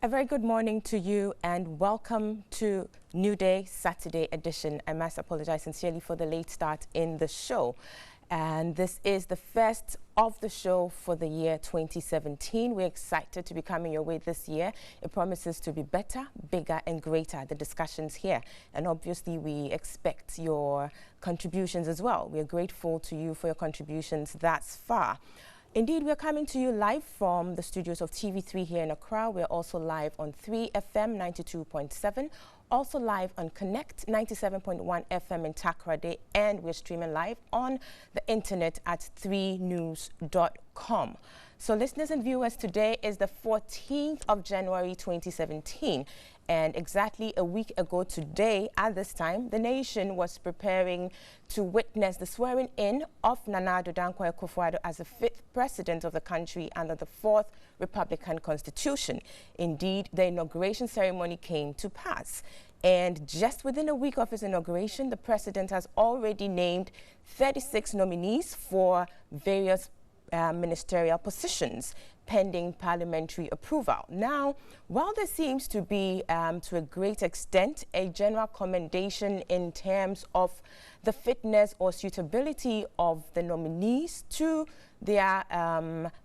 A very good morning to you and welcome to New Day Saturday edition. I must apologize sincerely for the late start in the show. And this is the first of the show for the year 2017. We're excited to be coming your way this year. It promises to be better, bigger and greater, the discussions here. And obviously we expect your contributions as well. We're grateful to you for your contributions thus far. Indeed, we're coming to you live from the studios of TV3 here in Accra. We're also live on 3FM 92.7, also live on Connect 97.1 FM in Takoradi, and we're streaming live on the internet at 3news.com. So listeners and viewers, today is the 14th of January 2017. And exactly a week ago today, at this time, the nation was preparing to witness the swearing-in of Nana Addo Dankwa Akufo-Addo as the 5th president of the country under the 4th Republican Constitution. Indeed, the inauguration ceremony came to pass. And just within a week of his inauguration, the president has already named 36 nominees for various ministerial positions pending parliamentary approval. Now, while there seems to be, to a great extent, a general commendation in terms of the fitness or suitability of the nominees to their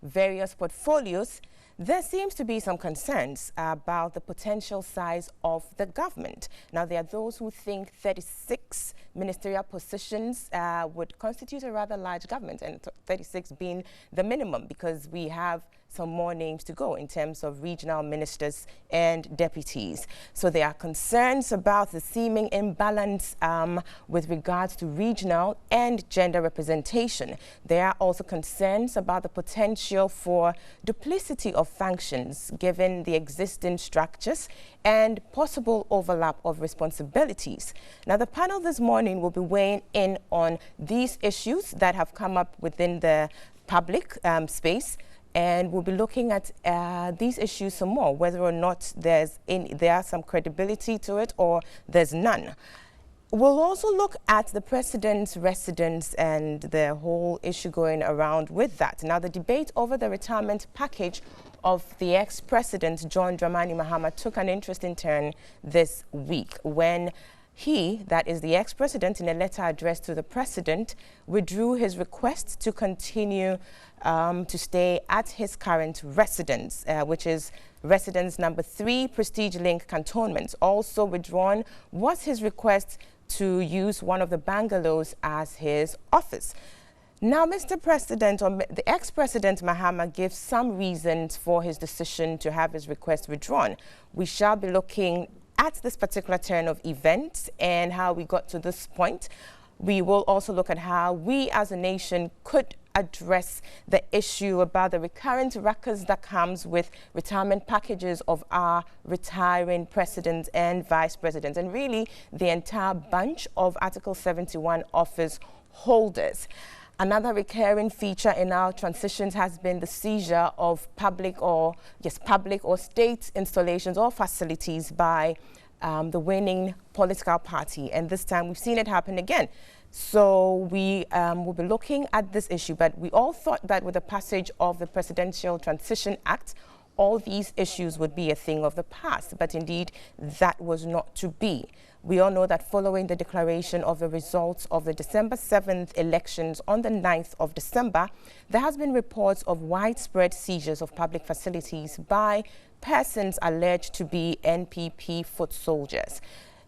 various portfolios, there seems to be some concerns about the potential size of the government. Now, there are those who think 36 ministerial positions would constitute a rather large government, and 36 being the minimum, because we have some more names to go in terms of regional ministers and deputies. So there are concerns about the seeming imbalance with regards to regional and gender representation. There are also concerns about the potential for duplicity of functions given the existing structures and possible overlap of responsibilities. Now, the panel this morning will be weighing in on these issues that have come up within the public space. And we'll be looking at these issues some more, whether or not there are some credibility to it or there's none. We'll also look at the president's residence and the whole issue going around with that. Now, the debate over the retirement package of the ex-president, John Dramani Mahama, took an interesting turn this week when he, that is the ex-president, in a letter addressed to the president, withdrew his request to continue to stay at his current residence, which is residence number 3, Prestige Link Cantonment. Also withdrawn was his request to use one of the bungalows as his office. Now, Mr. President, or the ex-president Mahama, gives some reasons for his decision to have his request withdrawn. We shall be looking at this particular turn of events and how we got to this point. We will also look at how we as a nation could address the issue about the recurrent ruckus that comes with retirement packages of our retiring presidents and vice presidents, and really the entire bunch of Article 71 office holders. Another recurring feature in our transitions has been the seizure of public or state installations or facilities by the winning political party. And this time we've seen it happen again. So we will be looking at this issue, but we all thought that with the passage of the Presidential Transition Act, all these issues would be a thing of the past, but indeed that was not to be. We all know that following the declaration of the results of the December 7th elections on the 9th of December, there has been reports of widespread seizures of public facilities by persons alleged to be NPP foot soldiers.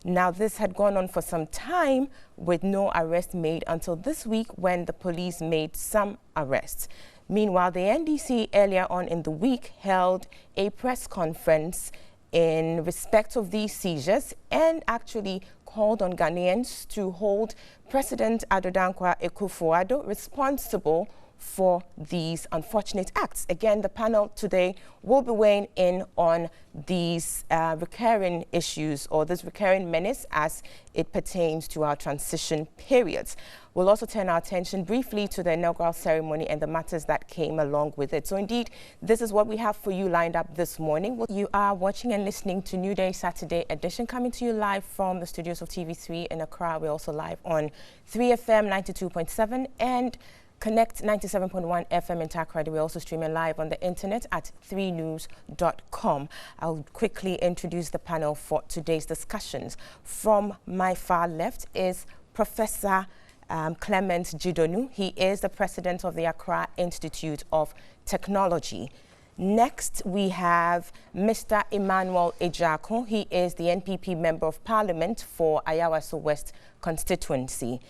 Now, this had gone on for some time with no arrest made until this week when the police made some arrests. Meanwhile, the NDC earlier on in the week held a press conference in respect of these seizures and actually called on Ghanaians to hold President Addo Dankwa Akufo-Addo responsible for these unfortunate acts. Again, the panel today will be weighing in on these recurring issues or this recurring menace as it pertains to our transition periods. We'll also turn our attention briefly to the inaugural ceremony and the matters that came along with it. So indeed, this is what we have for you lined up this morning. You are watching and listening to New Day Saturday edition, coming to you live from the studios of TV3 in Accra. We're also live on 3FM 92.7 and Connect 97.1 FM in Takrady. We're also streaming live on the internet at 3news.com. I'll quickly introduce the panel for today's discussions. From my far left is Professor Clement Jidonu. He is the president of the Accra Institute of Technology. Next, we have Mr. Emmanuel Ejiako. He is the NPP Member of Parliament for Ayawaso West constituency.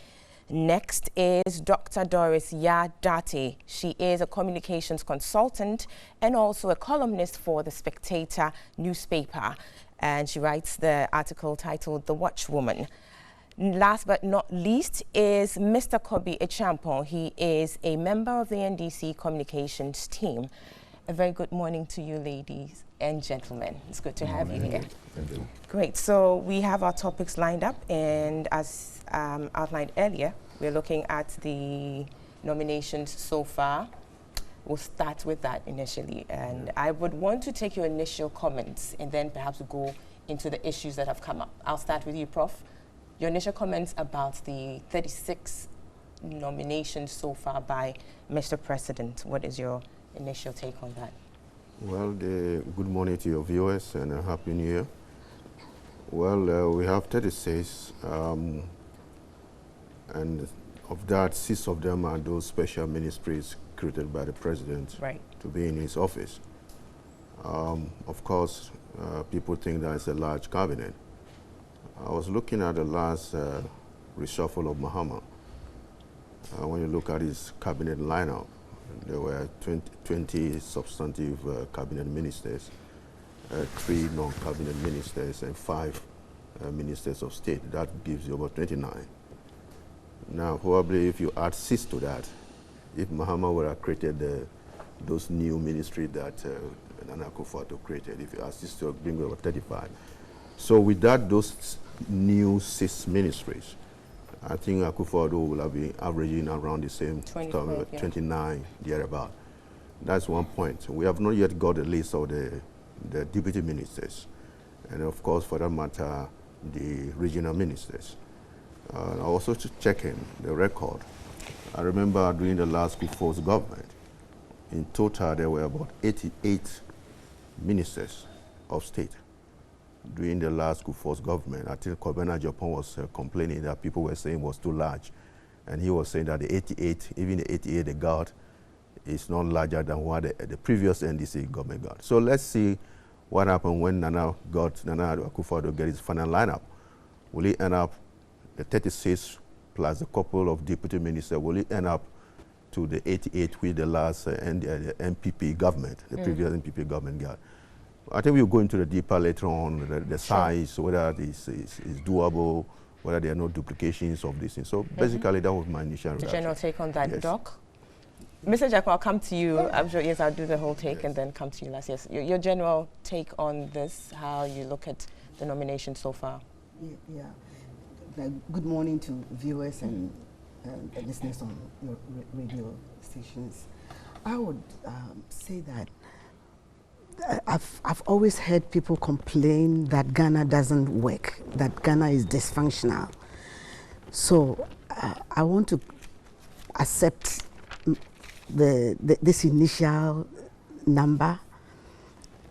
Next is Dr. Doris Yadate. She is a communications consultant and also a columnist for The Spectator newspaper. And she writes the article titled The Watchwoman. Last but not least is Mr. Kobe Echampon. He is a member of the NDC communications team. A very good morning to you, ladies and gentlemen. It's good to have you here. Thank you. Great. So we have our topics lined up, and as outlined earlier, we're looking at the nominations so far. We'll start with that initially, and I would want to take your initial comments and then perhaps go into the issues that have come up. I'll start with you, Prof. Your initial comments about the 36 nominations so far by Mr. President. What is your initial take on that? Well, good morning to your viewers and a happy new year. Well, we have 36, and of that, 6 of them are those special ministries created by the president to be in his office. Of course, people think that it's a large cabinet. I was looking at the last reshuffle of Mahama. When you look at his cabinet lineup, there were 20 substantive cabinet ministers, 3 non-cabinet ministers, and 5 ministers of state. That gives you about 29. Now, probably if you add 6 to that, if Mahama would have created those new ministries that Nana Akufo-Addo created, if you add 6 to bring over 35. So with that, those new 6 ministries, I think Akufo-Addo will have been averaging around the same 29, thereabout. That's one point. We have not yet got a list of the deputy ministers, and of course, for that matter, the regional ministers. Also checking the record. I remember during the last Kufuor's government, in total there were about 88 ministers of state. During the last Kufuor's government, I think Governmental Japan was complaining that people were saying was too large. And he was saying that the 88, even the 88 they got, is not larger than what the previous NDC government got. So let's see what happened when Nana Akufo-Addo get his final lineup. Will he end up the 36 plus a couple of deputy ministers? Will he end up to the 88 with the last the MPP government, the previous MPP government got? I think we'll go into the deeper later on, the size, whether this is doable, whether there are no duplications of this thing. So basically, that was my initial reaction. General take on that, yes. Doc? Mr. Jack, I'll come to you. I'm sure, yes, I'll do the whole take and then come to you last. Yes, your general take on this, how you look at the nomination so far. Yeah. Good morning to viewers and listeners on your radio stations. I would say that I've always heard people complain that Ghana doesn't work, that Ghana is dysfunctional. So I want to accept this initial number,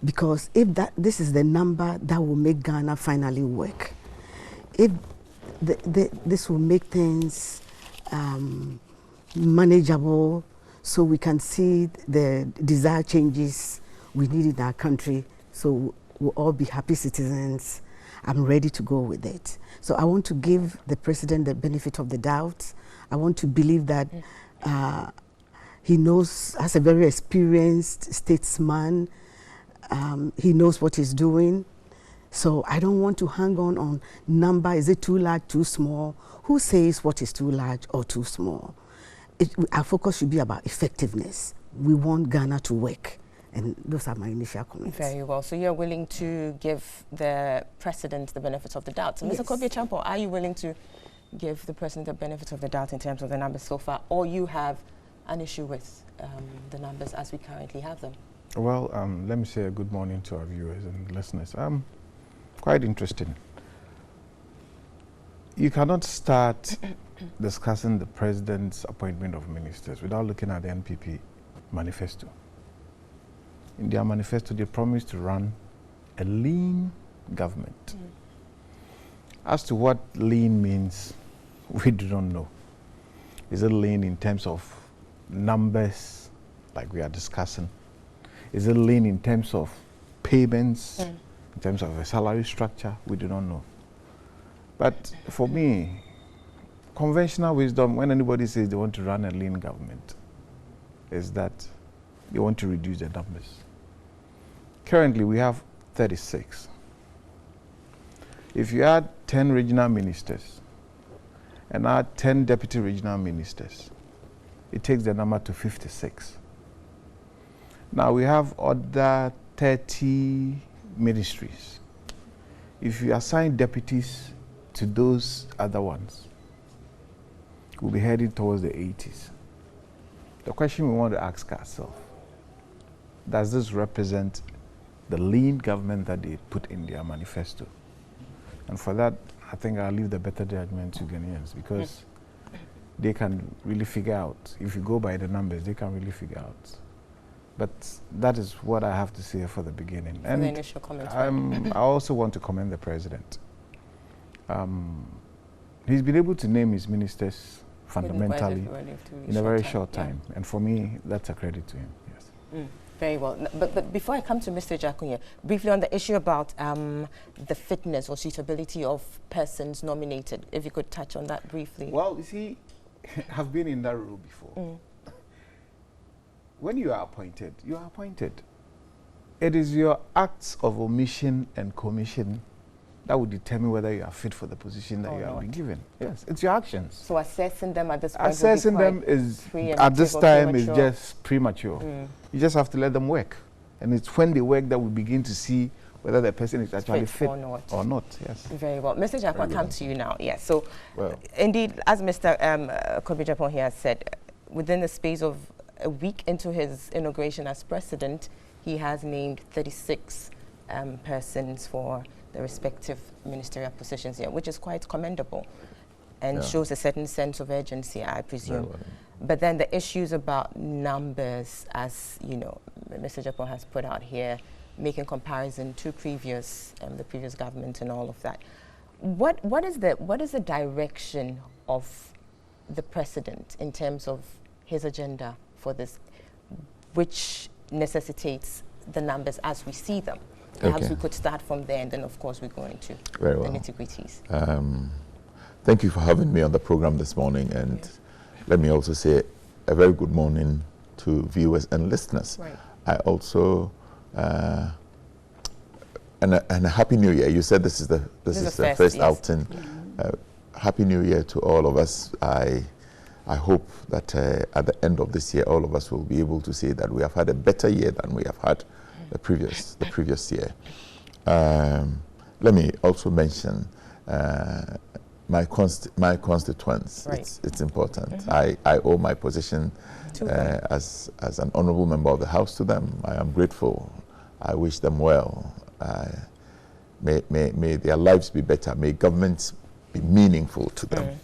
because if this is the number that will make Ghana finally work, if this will make things manageable, so we can see the desired changes we need in our country, so we'll all be happy citizens. I'm ready to go with it. So I want to give the president the benefit of the doubt. I want to believe that he knows, as a very experienced statesman, he knows what he's doing. So I don't want to hang on number. Is it too large, too small? Who says what is too large or too small? Our focus should be about effectiveness. We want Ghana to work. And those are my initial comments. Very well. So you're willing to give the president the benefit of the doubt. So Yes. Mr. Kobe Champo, are you willing to give the president the benefit of the doubt in terms of the numbers so far, or you have an issue with the numbers as we currently have them? Well, let me say a good morning to our viewers and listeners. Quite interesting. you cannot start discussing the president's appointment of ministers without looking at the NPP manifesto. In their manifesto, they promised to run a lean government. As to what lean means, we do not know. Is it lean in terms of numbers, like we are discussing? Is it lean in terms of payments, in terms of a salary structure? We do not know. But for me, conventional wisdom, when anybody says they want to run a lean government, is that they want to reduce the numbers. Currently, we have 36. If you add 10 regional ministers and add 10 deputy regional ministers, it takes the number to 56. Now we have other 30 ministries. If you assign deputies to those other ones, we'll be heading towards the 80s. The question we want to ask ourselves, does this represent the lean government that they put in their manifesto? And for that, I think I'll leave the better judgment to Ghanaians, because they can really figure out. If you go by the numbers, they can really figure out. But that is what I have to say for the beginning. And the initial comment. I also want to commend the president. He's been able to name his ministers fundamentally in a very short time. And for me, that's a credit to him. Yes. Very well. But before I come to Mr. Jakunya, briefly on the issue about the fitness or suitability of persons nominated, if you could touch on that briefly. Well, you see, I've been in that role before. When you are appointed, you are appointed. It is your acts of omission and commission that will determine whether you are fit for the position that you have been given. Yes, it's your actions. So assessing them at this point, assessing them is at this time is just premature. You just have to let them work, and it's when they work that we begin to see whether the person is actually fit or not. Yes. Very well, Mr. Japan, I'll come to you now. Yes. So, indeed, as Mr. Kobe Japan here said, within the space of a week into his inauguration as president, he has named 36 persons for the respective ministerial positions here, which is quite commendable and shows a certain sense of urgency, I presume. But then the issues about numbers, as you know, Mr. Japan has put out here, making comparison to the previous government and all of that. What is the direction of the president in terms of his agenda for this, which necessitates the numbers as we see them? Perhaps we could start from there, and then of course we go into the nitty-gritties. Thank you for having me on the program this morning, and let me also say a very good morning to viewers and listeners. I also and a happy New Year. You said this is the first outing. Happy New Year to all of us. I hope that at the end of this year, all of us will be able to say that we have had a better year than we have had the previous year. Let me also mention my constituents. It's important. I owe my position as an honourable member of the House to them. I am grateful. I wish them well. May their lives be better. May governments be meaningful to them.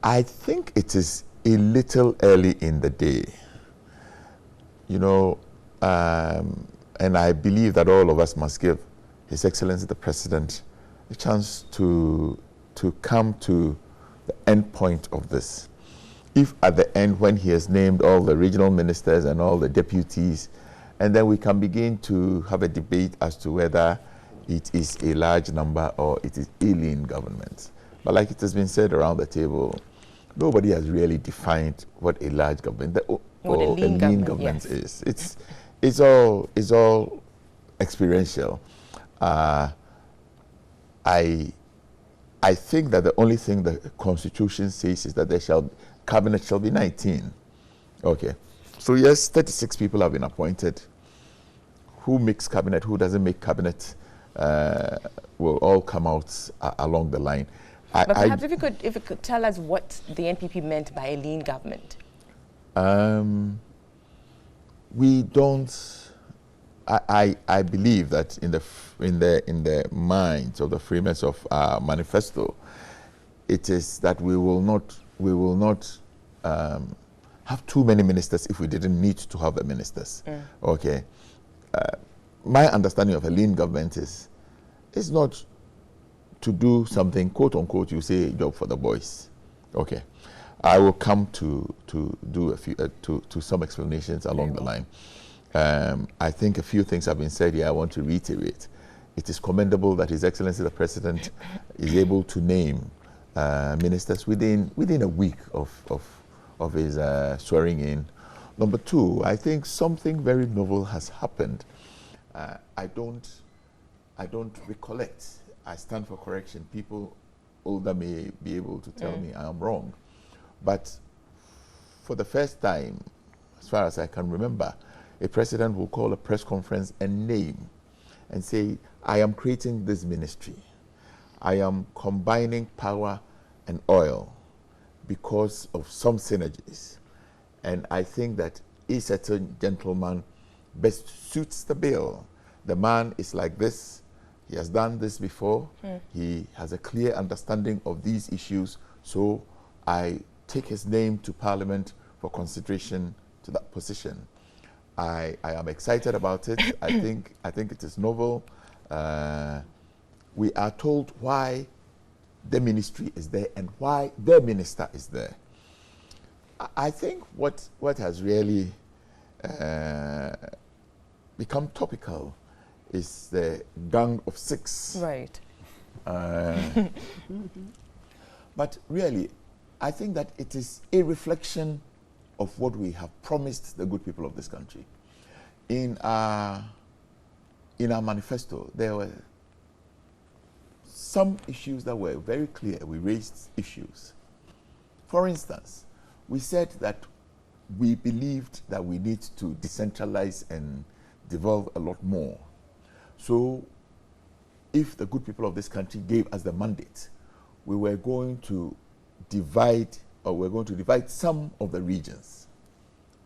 I think it is a little early in the day, you know, and I believe that all of us must give His Excellency the President a chance to come to the end point of this. If at the end, when he has named all the regional ministers and all the deputies, and then we can begin to have a debate as to whether it is a large number or it is a lean government. But like it has been said around the table, nobody has really defined what a large government or a lean government is. It's all experiential. I think that the only thing the Constitution says is that cabinet shall be 19. Okay. So yes, 36 people have been appointed. Who makes cabinet, who doesn't make cabinet, will all come out along the line. But perhaps if you could tell us what the NPP meant by a lean government. We don't I believe that in the minds of the framers of our manifesto, it is that we will not have too many ministers if we didn't need to have the ministers. Okay. My understanding of a lean government is not to do something, quote unquote, you say, a job for the boys. Okay. I will come to do a few to some explanations along the line. I think a few things have been said here. I want to reiterate. It is commendable that His Excellency the President is able to name ministers within a week of his swearing in. Number two, I think something very novel has happened. I don't recollect. I stand for correction. People older may be able to tell me I am wrong. But for the first time, as far as I can remember, a president will call a press conference and name and say, I am creating this ministry. I am combining power and oil because of some synergies. And I think that a certain gentleman best suits the bill. The man is like this. He has done this before. He has a clear understanding of these issues. So I take his name to Parliament for consideration to that position. I am excited about it. I think it is novel. We are told why the ministry is there and why the minister is there. I think what has really become topical is the gang of six. Right. But really, I think that it is a reflection of what we have promised the good people of this country. In our manifesto, there were some issues that were very clear. We raised issues. For instance, we said that we believed that we need to decentralize and devolve a lot more. So if the good people of this country gave us the mandate, we were going to divide some of the regions.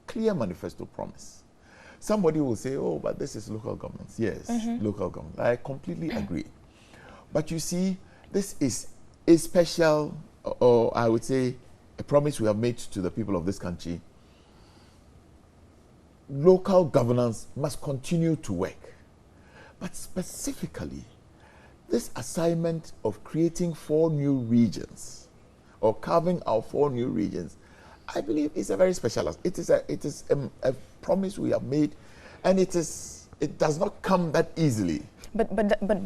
Clear manifesto promise. Somebody will say, oh, but this is local governments. Yes, local government. I completely agree. But you see, this is a special, or I would say, a promise we have made to the people of this country. Local governance must continue to work. But specifically, this assignment of creating 4 new regions, or carving out 4 new regions, I believe is a very special. It is a promise we have made, and it does not come that easily. But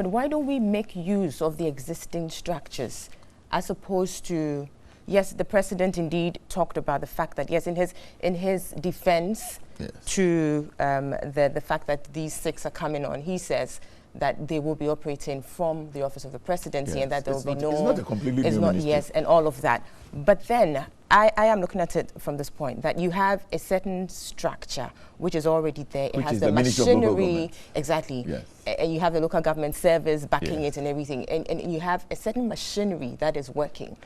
why don't we make use of the existing structures, as opposed to, yes, the president indeed talked about the fact that, yes, in his defense to the fact that these 6 are coming on, he says that they will be operating from the office of the presidency, and that there will be no... It's not a completely new ministry. Yes, and all of that. But then, I am looking at it from this point, that you have a certain structure which is already there. It has the machinery, exactly. Yes. And you have the local government service backing it and everything. And you have a certain machinery that is working.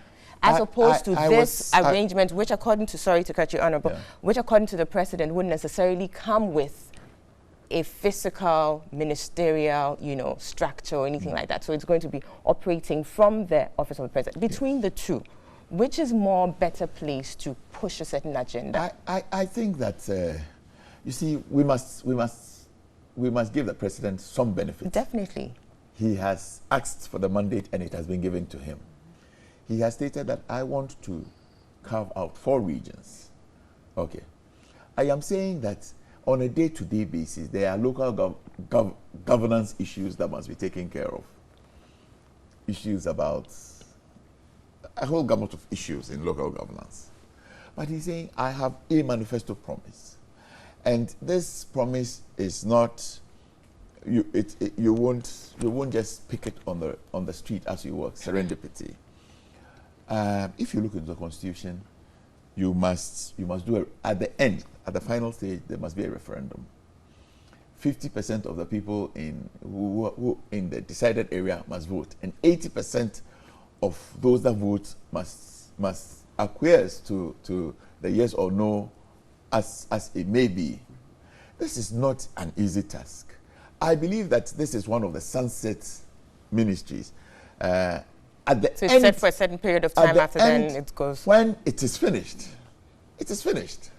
As opposed to this arrangement, which according to, sorry to cut you, Honorable, which according to the president wouldn't necessarily come with a fiscal, ministerial, structure or anything like that. So it's going to be operating from the office of the president. Between the two, which is more better placed to push a certain agenda? I think that, you see, we must give the president some benefit. Definitely. He has asked for the mandate and it has been given to him. He has stated that I want to carve out 4 regions. Okay. I am saying that on a day-to-day basis, there are local governance issues that must be taken care of. Issues about a whole gamut of issues in local governance. But he's saying, I have a manifesto promise. And this promise is not, you won't just pick it on the street as you work, serendipity. If you look into the Constitution, you must do it at the end, at the final stage. There must be a referendum. 50% of the people who in the decided area must vote, and 80% of those that vote must acquiesce to the yes or no as it may be. This is not an easy task. I believe that this is one of the sunset ministries. At the so it's end, set for a certain period of time, after then it goes. When it is finished, it is finished.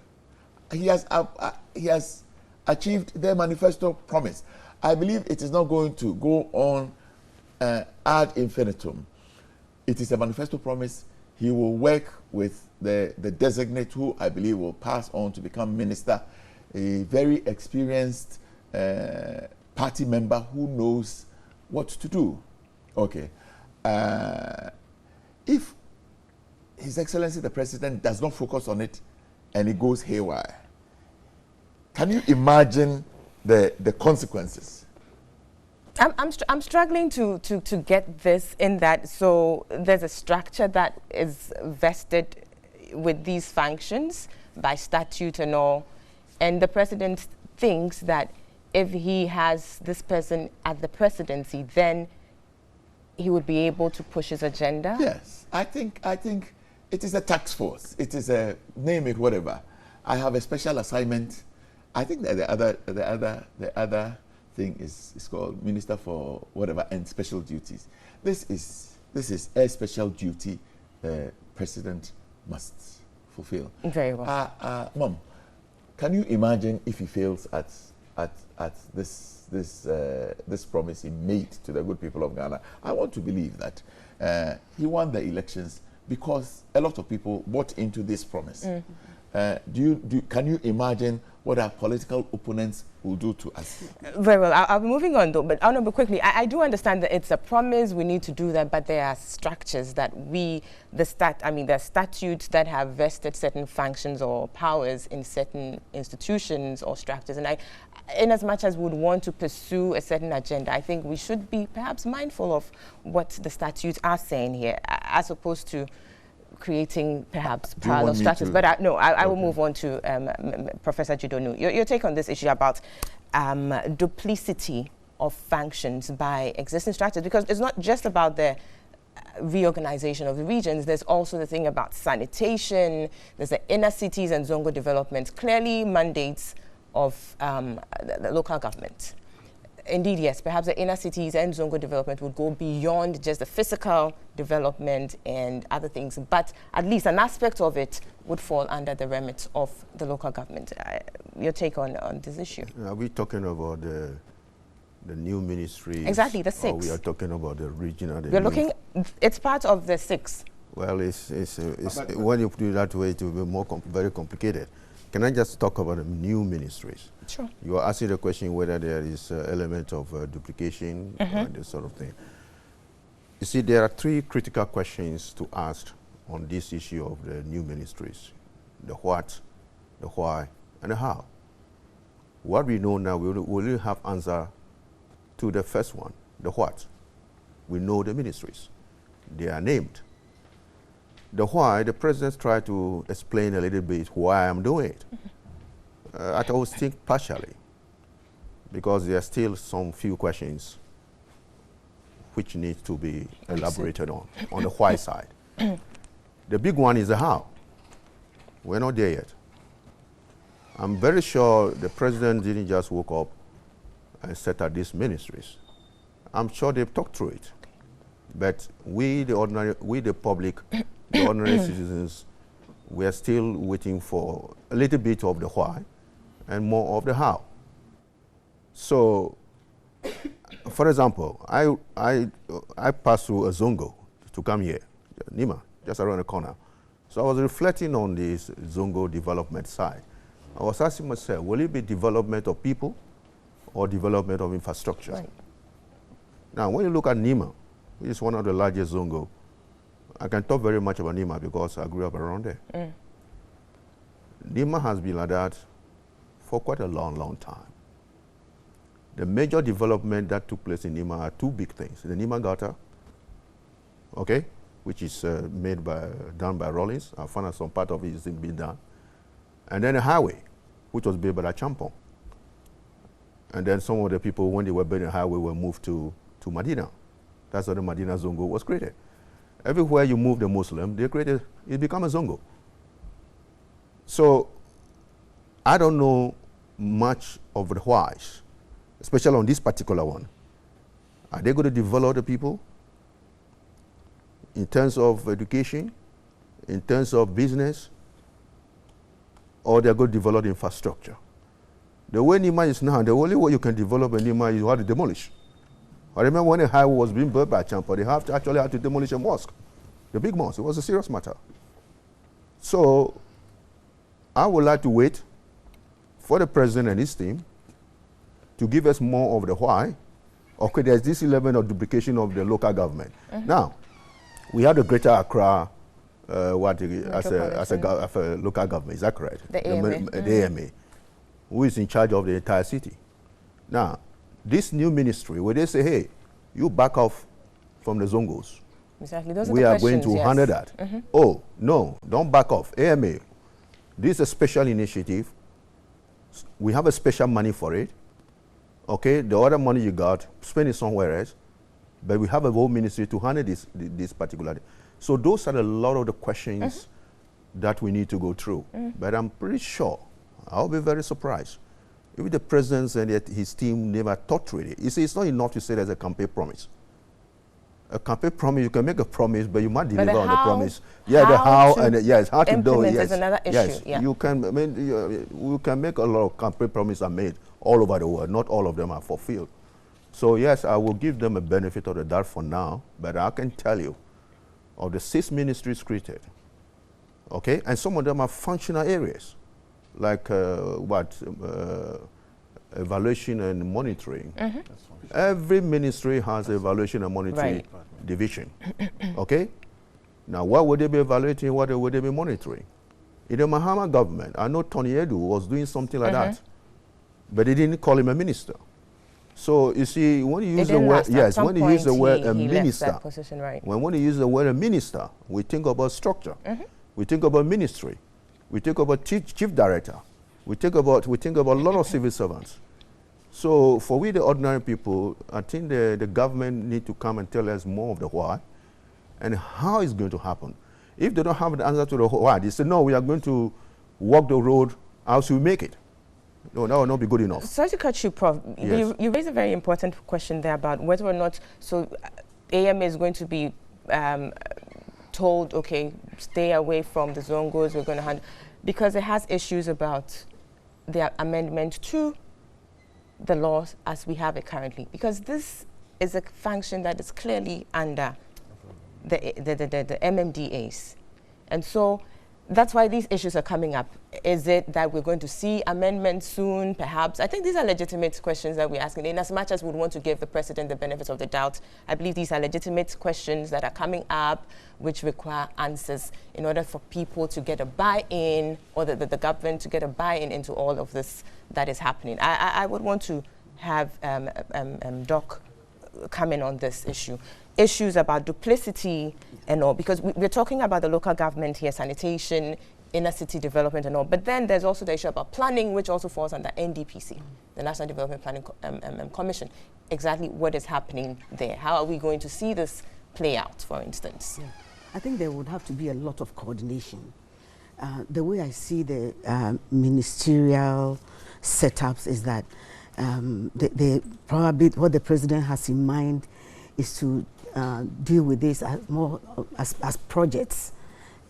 He has achieved their manifesto promise. I believe it is not going to go on ad infinitum. It is a manifesto promise. He will work with the designate, who I believe will pass on to become minister, a very experienced party member who knows what to do. Okay. If His Excellency the President does not focus on it and it goes haywire, can you imagine the consequences? I'm struggling to get this in that. So there's a structure that is vested with these functions by statute and all, and the president thinks that if he has this person at the presidency, then he would be able to push his agenda. Yes, I think it is a task force. It is a name it whatever. I have a special assignment. I think that the other thing is called Minister for whatever and special duties. This is a special duty president must fulfill. Very well. Mom, can you imagine if he fails at this promise he made to the good people of Ghana? I want to believe that he won the elections because a lot of people bought into this promise. Can you imagine what our political opponents will do to us? Very well. I'll be moving on though, but Honorable, quickly, I do understand that it's a promise, we need to do that, but there are structures that there are statutes that have vested certain functions or powers in certain institutions or structures, and in as much as we would want to pursue a certain agenda, I think we should be perhaps mindful of what the statutes are saying here, as opposed to creating perhaps parallel structures. But I will move on to Professor Jidonu. Your take on this issue about duplicity of functions by existing structures, because it's not just about the reorganization of the regions. There's also the thing about sanitation. There's the inner cities and zongo development, clearly mandates of the local government. Indeed, yes, perhaps the inner cities and zongo development would go beyond just the physical development and other things, but at least an aspect of it would fall under the remit of the local government. Your take on this issue? Are we talking about the new ministry? Exactly, the 6. Or we are talking about the regional? We're looking, it's part of the 6. Well, when you do that way, it will be very complicated. Can I just talk about the new ministries? Sure. You are asking the question whether there is an element of duplication and this sort of thing. You see, there are 3 critical questions to ask on this issue of the new ministries: the what, the why, and the how. What we know now, we will have answer to the first one, the what. We know the ministries. They are named. The why, the president tried to explain a little bit why I'm doing it. I always think partially, because there are still some few questions which need to be elaborated on the why side. The big one is the how. We're not there yet. I'm very sure the president didn't just woke up and set out these ministries. I'm sure they've talked through it. But we, the public, the ordinary citizens, we are still waiting for a little bit of the why and more of the how. So, for example, I passed through a Zongo to come here, Nima, just around the corner. So I was reflecting on this Zongo development side. I was asking myself, will it be development of people or development of infrastructure? Right. Now, when you look at Nima, which is one of the largest Zongo, I can talk very much about Nima because I grew up around there. Nima has been like that for quite a long, long time. The major development that took place in Nima are 2 big things. The Nima Gata, okay, which is done by Rollins. I found out some part of it is being done. And then a highway, which was built by the Champong. And then some of the people, when they were building the highway, were moved to Medina. That's how the Medina Zongo was created. Everywhere you move the Muslim, it become a Zongo. So I don't know much of the whys, especially on this particular one. Are they going to develop the people in terms of education, in terms of business, or they're going to develop infrastructure? The way Nima is now, the only way you can develop a Nima is you have to demolish. I remember when a highway was being built by Champa, they actually had to demolish a mosque, the big mosque. It was a serious matter. So I would like to wait for the president and his team to give us more of the why. Okay, there's this element of duplication of the local government. Now, we have the Greater Accra as a local government. Is that correct? The AMA. The AMA, who is in charge of the entire city. Now, this new ministry, where they say, hey, you back off from the Zongos. Exactly. Those We are are going to handle that. Oh, no, don't back off. AMA, this is a special initiative. We have a special money for it. Okay, the other money you got, spend it somewhere else. But we have a whole ministry to handle this particular. So those are a lot of the questions that we need to go through. But I'm pretty sure, I'll be very surprised if the president and his team never thought through it. You see, it's not enough to say there's a campaign promise. A campaign promise, you can make a promise, but you might deliver on the promise. Yeah, the how and yes, how to do it. Yes, is another issue. Yes, yeah. You can. I mean, we can make a lot of campaign promises are made all over the world. Not all of them are fulfilled. So yes, I will give them a benefit of the doubt for now, but I can tell you, of the 6 ministries created, okay, and some of them are functional areas, like evaluation and monitoring. Every ministry has evaluation and monitoring division. Okay? Now, what would they be evaluating? What would they be monitoring? In the Mahama government, I know Tony Edu was doing something like that, but they didn't call him a minister. So you see, when you use the word, yes, when you use the word a minister, position, right. when you use the word a minister, we think about structure, we think about ministry, we think about chief director, we think about a lot of civil servants. So for we, the ordinary people, I think the government need to come and tell us more of the why and how it's going to happen. If they don't have the answer to the why, they say, no, we are going to walk the road, how should we make it? No, that will not be good enough. Sorry to cut you, Prof. Yes. You raised a very important question there about whether or not, AMA is going to be told, okay, stay away from the Zongos, we're going to handle, because it has issues about the amendment to the laws as we have it currently, because this is a function that is clearly under the MMDAs. And so that's why these issues are coming up. Is it that we're going to see amendments soon, perhaps? I think these are legitimate questions that we're asking. In as much as we want to give the president the benefit of the doubt, I believe these are legitimate questions that are coming up which require answers in order for people to get a buy-in, or the government to get a buy-in into all of this that is happening. I would want to have Doc come in on this issue. Issues about duplicity and all, because we're talking about the local government here, sanitation, inner city development and all, but then there's also the issue about planning, which also falls under NDPC, the National Development Planning Commission. Exactly what is happening there? How are we going to see this play out, for instance? Yeah. I think there would have to be a lot of coordination. The way I see the ministerial setups is that they probably what the president has in mind is to deal with this as more as projects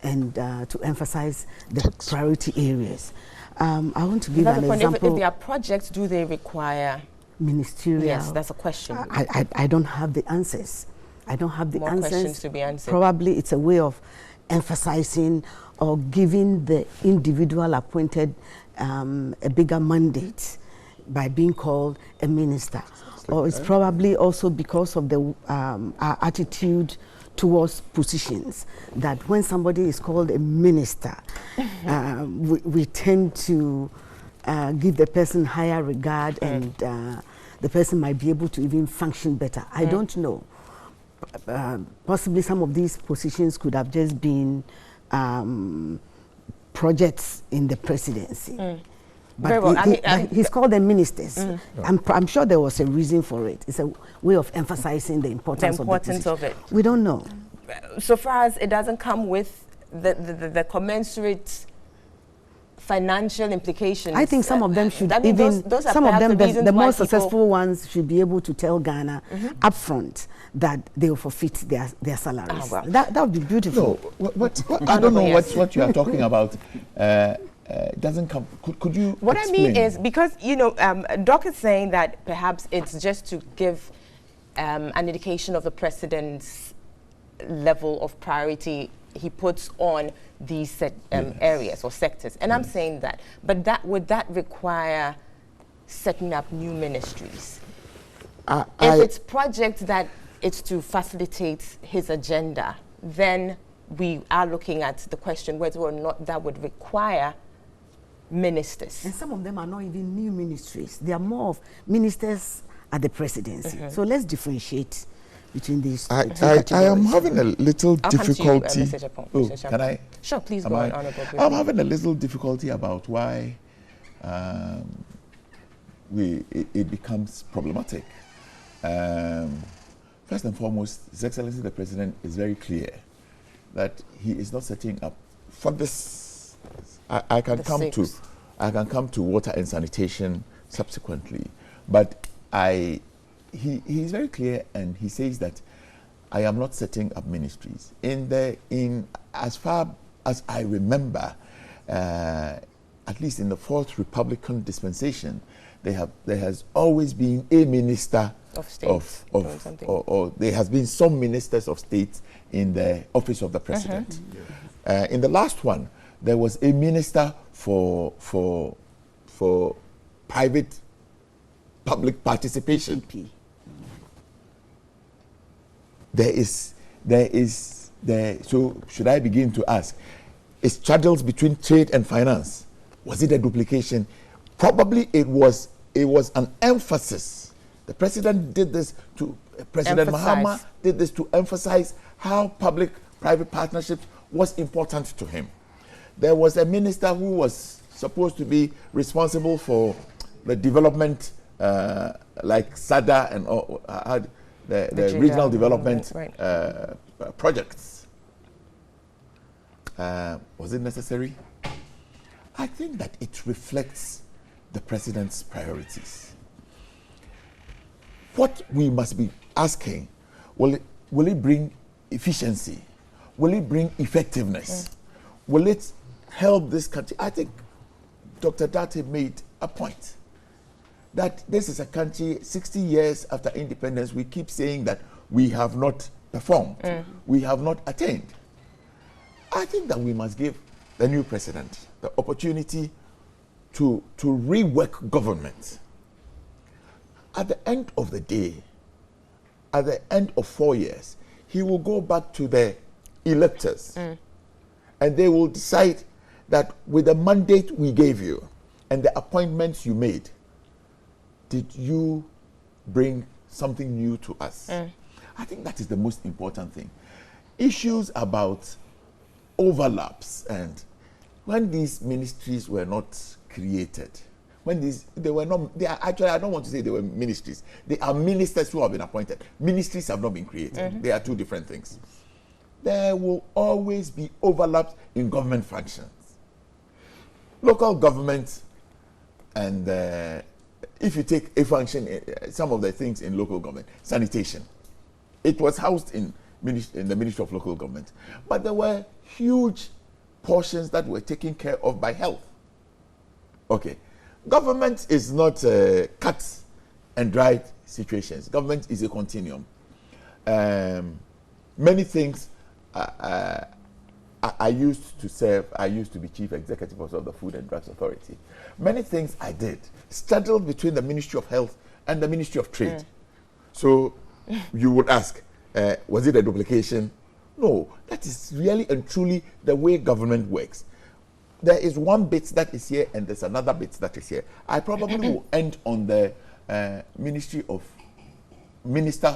and to emphasize the priority areas. I want to give an example. If they are projects, do they require ministerial? Yes, that's a question. I don't have the answers. I don't have the answers. More questions to be answered. Probably it's a way of emphasizing or giving the individual appointed a bigger mandate by being called a minister. Or it's probably also because of the our attitude towards positions, that when somebody is called a minister, we tend to give the person higher regard, and the person might be able to even function better. I don't know. Possibly some of these positions could have just been projects in the presidency. But he's called them ministers. I'm sure there was a reason for it. It's a way of emphasizing the importance of it. We don't know. So far as it doesn't come with the commensurate financial implications. I think some of them should I mean, even, those are some of them, the more successful ones should be able to tell Ghana upfront that they will forfeit their salaries. Oh, well. That would be beautiful. No, what I don't know what you are talking about. Doesn't come. Could you What explain? I mean is, because, you know, Doc is saying that perhaps it's just to give an indication of the president's level of priority he puts on these areas or sectors. And I'm saying that. But would that require setting up new ministries? If it's projects that it's to facilitate his agenda, then we are looking at the question whether or not that would require ministers. And some of them are not even new ministries. They are more of ministers at the presidency. So let's differentiate between these two categories. I am having a little difficulty. Can I? Sure, please go on, Honorable. I'm having a little difficulty about why it becomes problematic. First and foremost, His Excellency the President is very clear that he is not setting up for this. I can come to water and sanitation subsequently, but he is very clear, and he says that I am not setting up ministries. As far as I remember, at least in the Fourth Republican dispensation, there has always been a minister of state, or there has been some ministers of state in the office of the president. In the last one, there was a minister for private public participation. So should I begin to ask, is straddles between trade and finance, was it a duplication? Probably it was an emphasis. The president did this President Mahama did this to emphasize how public-private partnerships was important to him. There was a minister who was supposed to be responsible for the development, like SADA and the regional development projects. Was it necessary? I think that it reflects the president's priorities. What we must be asking, will it bring efficiency? Will it bring effectiveness? Will it help this country? I think Dr. Date made a point that this is a country 60 years after independence. We keep saying that we have not performed, we have not attained. I think that we must give the new president the opportunity to rework government. At the end of the day, at the end of 4 years, he will go back to the electors and they will decide that with the mandate we gave you and the appointments you made, did you bring something new to us? I think that is the most important thing. Issues about overlaps, and when these ministries were not created, actually, I don't want to say they were ministries. They are ministers who have been appointed. Ministries have not been created. They are two different things. There will always be overlaps in government functions. Local government, and if you take a function, some of the things in local government, sanitation, it was housed in the Ministry of Local Government. But there were huge portions that were taken care of by health. Okay. Government is not cut and dried situations. Government is a continuum. Many things I used to be chief executive of the Food and Drugs Authority. Many things I did straddled between the Ministry of Health and the Ministry of Trade. So you would ask, was it a duplication? No, that is really and truly the way government works. There is one bit that is here and there's another bit that is here. I probably will end on the the Minister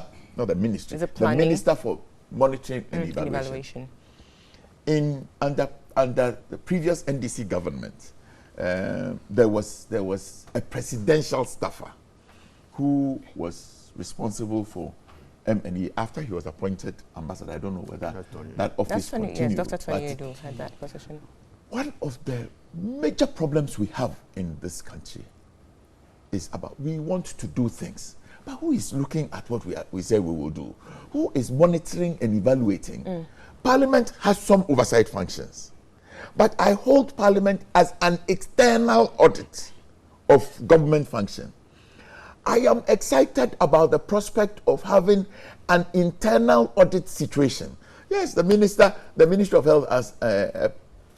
for Monitoring and Evaluation. Under the previous NDC government, there was a presidential staffer who was responsible for M&E after he was appointed ambassador. I don't know whether that office continued. Yes, Dr. Tony Edu had that position. One of the major problems we have in this country is about we want to do things, but who is looking at what we say we will do? Who is monitoring and evaluating? Parliament has some oversight functions, but I hold Parliament as an external audit of government function. I am excited about the prospect of having an internal audit situation. Yes, the Ministry of Health has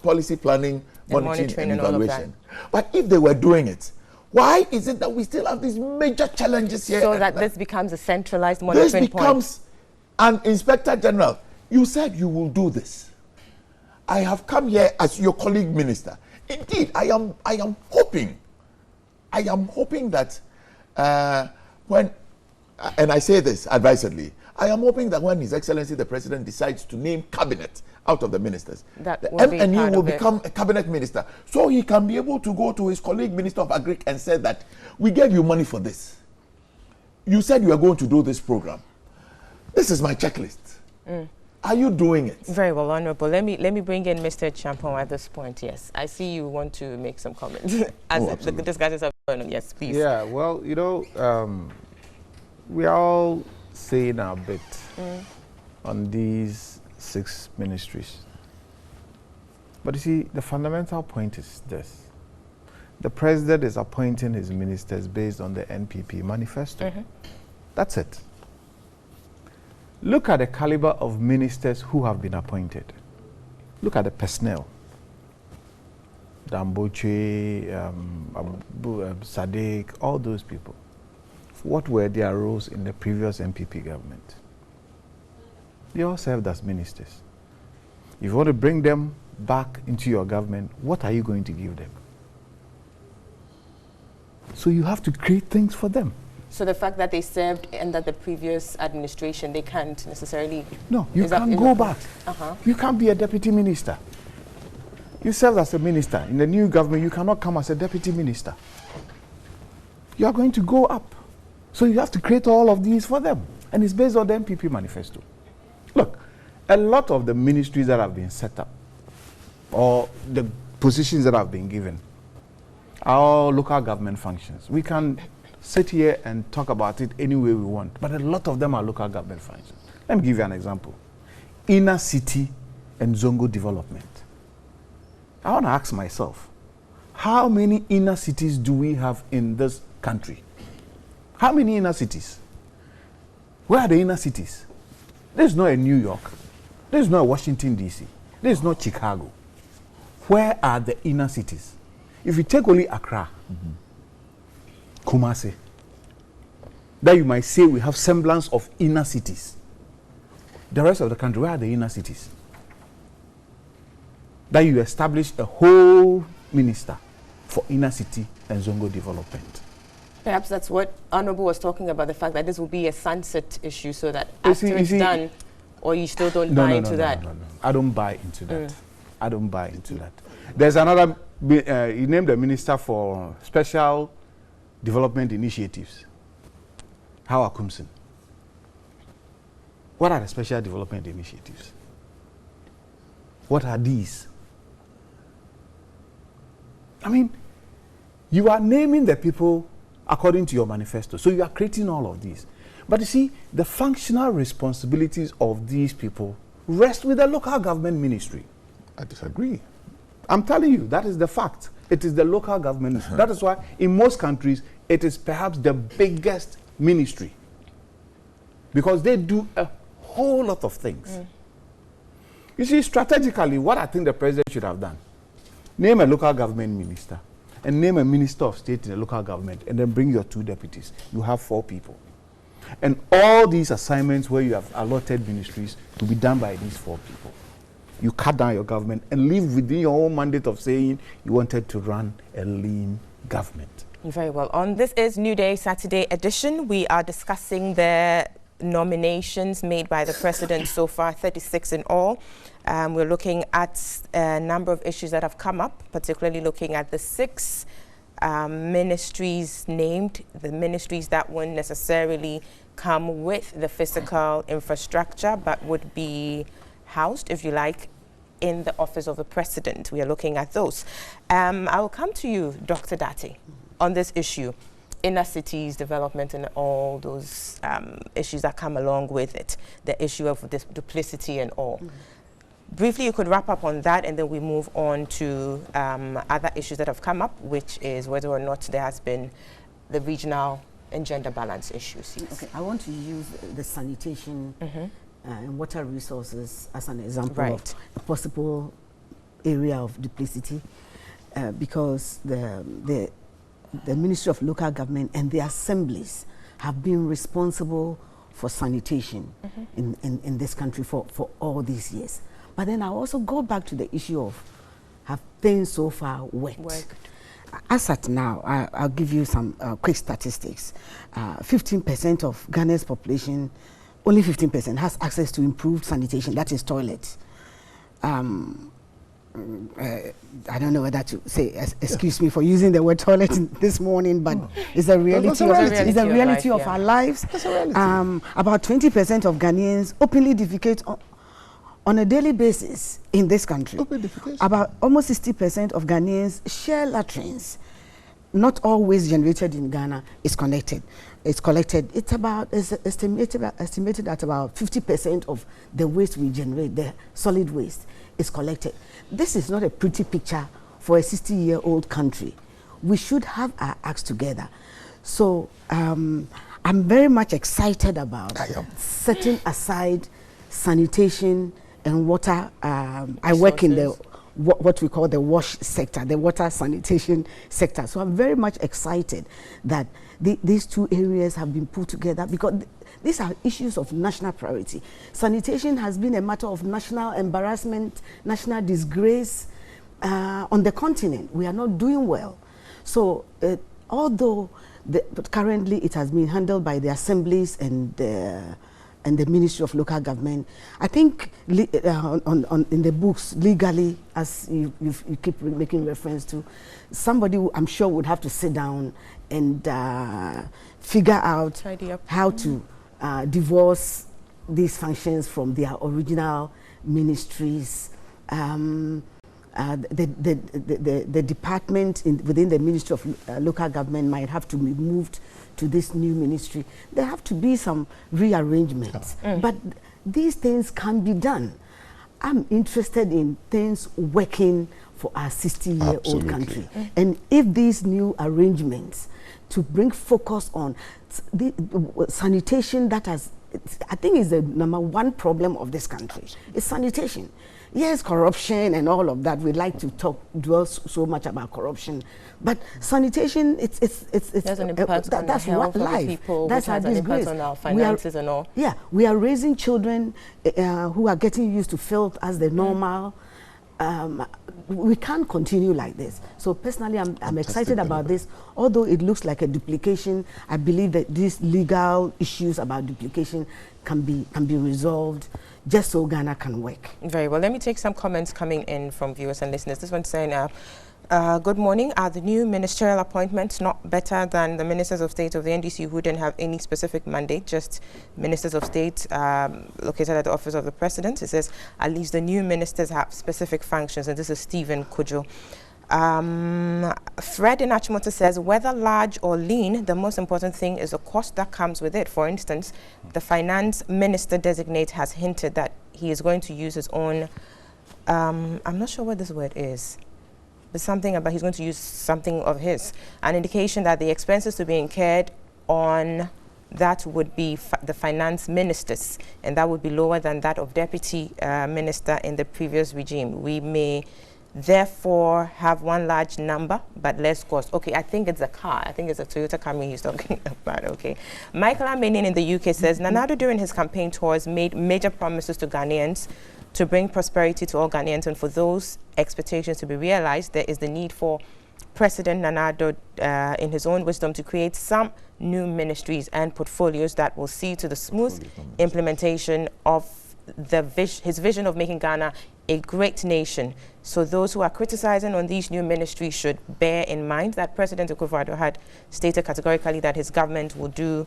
policy planning, monitoring and evaluation. But if they were doing it, why is it that we still have these major challenges here? So that this becomes a centralized monitoring point. This becomes an Inspector General. You said you will do this. I have come here as your colleague minister. Indeed, I am hoping that when, and I say this advisedly, I am hoping that when His Excellency the President decides to name cabinet out of the ministers, the MNU will become a cabinet minister, so he can be able to go to his colleague Minister of Agric and say that we gave you money for this. You said you are going to do this program. This is my checklist. Are you doing it? Very well, Honorable. Let me bring in Mr. Champon at this point. Yes, I see you want to make some comments as the discussions are going on. Yes, please. Yeah, well, you know, we are all saying our bit on these 6 ministries. But you see, the fundamental point is this. The president is appointing his ministers based on the NPP manifesto. That's it. Look at the caliber of ministers who have been appointed. Look at the personnel. Damboche, Sadiq, all those people. What were their roles in the previous NPP government? They all served as ministers. If you want to bring them back into your government, what are you going to give them? So you have to create things for them. So the fact that they served under the previous administration, they can't necessarily... No, you can't go back. You can't be a deputy minister. You served as a minister. In the new government, you cannot come as a deputy minister. You are going to go up. So you have to create all of these for them. And it's based on the MPP manifesto. Look, a lot of the ministries that have been set up, or the positions that have been given, are all local government functions. We can sit here and talk about it any way we want, but a lot of them are local government functions. Let me give you an example. Inner city and Zongo development. I want to ask myself, how many inner cities do we have in this country? How many inner cities? Where are the inner cities? There's not a New York. There's not a Washington, D.C. There's not Chicago. Where are the inner cities? If you take only Accra, Kumasi, that you might say we have semblance of inner cities. The rest of the country, where are the inner cities? That you establish a whole minister for inner city and Zongo development. Perhaps that's what Honorable was talking about, the fact that this will be a sunset issue, so that after it's done, or you still don't buy into that? No. I don't buy into that. I don't buy into that. There's another, you named the Minister for Special Development Initiatives, Hawa Kumsin. What are the special development initiatives? What are these? I mean, you are naming the people according to your manifesto. So you are creating all of these. But you see, the functional responsibilities of these people rest with the local government ministry. I disagree. I'm telling you, that is the fact. It is the local government. That is why in most countries, it is perhaps the biggest ministry. Because they do a whole lot of things. You see, strategically, what I think the president should have done, name a local government minister and name a minister of state in a local government, and then bring your 2 deputies. You have 4 people. And all these assignments where you have allotted ministries to be done by these 4 people. You cut down your government and live within your own mandate of saying you wanted to run a lean government. Very well. On This Is New Day Saturday edition, we are discussing the nominations made by the president so far, 36 in all. We're looking at a number of issues that have come up, particularly looking at the 6 ministries named, the ministries that won't necessarily come with the physical infrastructure, but would be housed, if you like, in the office of the president. We are looking at those. I will come to you, Dr. Dati, on this issue. Inner cities development and all those issues that come along with it, the issue of this duplicity and all. Briefly, you could wrap up on that, and then we move on to other issues that have come up, which is whether or not there has been the regional and gender balance issues. Yes. Okay, I want to use the sanitation and water resources as an example of a possible area of duplicity, because the Ministry of Local Government and the assemblies have been responsible for sanitation in this country for all these years. But then I also go back to the issue of have things so far worked. As at now, I'll give you some quick statistics. 15% of Ghana's population, only 15% has access to improved sanitation, that is toilets. I don't know whether to say, excuse me for using the word toilet this morning, but it's a reality, of our lives. About 20% of Ghanaians openly defecate on a daily basis in this country. About almost 60% of Ghanaians share latrines. Not all waste generated in Ghana is connected. It's collected. It's estimated at about 50% of the waste we generate, the solid waste, is collected. This is not a pretty picture for a 60-year-old country. We should have our acts together. So I'm very much excited about setting aside sanitation and water. I work in the what we call the wash sector, the water sanitation sector. So I'm very much excited that these two areas have been put together, because these are issues of national priority. Sanitation has been a matter of national embarrassment, national disgrace on the continent. We are not doing well. So although currently it has been handled by the assemblies and the Ministry of Local Government, I think in the books, legally, as you keep making reference to, somebody I'm sure would have to sit down and figure out how to divorce these functions from their original ministries. The department within the Ministry of Local Government might have to be moved to this new ministry. There have to be some rearrangements, but these things can be done. I'm interested in things working for our 60-year-old country. And if these new arrangements to bring focus on the sanitation, that has, I think, is the #1 problem of this country, is sanitation. Yes, corruption and all of that. We like to dwell so much about corruption, but sanitation, it's an impact on that's what life. People, that's our disgrace. On our finances and all. Yeah, we are raising children who are getting used to filth as the normal. We can't continue like this. So personally, I'm excited about this. Although it looks like a duplication, I believe that these legal issues about duplication can be resolved, just so Ghana can work. Very well. Let me take some comments coming in from viewers and listeners. This one's saying, good morning. Are the new ministerial appointments not better than the ministers of state of the NDC who didn't have any specific mandate, just ministers of state located at the office of the president? It says, at least the new ministers have specific functions, and this is Stephen Kujo. Fred in Achimota says, whether large or lean, the most important thing is the cost that comes with it. For instance, the finance minister designate has hinted that he is going to use his own, I'm not sure what this word is, but something about he's going to use something of his. An indication that the expenses to be incurred on that would be the finance ministers, and that would be lower than that of deputy minister in the previous regime. We may therefore have one large number but less cost. Okay, I think it's a car. I think it's a Toyota Camry he's talking about. Okay. Michael Armenian in the UK says, Nana Addo during his campaign tours made major promises to Ghanaians to bring prosperity to all Ghanaians, and for those expectations to be realized, there is the need for President Nana Addo, in his own wisdom, to create some new ministries and portfolios that will see to the smooth implementation of his vision of making Ghana a great nation. So those who are criticizing on these new ministries should bear in mind that President Akufo-Addo had stated categorically that his government will do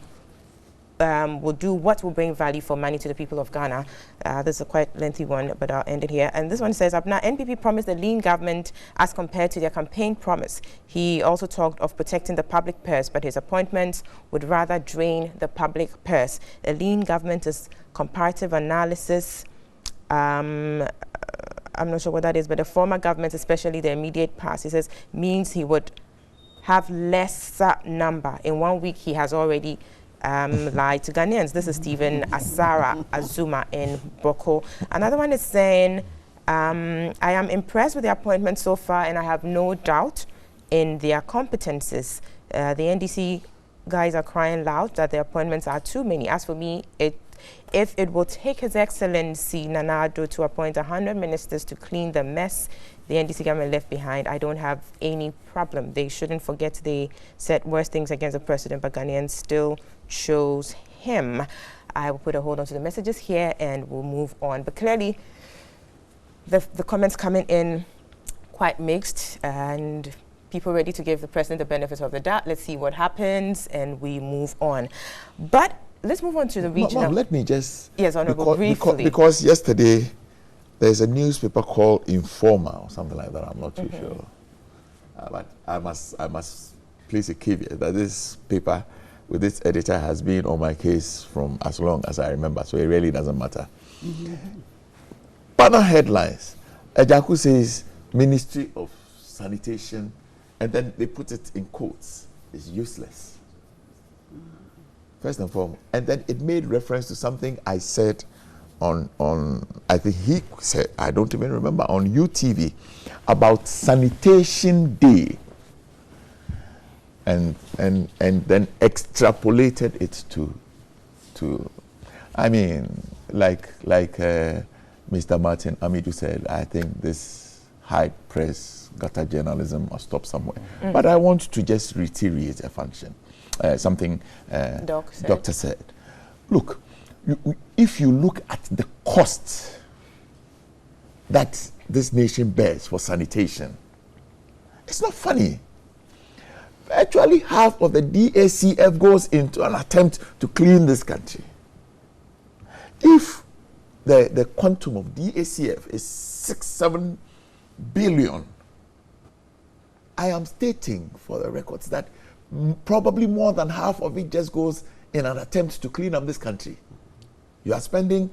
will do what will bring value for money to the people of Ghana. This is a quite lengthy one, but I'll end it here. And this one says, Abna, NPP promised a lean government as compared to their campaign promise. He also talked of protecting the public purse, but his appointments would rather drain the public purse. A lean government is comparative analysis. I'm not sure what that is, but the former government, especially the immediate past, he says, means he would have lesser number. In 1 week, he has already lied to Ghanaians. This is Stephen Asara Azuma in Boko. Another one is saying, I am impressed with the appointment so far, and I have no doubt in their competences. The NDC guys are crying loud that the appointments are too many. As for me, if it will take His Excellency Nana Addo to appoint 100 ministers to clean the mess the NDC government left behind, I don't have any problem. They shouldn't forget they said worse things against the president, but Ghanaians still chose him. I will put a hold on to the messages here and we'll move on. But clearly, the comments coming in quite mixed, and people ready to give the president the benefit of the doubt. Let's see what happens, and we move on. But let's move on to the regional. Ma'am, let me just... Yes, Honorable, briefly. Because yesterday, there's a newspaper called Informer or something like that. I'm not too sure. But I must place a caveat that this paper with its editor has been on my case from as long as I remember, so it really doesn't matter. Banner headlines. Ejaku says, Ministry of Sanitation, and then they put it in quotes. It's useless. First and foremost. And then it made reference to something I said on I think he said, I don't even remember, on UTV about Sanitation Day, and then extrapolated it to I mean, like Mr. Martin Amidu said, I think this high press gutter journalism must stop somewhere. But I want to just reiterate a function, something Doctor said. Look, if you look at the cost that this nation bears for sanitation, it's not funny. Virtually half of the DACF goes into an attempt to clean this country. If the quantum of DACF is 6-7 billion, I am stating for the records that probably more than half of it just goes in an attempt to clean up this country. You are spending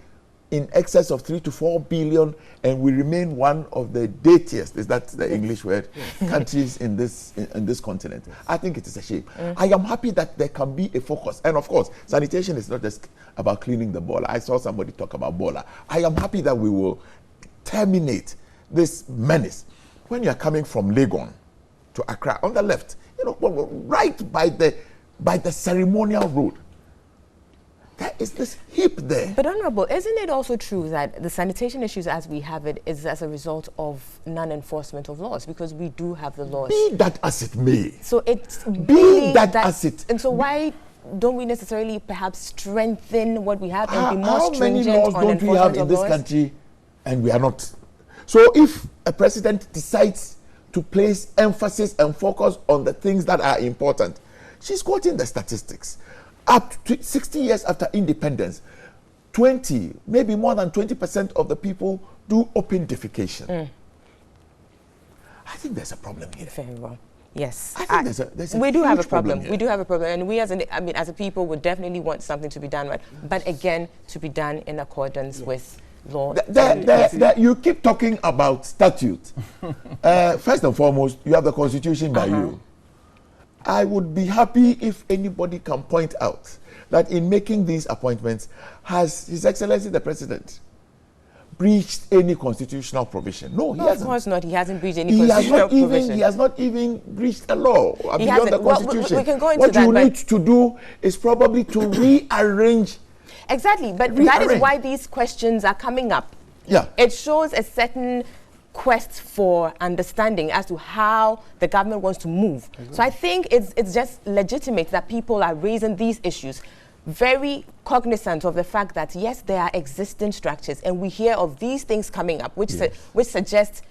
in excess of 3 to 4 billion, and we remain one of the dirtiest, is that the English word, countries in this continent. I think it is a shame. I am happy that there can be a focus. And of course, sanitation is not just about cleaning the boiler. I saw somebody talk about boiler. I am happy that we will terminate this menace. When you are coming from Legon to Accra, on the left, right by the ceremonial road, there is this heap there. But Honorable, isn't it also true that the sanitation issues as we have it is as a result of non-enforcement of laws? Because we do have the laws. Be that as it may. So it's be that as it. And so why don't we necessarily perhaps strengthen what we have and be more stringent on enforcement of laws? How many laws don't we have in this country and we are not? So if a president decides to place emphasis and focus on the things that are important, she's quoting the statistics. Up to 60 years after independence, 20, maybe more than 20% of the people do open defecation. I think there's a problem here. Very well. Yes. I think there's a we do have a problem. We do have a problem, and we as a people would definitely want something to be done right, but again, to be done in accordance with law. You keep talking about statute. First and foremost, you have the Constitution by you. I would be happy if anybody can point out that in making these appointments, has His Excellency the President breached any constitutional provision? No, he hasn't. Of course not. He hasn't breached any constitutional provision. He has not even breached a law beyond the Constitution. We can go into what that, you need to do is probably to rearrange. Exactly, but that is why these questions are coming up. Yeah. It shows a certain quest for understanding as to how the government wants to move. So I think it's just legitimate that people are raising these issues, very cognizant of the fact that yes, there are existing structures, and we hear of these things coming up, which suggests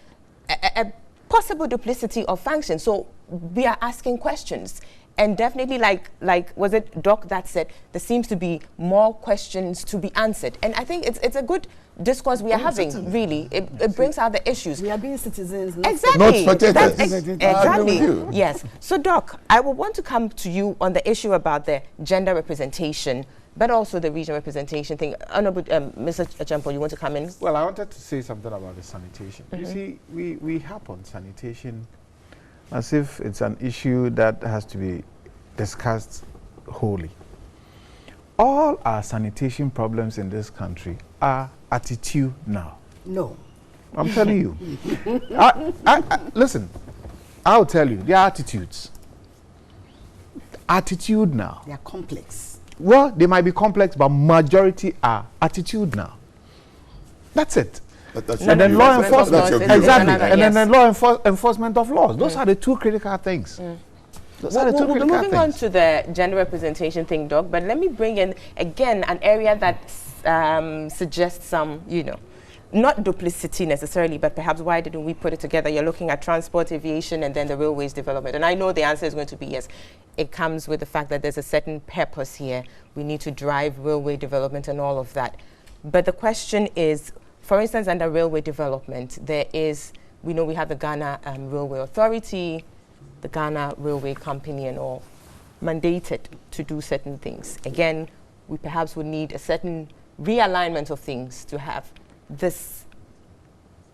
a possible duplicity of function. So we are asking questions. And definitely, like was it Doc that said, there seems to be more questions to be answered. And I think it's a good discourse we are having, certainly. Really. It brings out the issues. We are being citizens. Exactly. Not spectators. Exactly. Yes. So, Doc, I will want to come to you on the issue about the gender representation, but also the regional representation thing. Honorable Mr. Ajampo, you want to come in? Well, I wanted to say something about the sanitation. You see, we harp on sanitation as if it's an issue that has to be discussed wholly. All our sanitation problems in this country are attitude now. No. I'm telling you. Listen, I'll tell you, they are attitudes. Attitude now. They are complex. Well, they might be complex, but majority are attitude now. That's it. And then law enforcement, exactly. And then the law enforcement of laws. Those are the two critical things. Those are the two critical things. Moving on to the gender representation thing, Doc, but let me bring in, again, an area that suggests some, not duplicity necessarily, but perhaps why didn't we put it together? You're looking at transport, aviation, and then the railways development. And I know the answer is going to be yes. It comes with the fact that there's a certain purpose here. We need to drive railway development and all of that. But the question is, for instance, under railway development, there is, we know we have the Ghana Railway Authority, the Ghana Railway Company and all, mandated to do certain things. Again, we perhaps would need a certain realignment of things to have this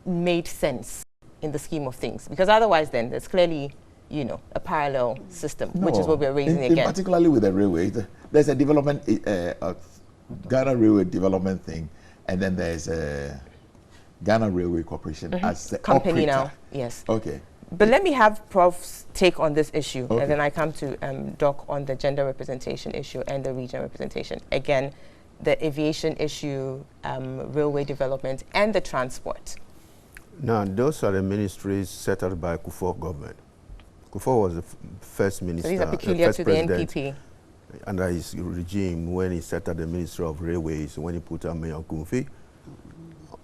made sense in the scheme of things. Because otherwise then, there's clearly, a parallel system, which is what we're raising again. Particularly with the railway, there's a development, Ghana Railway development thing, and then there's a Ghana Railway Corporation as the company operator. now. Yes. Okay. But let me have Prof's take on this issue, and then I come to Doc on the gender representation issue and the regional representation. Again, the aviation issue, railway development, and the transport. Now, those are the ministries set up by Kufuor government. Kufuor was the first minister. So these are peculiar to the NPP. Under his regime, when he set up the Ministry of Railways, when he put Mayor Kumfi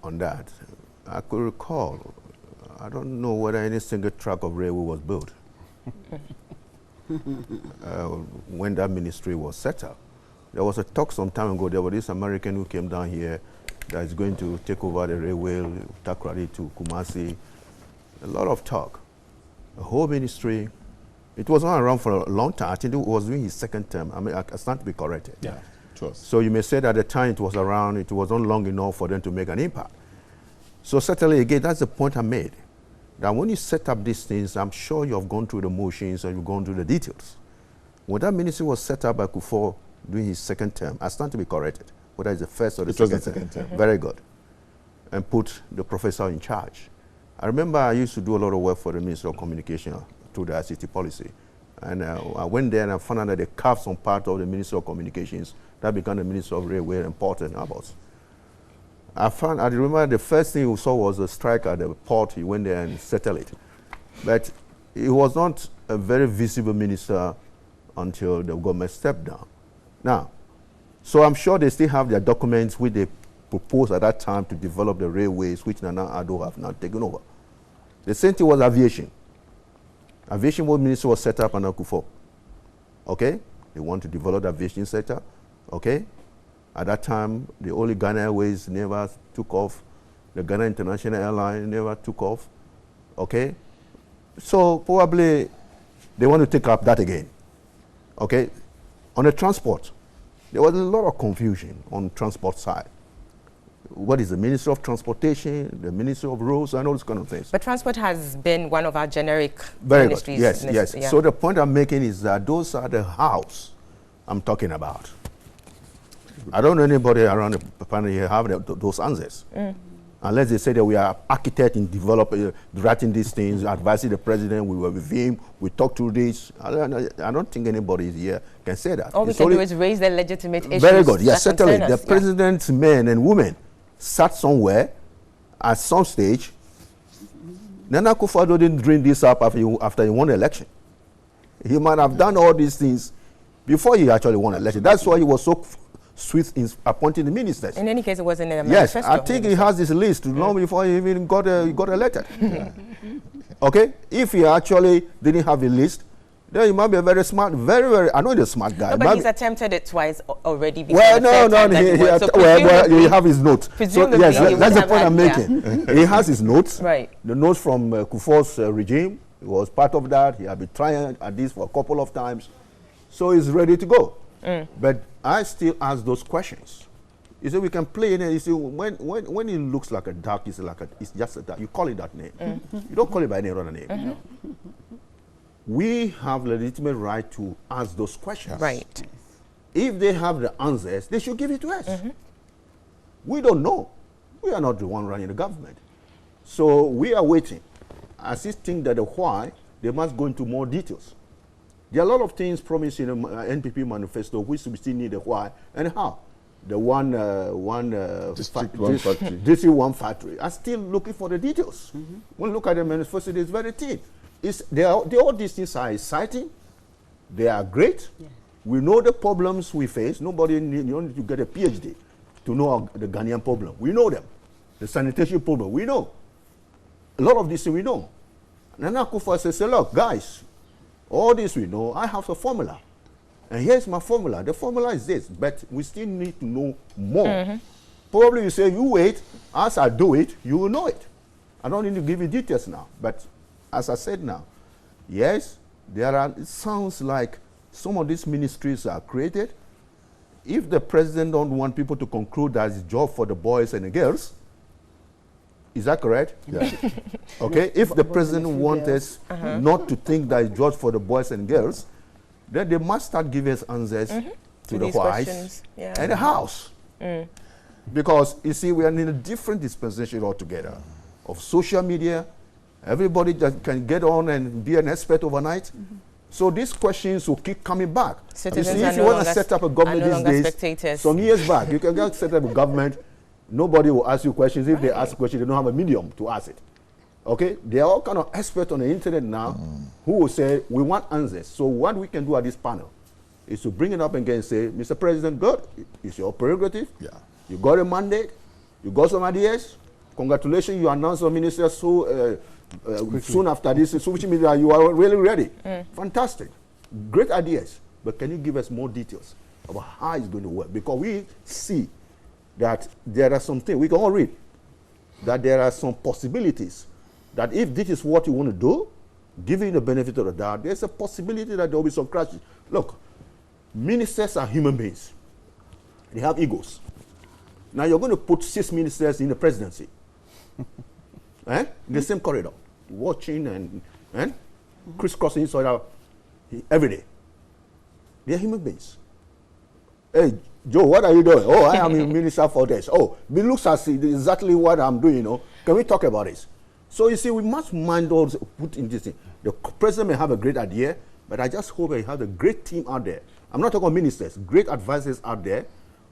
on that, I could recall, I don't know whether any single track of railway was built when that ministry was set up. There was a talk some time ago, there was this American who came down here that is going to take over the railway, Takrady to Kumasi. A lot of talk. The whole ministry, it was not around for a long time. I think it was during his second term. I mean, I stand to be corrected. Yeah, sure. So you may say that at the time it was around, it was not long enough for them to make an impact. So certainly, again, that's the point I made. That when you set up these things, I'm sure you have gone through the motions and you've gone through the details. When that ministry was set up by Kufuor during his second term, I stand to be corrected, whether it's the first or the second term. Very good. And put the professor in charge. I remember I used to do a lot of work for the Ministry of Communication through the ICT policy. And I went there and I found out that they carved some part of the Ministry of Communications. That became the Ministry of Railway and Port and Harbors. I remember the first thing we saw was a strike at the port. He went there and settled it. But he was not a very visible minister until the government stepped down. Now, so I'm sure they still have their documents which they proposed at that time to develop the railways, which Nana Addo have now taken over. The same thing was aviation. Aviation ministry was set up under Kufuor. Okay? They want to develop the aviation sector. Okay? At that time, the only Ghana Airways never took off. The Ghana International Airline never took off. Okay? So probably they want to take up that again. Okay? On the transport, there was a lot of confusion on the transport side. What is the Ministry of Transportation, the Ministry of Roads, and all those kind of things. But transport has been one of our generic Very ministries. Good. Yes. Yeah. So the point I'm making is that those are the house I'm talking about. I don't know anybody around the panel here have those answers. Unless they say that we are architects in developing, writing these things, advising the president, we were with him, we talked through this. I don't think anybody here can say that. All we can do is raise the legitimate issues. Very good. Yes, certainly. The president's men and women sat somewhere at some stage. Nana Akufo-Addo didn't dream this up after he won the election. He might have done all these things before he actually won the election. That's why he was so swift in appointing the ministers. In any case, it wasn't in the manifesto. Yes, I think he has this list long before he even got elected. Okay? If he actually didn't have a list, then he might be a very smart, very, I know he's a smart guy. No, but he's attempted it twice already. Well, no, he have his notes. So, yes, that's the point I'm making. He has his notes. Right. The notes from Kufuor's regime. He was part of that. He had been trying at this for a couple of times. So he's ready to go. But I still ask those questions. You see, we can play in it. You see, when it looks like a duck, it's just a duck. You call it that name. You don't call it by any other name. We have legitimate right to ask those questions. Right. If they have the answers, they should give it to us. We don't know. We are not the one running the government. So we are waiting. I still think that the why, they must go into more details. There are a lot of things promised in the NPP manifesto, which we still need the why and how. The District 1 factory. I'm still looking for the details. When you look at the manifesto, it's very thin. All these things are exciting. They are great. Yeah. We know the problems we face. You don't need to get a PhD to know the Ghanaian problem. We know them. The sanitation problem, we know. A lot of this we know. Nana Akufo says, look, guys, all this we know, I have a formula. And here's my formula. The formula is this, but we still need to know more. Probably you say, you wait, as I do it, you will know it. I don't need to give you details now, but as I said now, yes, it sounds like some of these ministries are created. If the president don't want people to conclude that it's a job for the boys and the girls, is that correct? Yeah. Okay, if the president wants us not to think that it's just for the boys and girls, then they must start giving us answers to the whys and the hows. Because, you see, we are in a different dispensation altogether of social media. Everybody just can get on and be an expert overnight. So these questions will keep coming back. Citizens, you see, if you want to set up a government these days, some years back, you can just set up a government, nobody will ask you questions. If they ask questions, they don't have a medium to ask it. Okay? They are all kind of experts on the internet now who will say, we want answers. So what we can do at this panel is to bring it up again and say, Mr. President, good, it's your prerogative. Yeah. You got a mandate. You got some ideas. Congratulations, you announced your minister soon after this, which means that you are really ready. Fantastic. Great ideas. But can you give us more details about how it's going to work? Because we see that there are some things, we can all read, that there are some possibilities that if this is what you want to do, giving the benefit of the doubt, there's a possibility that there will be some crashes. Look, ministers are human beings. They have egos. Now you're going to put 6 ministers in the presidency. In the same corridor, watching and crisscrossing each other every day. They're human beings. Hey, Joe, what are you doing? Oh, I am a minister for this. Oh, it looks as exactly what I'm doing, you know. Can we talk about this? So you see, we must mind all put in this thing. The president may have a great idea, but I just hope he has a great team out there. I'm not talking about ministers, great advisors out there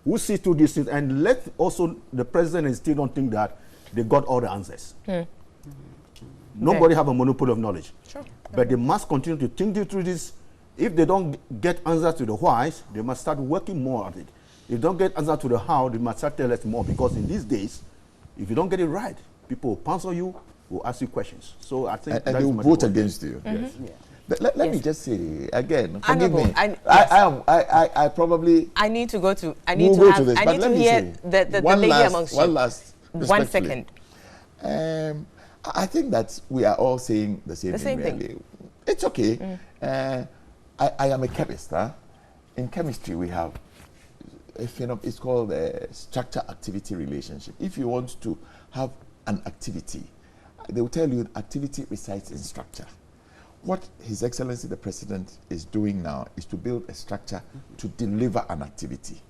who see through these things, and let also the president and still don't think that they got all the answers. Nobody have a monopoly of knowledge. Sure. But they must continue to think through this. If they don't get answers to the whys, they must start working more at it. If they don't get answers to the how, they must start telling us more, because in these days, if you don't get it right, people will pounce on you, will ask you questions. So I think and they will vote against you. Yes. Yeah. Let me just say again. Forgive me. I probably. I need to go to. I need to go have. To this, I need to hear the lady amongst you. One last. 1 second. I think that we are all saying the same thing. Really. It's okay. I am a chemist. In chemistry, we have it's called a structure-activity relationship. If you want to have an activity, they will tell you activity resides in structure. What His Excellency the President is doing now is to build a structure to deliver an activity.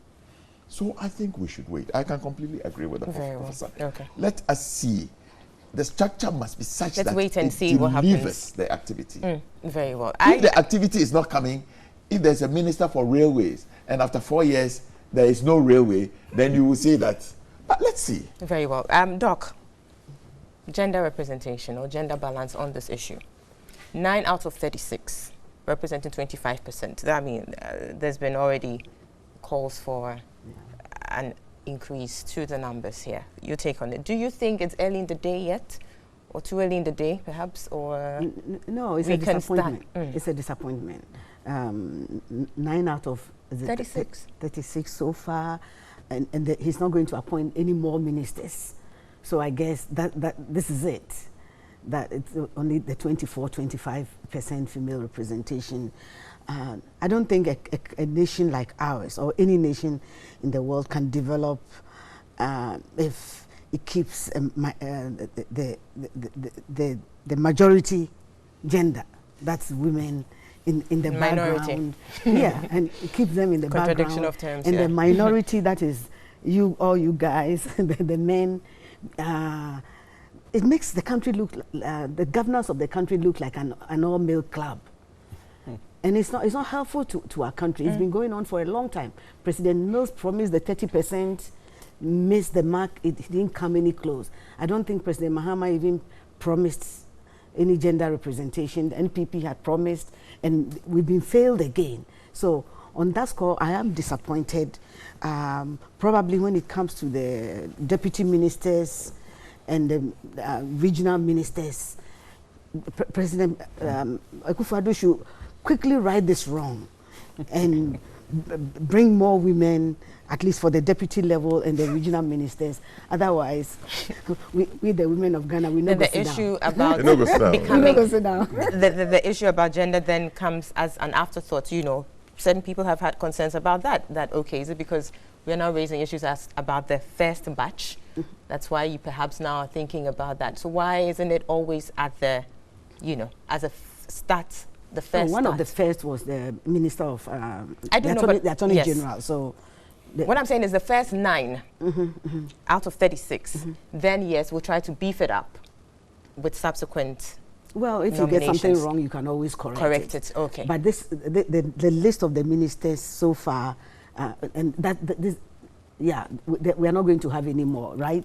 So I think we should wait. I can completely agree with the professor. Okay. Let us see. The structure must be such that wait and it see what happens. delivers the activity. Very well. If the activity is not coming, if there's a minister for railways and after 4 years there is no railway, then you will see that. But let's see. Very well. Doc, gender representation or gender balance on this issue. 9 out of 36, representing 25%. I mean, there's been already calls for an increase to the numbers here. Your take on it. Do you think it's early in the day yet? Or too early in the day, perhaps? Or no, it's a disappointment. It's a disappointment. 9 out of 36 so far, and he's not going to appoint any more ministers. So I guess that this is it. That it's only the 24-25% female representation. I don't think a nation like ours or any nation in the world can develop if it keeps the majority gender. That's women in the minority. Background. Yeah, and it keeps them in the contradiction background. Of terms, and yeah. the minority, that is all you guys, the men. It makes the country look, the governance of the country look like an all-male club. And it's not helpful to our country. It's been going on for a long time. President Mills promised the 30%, missed the mark. It didn't come any close. I don't think President Mahama even promised any gender representation. The NPP had promised, and we've been failed again. So on that score, I am disappointed. Probably when it comes to the deputy ministers and the regional ministers, President Akufo-Addo should quickly right this wrong and bring more women, at least for the deputy level and the regional ministers. Otherwise, we the women of Ghana, we never the issue about becoming the issue about gender then comes as an afterthought. You know, certain people have had concerns about that. That okay, is it because we're now raising issues about the first batch? That's why you perhaps now are thinking about that. So why isn't it always at the, you know, as a start? The first one of the first was the Minister of the Attorney General. So what I'm saying is the first 9 out of 36. Then yes, we'll try to beef it up with subsequent. Well, if you get something wrong, you can always correct it. Okay. But this the list of the ministers so far, and we are not going to have any more, right?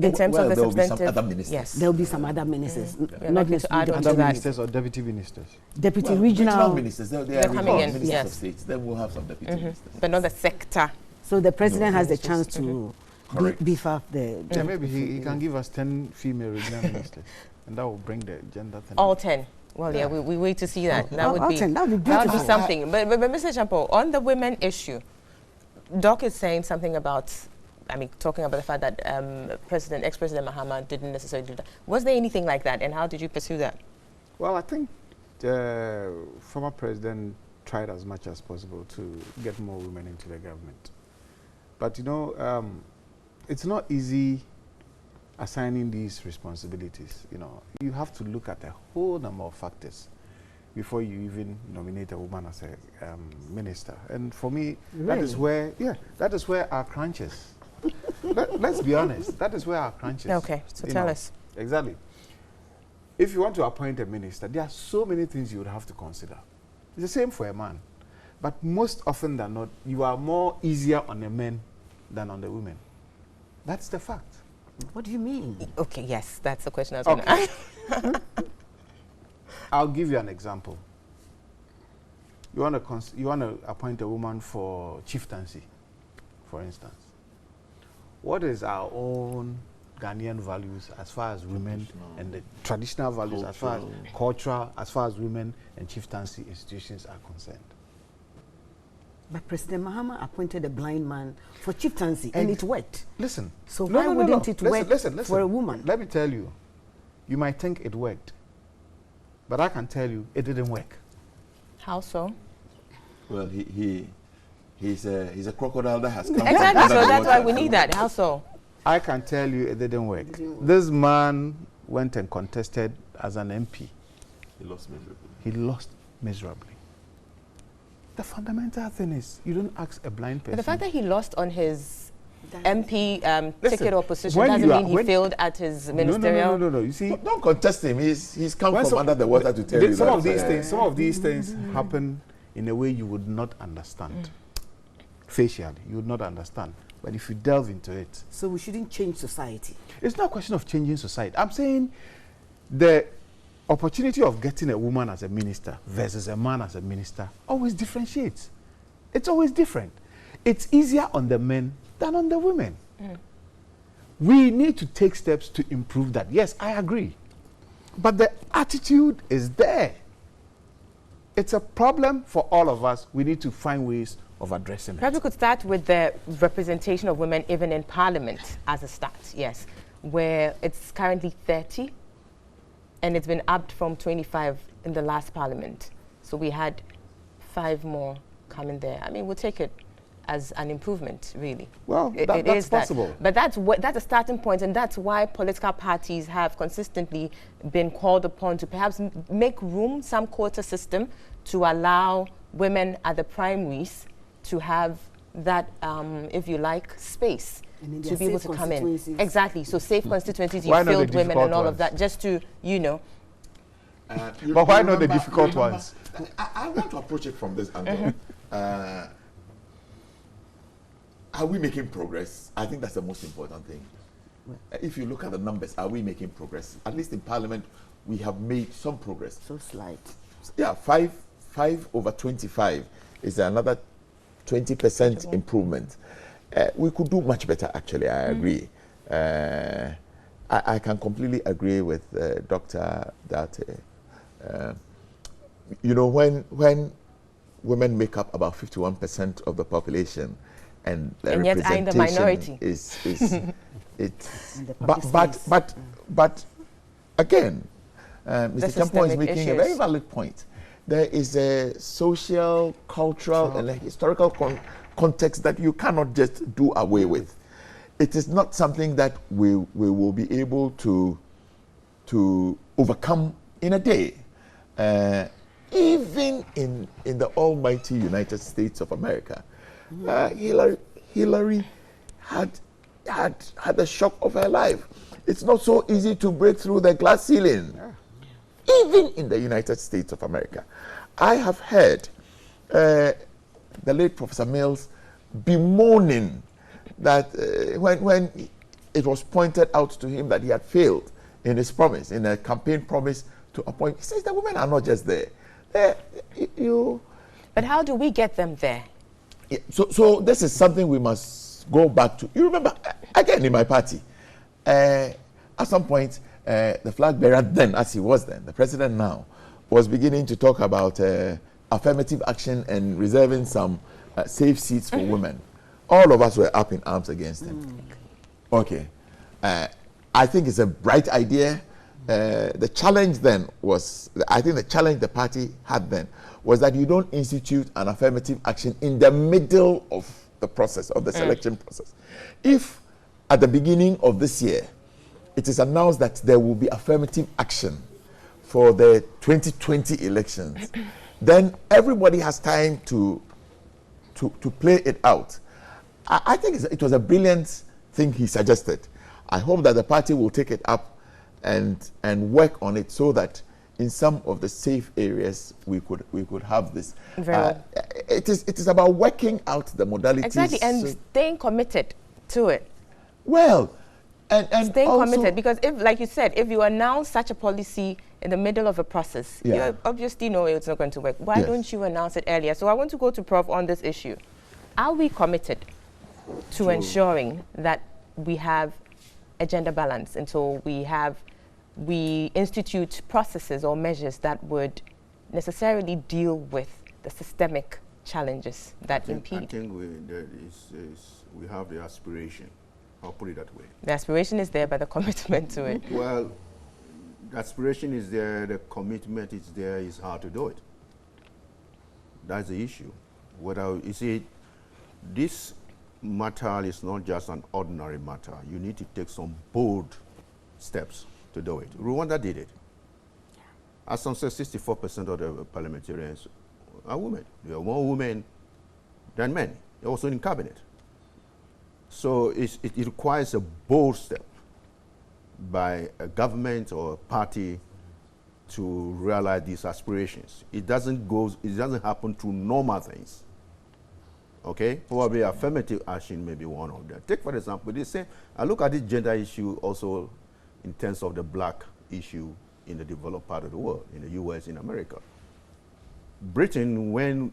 In terms of the there will be substantive, some other ministers. Yes, there will be some other ministers. Not to add on to Other that. ministers or deputy ministers? Deputy regional ministers. They are are coming in, ministers yes. of states. Then we'll have some deputy ministers. But not the sector. So the president has the chance to beef up the. Yeah, maybe he can give us 10 female regional ministers, and that will bring the gender thing. All 10. Well, yeah, we wait to see that. That would be 10. That would be beautiful. That would be something. But Mr. Champo, on the women issue, Doc is saying something about, I mean, talking about the fact that ex-President Mahama didn't necessarily do that. Was there anything like that, and how did you pursue that? Well, I think the former president tried as much as possible to get more women into the government. But, you know, it's not easy assigning these responsibilities. You know, you have to look at a whole number of factors before you even nominate a woman as a minister. And for me, that is where, that is where our crunch is. Let's be honest, that is where our crunch is. Okay, so tell us. Exactly. If you want to appoint a minister, there are so many things you would have to consider. It's the same for a man. But most often than not, you are more easier on the men than on the women. That's the fact. What do you mean? Okay, yes, that's the question I was going to ask. I'll give you an example. You want to appoint a woman for chieftaincy, for instance. What is our own Ghanaian values as far as women and the traditional values as far as cultural, as far as women and chieftaincy institutions are concerned? But President Mahama appointed a blind man for chieftaincy, and it worked. Listen. So why wouldn't it work for a woman? Let me tell you, you might think it worked, but I can tell you it didn't work. How so? Well, he's a crocodile that has come. Exactly, so that's why we need that. How so? I can tell you it didn't work. This man went and contested as an MP. He lost miserably. He lost miserably. The fundamental thing is, you don't ask a blind person. But the fact that he lost on his MP ticket or position when doesn't mean he failed at his ministerial. No. You see, Don't contest him. He's come from under the water to tell you some that. Some of these things happen in a way you would not understand. Facially, you would not understand. But if you delve into it. So we shouldn't change society. It's not a question of changing society. I'm saying the opportunity of getting a woman as a minister versus a man as a minister always differentiates. It's always different. It's easier on the men than on the women. We need to take steps to improve that. Yes, I agree. But the attitude is there. It's a problem for all of us. We need to find ways of addressing it. Perhaps we could start with the representation of women even in Parliament as a start, yes, where it's currently 30, and it's been upped from 25 in the last Parliament. So we had 5 more coming there. I mean, we'll take it as an improvement, really. Well, that's possible. But that's a starting point, and that's why political parties have consistently been called upon to perhaps make room, some quota system, to allow women at the primaries to have that, if you like, space to be able to come in. Exactly. So safe constituencies, you filled women and all of that, just to, you know. But why not the difficult ones? I want to approach it from this angle. Are we making progress? I think that's the most important thing. If you look at the numbers, are we making progress? At least in Parliament, we have made some progress. So slight. Yeah, 5 over 25 is another 20% improvement. We could do much better, actually, I agree. I can completely agree with Dr. that, you know, when women make up about 51% of the population, and yet I'm the minority. But again, Mr. Champo is making a very valid point. There is a social, cultural, and a historical context that you cannot just do away with. It is not something that we will be able to overcome in a day. Even in the almighty United States of America, Hillary had the shock of her life. It's not so easy to break through the glass ceiling, even in the United States of America. I have heard the late Professor Mills bemoaning that when it was pointed out to him that he had failed in his promise, in a campaign promise to appoint, he says the women are not just there. But how do we get them there? Yeah, so this is something we must go back to. You remember, again, in my party, at some point, the flag bearer then, as he was then, the president now, was beginning to talk about affirmative action and reserving some safe seats for women. All of us were up in arms against him. Okay. I think it's a bright idea. The challenge then was, I think the challenge the party had then was that you don't institute an affirmative action in the middle of the process, of the selection process. If at the beginning of this year, it is announced that there will be affirmative action for the 2020 elections, then everybody has time to play it out. I think it was a brilliant thing he suggested. I hope that the party will take it up and work on it so that in some of the safe areas we could have this. It is about working out the modalities. Exactly, and staying committed to it. Well, and staying committed, because if, like you said, if you announce such a policy in the middle of a process, you obviously know it's not going to work. Why don't you announce it earlier? So I want to go to Prof on this issue. Are we committed to ensuring that we have a gender balance, and so we institute processes or measures that would necessarily deal with the systemic challenges that impede? I think we have the aspiration. I'll put it that way. The aspiration is there, but the commitment to it. Well, the aspiration is there, the commitment is there, it's hard to do it. That's the issue. You see, this matter is not just an ordinary matter. You need to take some bold steps to do it. Rwanda did it. As some say, 64% of the parliamentarians are women. There are more women than men. They're also in cabinet. So it requires a bold step by a government or a party to realize these aspirations. It doesn't happen through normal things. Okay? Probably affirmative action may be one of them. Take, for example, I look at this gender issue also in terms of the black issue in the developed part of the world, in the US, in America. Britain, when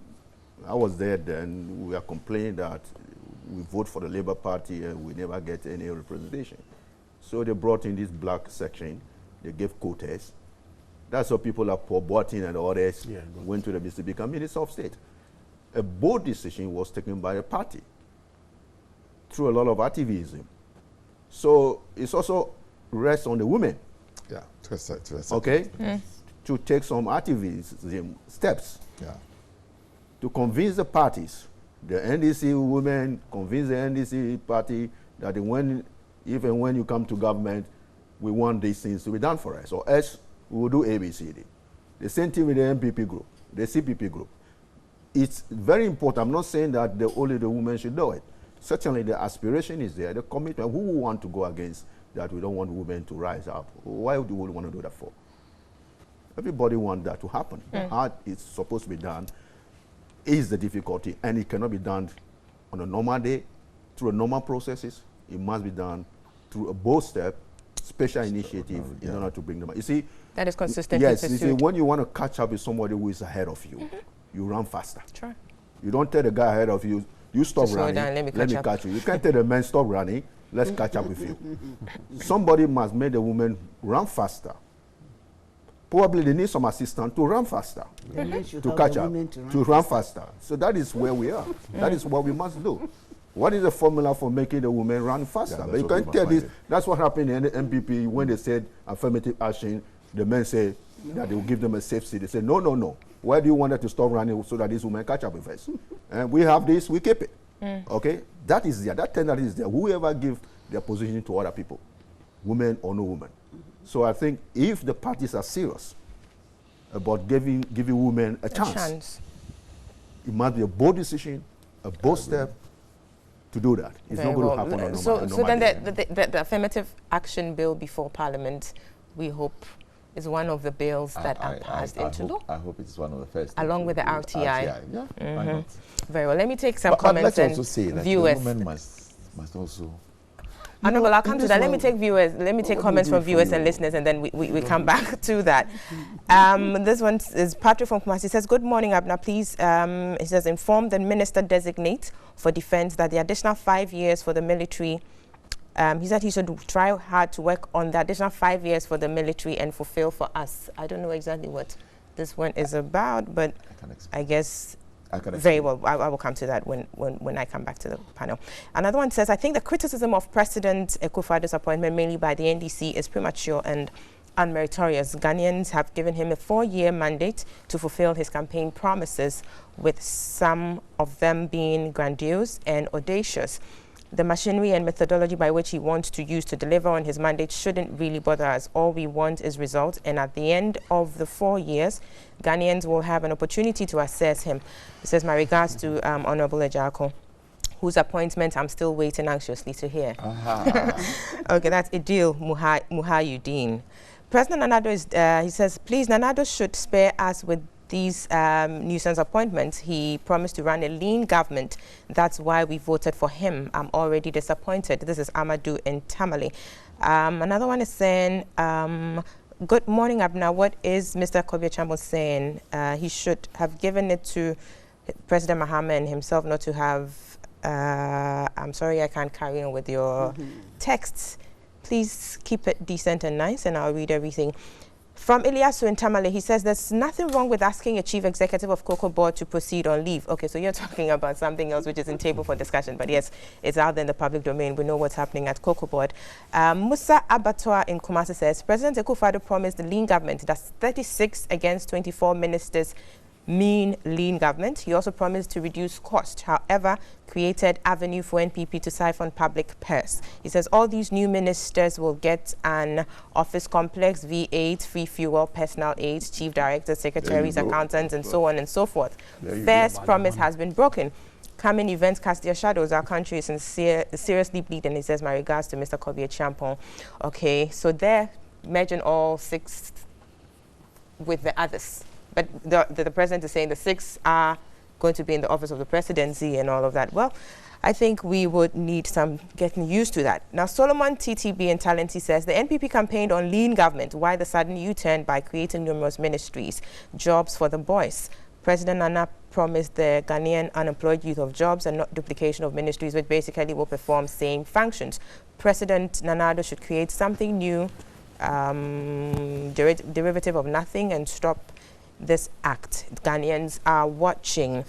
I was there then, we were complaining that we vote for the Labour Party and we never get any representation. So they brought in this black section. They gave quotas. That's how people like Paul Boateng and others went to the ministry to become Minister of State. A bold decision was taken by a party through a lot of activism. So it's also rests on the women. Yeah, to a certain okay, to take some activism steps to convince the parties. The NDC women convince the NDC party that even when you come to government, we want these things to be done for us, or else we will do ABCD. The same thing with the MPP group, the CPP group. It's very important. I'm not saying that only the women should do it. Certainly the aspiration is there, the commitment. Who will want to go against that? We don't want women to rise up. Why do we want to do that for? Everybody wants that to happen. How it's supposed to be done is the difficulty, and it cannot be done on a normal day, through normal processes. It must be done through a bold step, special initiative in order to bring them up. You see, that is consistent. Yes, you see, when you want to catch up with somebody who is ahead of you, you run faster. Sure. You don't tell the guy ahead of you, you stop running, down, let me catch you. You can't tell the man, stop running, let's catch up with you. Somebody must make the woman run faster. Probably they need some assistance to run faster, to catch up, to run faster. So that is where we are. That is what we must do. What is the formula for making the women run faster? But you can tell this. That's what happened in the MPP when they said affirmative action. The men say that they will give them a safe seat. They say, no, no, no. Why do you want them to stop running so that these women catch up with us? And we have this, we keep it. Okay? That is there. That tendency is there. Whoever give their position to other people, women or no woman. So I think if the parties are serious about giving women a chance, it must be a bold decision, a bold step to do that. It's not going to happen on So then the affirmative action bill before Parliament, we hope, is one of the bills that are passed into law. I hope it's one of the first. Along with the RTI. Yeah, why not? Very well. Let me take some comments let's also say that viewers. The women must also. I'll come to that. Let me take viewers. Let me take comments from viewers and listeners, and then we come back to that. This one is Patrick from Kumasi. He says, "Good morning, Abna. Please," he says, "inform the Minister Designate for Defence that the additional 5 years for the military." He said he should try hard to work on the additional 5 years for the military and fulfill for us. I don't know exactly what this one is about, but I guess. Very well. I will come to that when I come back to the panel. Another one says, I think the criticism of President Akufo-Addo's appointment, mainly by the NDC, is premature and unmeritorious. Ghanaians have given him a 4-year mandate to fulfill his campaign promises, with some of them being grandiose and audacious. The machinery and methodology by which he wants to use to deliver on his mandate shouldn't really bother us. All we want is results, and at the end of the 4 years, Ghanaians will have an opportunity to assess him. He says, my regards to Honorable Ejako, whose appointment I'm still waiting anxiously to hear. Okay, that's Idil Muhayuddin. President Nanado is, he says, please, Nanado should spare us with these nuisance appointments. He promised to run a lean government. That's why we voted for him. I'm already disappointed. This is Amadou in Tamale. Another one is saying, good morning, Abna. What is Mr. Kobia Chambo saying? He should have given it to President Mahama and himself, not to have... I'm sorry, I can't carry on with your texts. Please keep it decent and nice, and I'll read everything. From Ilyasu in Tamale, he says there's nothing wrong with asking a chief executive of Cocoa Board to proceed on leave. Okay, so you're talking about something else which is in table for discussion, but yes, it's out there in the public domain. We know what's happening at Cocoa Board. Musa Abattoir in Kumasi says, President Akufo-Addo promised the lean government. That's 36 against 24 ministers mean lean government. He also promised to reduce cost, however, created avenue for NPP to siphon public purse. He says all these new ministers will get an office complex, V8, free fuel, personal aides, chief directors, secretaries, accountants, and so on and so forth. First promise has been broken. Coming events cast their shadows. Our country is seriously bleeding. He says, my regards to Mr. Kobia Champon. Okay, so there, imagine all 6 with the others. But the president is saying the 6 are going to be in the office of the presidency and all of that. Well, I think we would need some getting used to that. Now, Solomon TTB in Talenti says, the NPP campaigned on lean government. Why the sudden U-turn by creating numerous ministries, jobs for the boys? President Nana promise the Ghanaian unemployed youth of jobs and not duplication of ministries, which basically will perform same functions. President Nana Addo should create something new, derivative of nothing, and stop this act. Ghanaians are watching.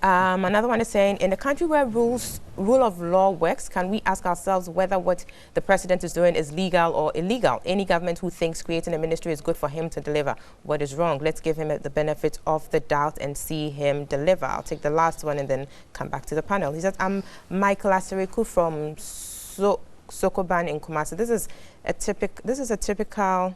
Another one is saying, in a country where rule of law works, can we ask ourselves whether what the president is doing is legal or illegal? Any government who thinks creating a ministry is good for him to deliver what is wrong, let's give him the benefit of the doubt and see him deliver. I'll take the last one and then come back to the panel. He says, I'm Michael Asiriku from Sokoban in Kumasi. This is a typical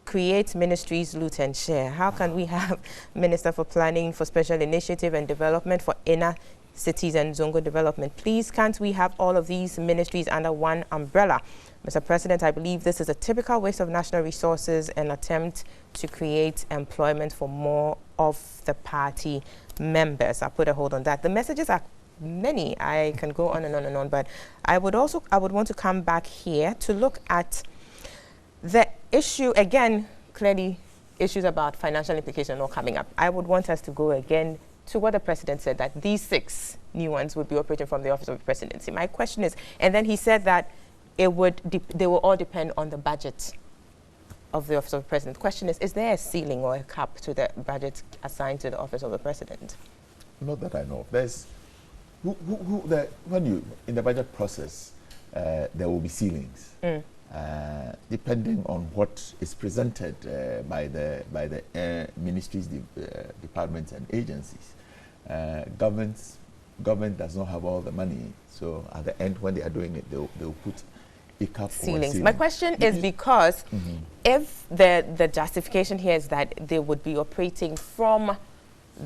create ministries, loot and share. How can we have Minister for Planning, for Special Initiative and Development, for Inner Cities and Zongo Development? Please, can't we have all of these ministries under one umbrella? Mr. President, I believe this is a typical waste of national resources and attempt to create employment for more of the party members. I'll put a hold on that. The messages are many. I can go on and on and on, but I would want to come back here to look at the issue again. Clearly, issues about financial implication are not coming up. I would want us to go again to what the president said, that these 6 new ones would be operating from the office of the presidency. My question is, and then he said that they will all depend on the budget of the office of the president. Question is there a ceiling or a cap to the budget assigned to the office of the president? Not that I know of. There's when you in the budget process, there will be ceilings. Depending on what is presented by the ministries, departments and agencies. Government does not have all the money, so at the end when they are doing it, they'll put a cap ceilings. My question is because if the justification here is that they would be operating from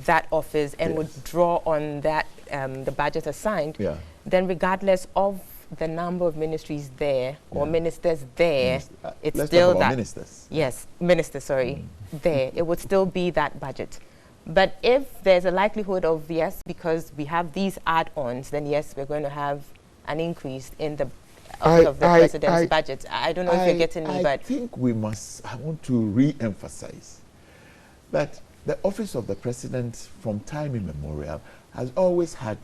that office and would draw on that the budget assigned, then regardless of the number of ministries there or ministers there, it's still that. Ministers. Yes, ministers, sorry, there. It would still be that budget. But if there's a likelihood of, yes, because we have these add-ons, then yes, we're going to have an increase in the president's budget. I don't know if you're getting me, but I think I want to re-emphasize that the office of the president from time immemorial has always had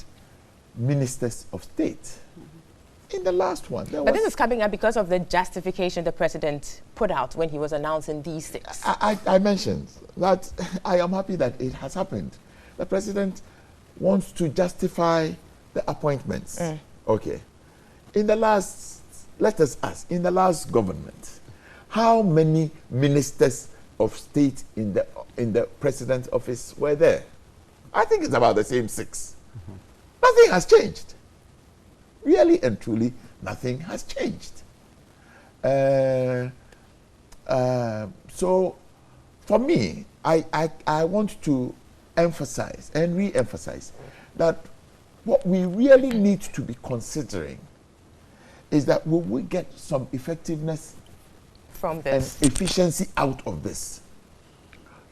ministers of state. In the last one. But this is coming up because of the justification the president put out when he was announcing these 6. I mentioned that I am happy that it has happened. The president wants to justify the appointments. Okay. In the last, let us ask, in the last government, how many ministers of state in the president's office were there? I think it's about the same 6. Nothing has changed. Really and truly, nothing has changed. So, for me, I want to emphasize and re-emphasize that what we really need to be considering is that will we get some effectiveness from this and efficiency out of this?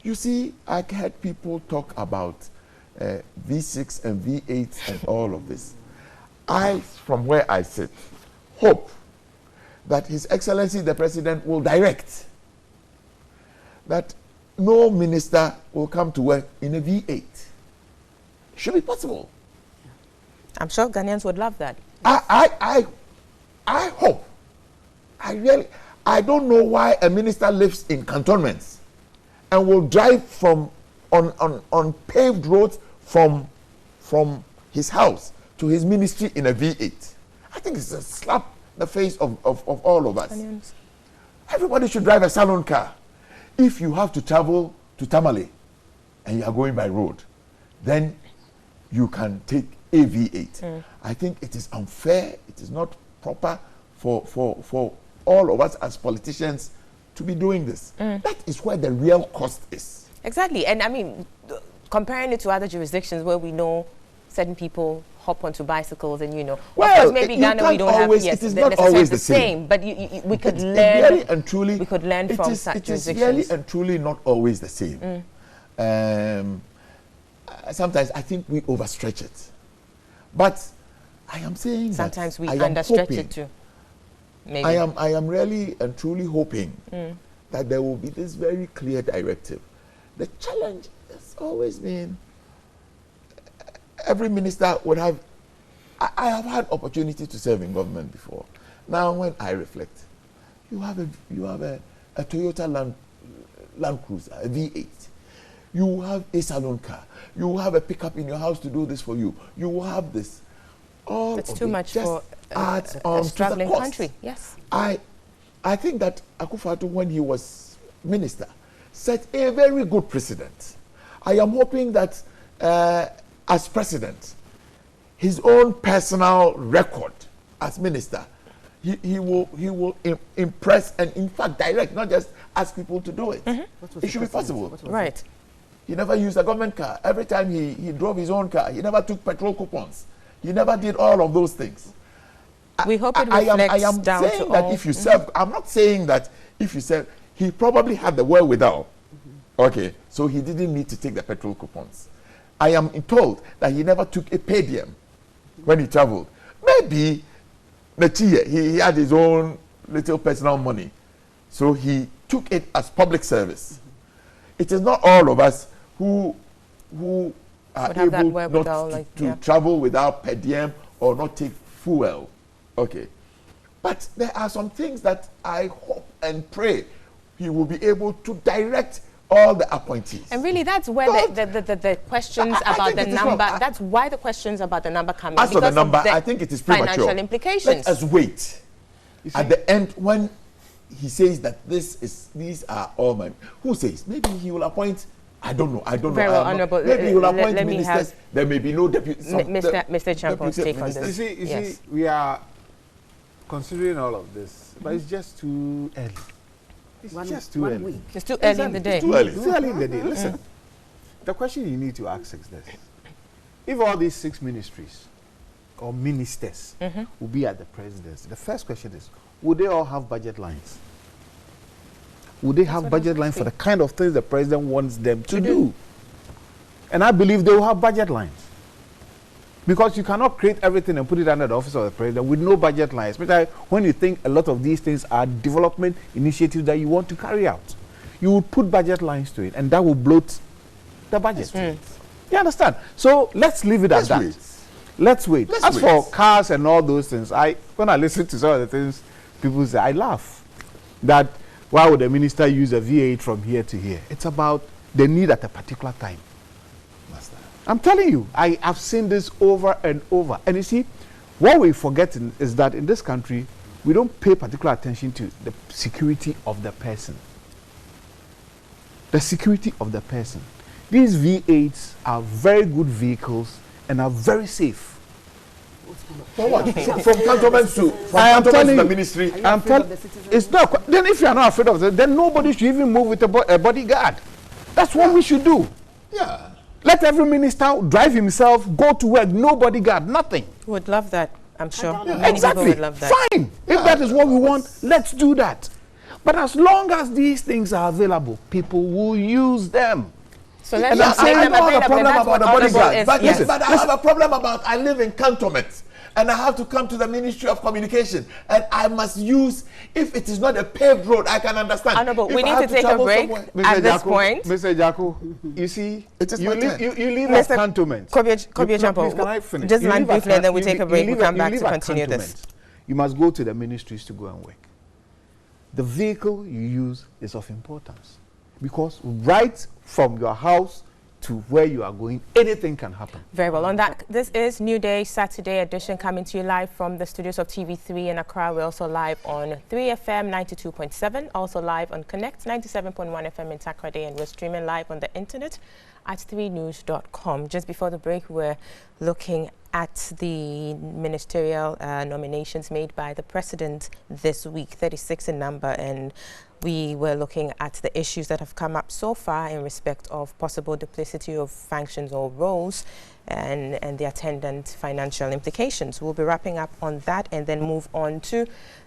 You see, I heard people talk about V6 and V8 and all of this. I, from where I sit, hope that His Excellency the President will direct that no minister will come to work in a V8. Should be possible. I'm sure Ghanaians would love that. I hope. I don't know why a minister lives in cantonments and will drive on paved roads from his house to his ministry in a V8. I think it's a slap in the face of all of us. Onions. Everybody should drive a salon car. If you have to travel to Tamale and you are going by road, then you can take a V8. I think it is unfair, it is not proper for all of us as politicians to be doing this. That is where the real cost is. Exactly, and I mean, comparing it to other jurisdictions where we know certain people hop onto bicycles and, well, of course, maybe Ghana we don't always, have, yes, it is not always the same. But we could learn, really and truly, we could learn from such jurisdictions. It is really and truly not always the same. Sometimes I think we overstretch it. But I am saying sometimes that we understretch it too. Maybe. I am really and truly hoping that there will be this very clear directive. The challenge has always been every minister would have. I have had opportunity to serve in government before. Now, when I reflect, you have a Toyota Land Cruiser, a V8. You have a salon car. You have a pickup in your house to do this for you. You have this. All That's of too much for a struggling country. Yes. I think that Akufo-Addo, when he was minister, set a very good precedent. I am hoping that as president, his own personal record as minister, he will impress and in fact direct, not just ask people to do it. It should be possible. Right. He never used a government car. Every time he drove his own car, he never took petrol coupons. He never did all of those things. We hope it reflects I am down saying to that all. if you serve, I'm not saying that if you serve, he probably had the wherewithal. Okay, so he didn't need to take the petrol coupons. I am told that he never took a per diem when he traveled. Maybe he had his own little personal money, so he took it as public service. It is not all of us who are able not to travel without per diem or not take fuel. Okay, but there are some things that I hope and pray he will be able to direct all the appointees. And really, that's where the questions about the number, that's why the questions about the number come in. As for the number, I think it is premature. Financial implications. Let us wait. At the end, when he says that these are all my, who says? Maybe he will appoint, I don't know. Very well, Honourable. Maybe he will appoint ministers. There may be no deputy. Mr. Champon's take on this. You see, we are considering all of this, but it's just too early. It's just too early. It's too early in the day. It's too early. It's too early in the day. Listen, the question you need to ask is this. If all these 6 ministries or ministers will be at the presidency, the first question is, would they all have budget lines? Would they have budget lines for the kind of things the president wants them to do? And I believe they will have budget lines. Because you cannot create everything and put it under the office of the president with no budget lines. Especially when you think a lot of these things are development initiatives that you want to carry out. You would put budget lines to it, and that will bloat the budget. You understand? So let's leave it at that. Let's wait. As for cars and all those things, when I listen to some of the things people say, I laugh. That why would a minister use a V8 from here to here? It's about the need at a particular time. I'm telling you, I have seen this over and over. And you see, what we're forgetting is that in this country, we don't pay particular attention to the security of the person. The security of the person. These V8s are very good vehicles and are very safe. For what? From cantonments to the ministry. It's not. Then if you are not afraid of them, then nobody should even move with a bodyguard. That's what we should do. Yeah. Let every minister drive himself, go to work, no bodyguard, nothing. Would love that, I'm sure. Many people would love that. Fine. If that is what we want, let's do that. But as long as these things are available, people will use them. So let's just make them available. That's what Honourable is. But I have a problem about I live in cantonments. And I have to come to the Ministry of Communication, and I must use, if it is not a paved road, I can understand. Honourable, we need to take a break at this point. Mr. Jaco, you see, you leave us cantonments. Kobie Jampo, can I finish? Just land briefly and then we take a break. We come back to continue this. You must go to the ministries to go and work. The vehicle you use is of importance because right from your house to where you are going, anything can happen. Very well. On that, this is New Day Saturday edition coming to you live from the studios of TV3 in Accra. We're also live on 3FM 92.7, also live on Connect 97.1 FM in Takoradi, and we're streaming live on the internet at 3news.com. Just before the break, we're looking at the ministerial nominations made by the president this week, 36 in number, and we were looking at the issues that have come up so far in respect of possible duplicity of functions or roles and the attendant financial implications. We'll be wrapping up on that and then move on to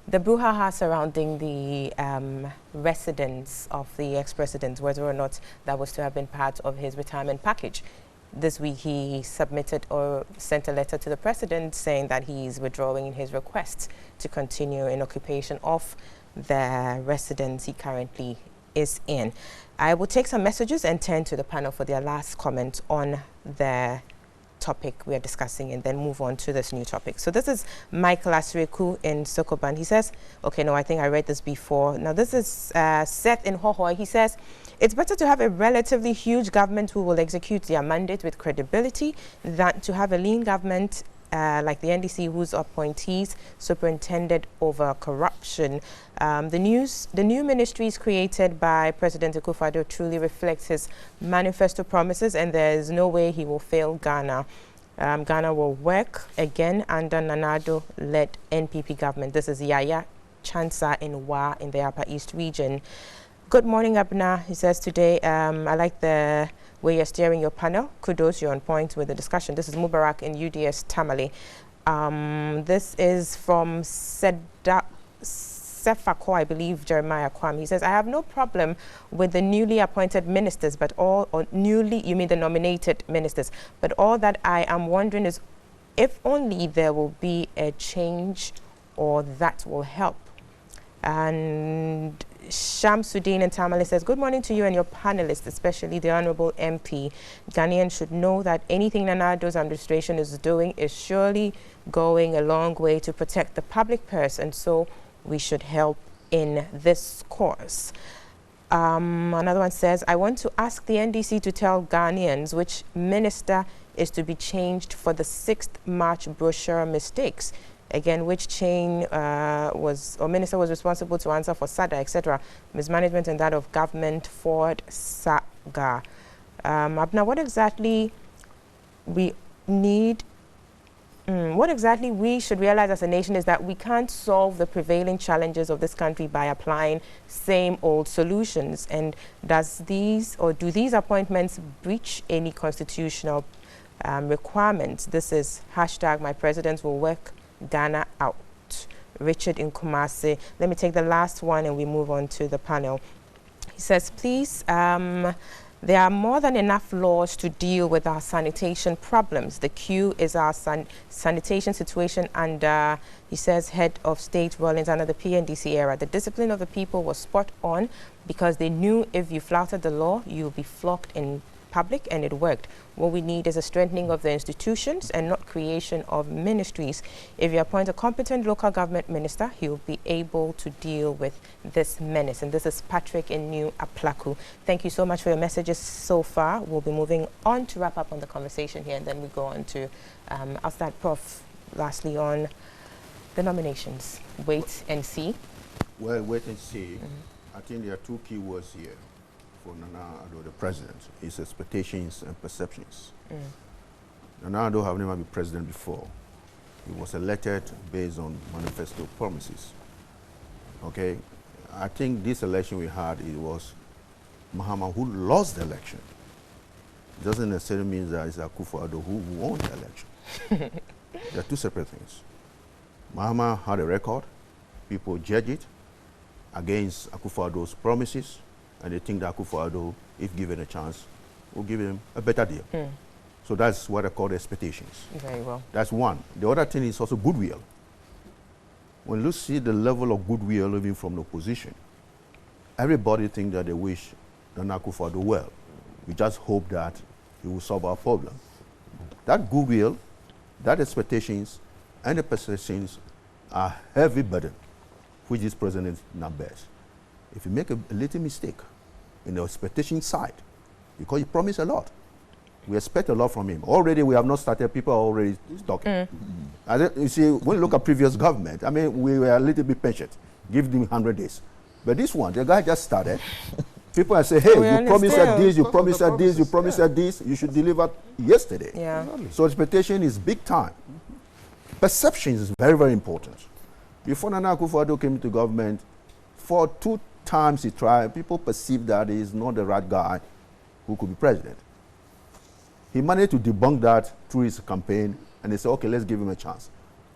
the brouhaha surrounding the residence of the ex-president, whether or not that was to have been part of his retirement package. This week he submitted or sent a letter to the president saying that he's withdrawing his request to continue in occupation of the residence he currently is in. I will take some messages and turn to the panel for their last comment on the topic we are discussing and then move on to this new topic. So this is Michael Asiriku in Sokoban. He says, okay, no, I think I read this before. Now this is Seth in Hohoi. He says, it's better to have a relatively huge government who will execute their mandate with credibility than to have a lean government like the NDC, whose appointees superintended over corruption. The new ministries created by President Akufo-Addo truly reflects his manifesto promises, and there is no way he will fail Ghana. Ghana will work again under Nana-Addo-led NPP government. This is Yaya Chansa in Wa in the Upper East region. Good morning, Abna. He says today, I like the way you're steering your panel. Kudos, you're on point with the discussion. This is Mubarak in UDS Tamale. This is from Sefako, I believe, Jeremiah Kwam. He says, I have no problem with the newly appointed ministers, but all, or newly, you mean the nominated ministers, but all that I am wondering is if only there will be a change or that will help. And Shamsuddin in Tamale says, good morning to you and your panelists, especially the Honorable MP. Ghanaians should know that anything Nana-Addo's administration is doing is surely going a long way to protect the public purse, and so we should help in this cause. Another one says, I want to ask the NDC to tell Ghanaians which minister is to be changed for the 6th March brochure mistakes. Again, which chain minister was responsible to answer for SADA, etc., mismanagement and that of government Ford Saga. Abna, what exactly we need, what exactly we should realize as a nation is that we can't solve the prevailing challenges of this country by applying same old solutions. And do these appointments breach any constitutional requirements? This is hashtag my presidents will work Ghana out. Richard in Kumasi. Let me take the last one and we move on to the panel. He says, please, there are more than enough laws to deal with our sanitation problems. The queue is our sanitation situation under, he says, head of state Rollins under the PNDC era. The discipline of the people was spot on because they knew if you flouted the law, you'll be flogged in public, and it worked. What we need is a strengthening of the institutions and not creation of ministries. If you appoint a competent local government minister, he will be able to deal with this menace. And this is Patrick in New Aplaku. Thank you so much for your messages so far. We'll be moving on to wrap up on the conversation here, and then we go on to, I'll start, Prof, lastly on the nominations. Wait and see. Well, wait and see. I think there are two key words here for Nana-Addo, the president, his expectations and perceptions. Nana-Addo have never been president before. He was elected based on manifesto promises. Okay, I think this election we had, it was Mahama who lost the election. It doesn't necessarily mean that it's Akufo-Addo who won the election. They are two separate things. Mahama had a record, people judge it against Akufo-Addo's promises, and they think that Akufo-Addo, if given a chance, will give him a better deal. So that's what I call expectations. Very well. That's one. The other thing is also goodwill. When you see the level of goodwill even from the opposition, everybody thinks that they wish Nana Akufo-Addo well. We just hope that he will solve our problem. That goodwill, that expectations, and the perceptions are heavy burden, which this president now bears. If you make a little mistake in the expectation side, because he promised a lot, we expect a lot from him. Already we have not started, people are already talking. You see, when you look at previous government, I mean, we were a little bit patient, give them 100 days. But this one, the guy just started. People are saying, hey, you promised this, you promised this, you promised this, you should deliver yesterday. Yeah. So expectation is big time. Perception is very, very important. Before Nana Akufo-Addo came to government, for 2 times he tried, people perceived that he is not the right guy who could be president. He managed to debunk that through his campaign, and they said, okay, let's give him a chance.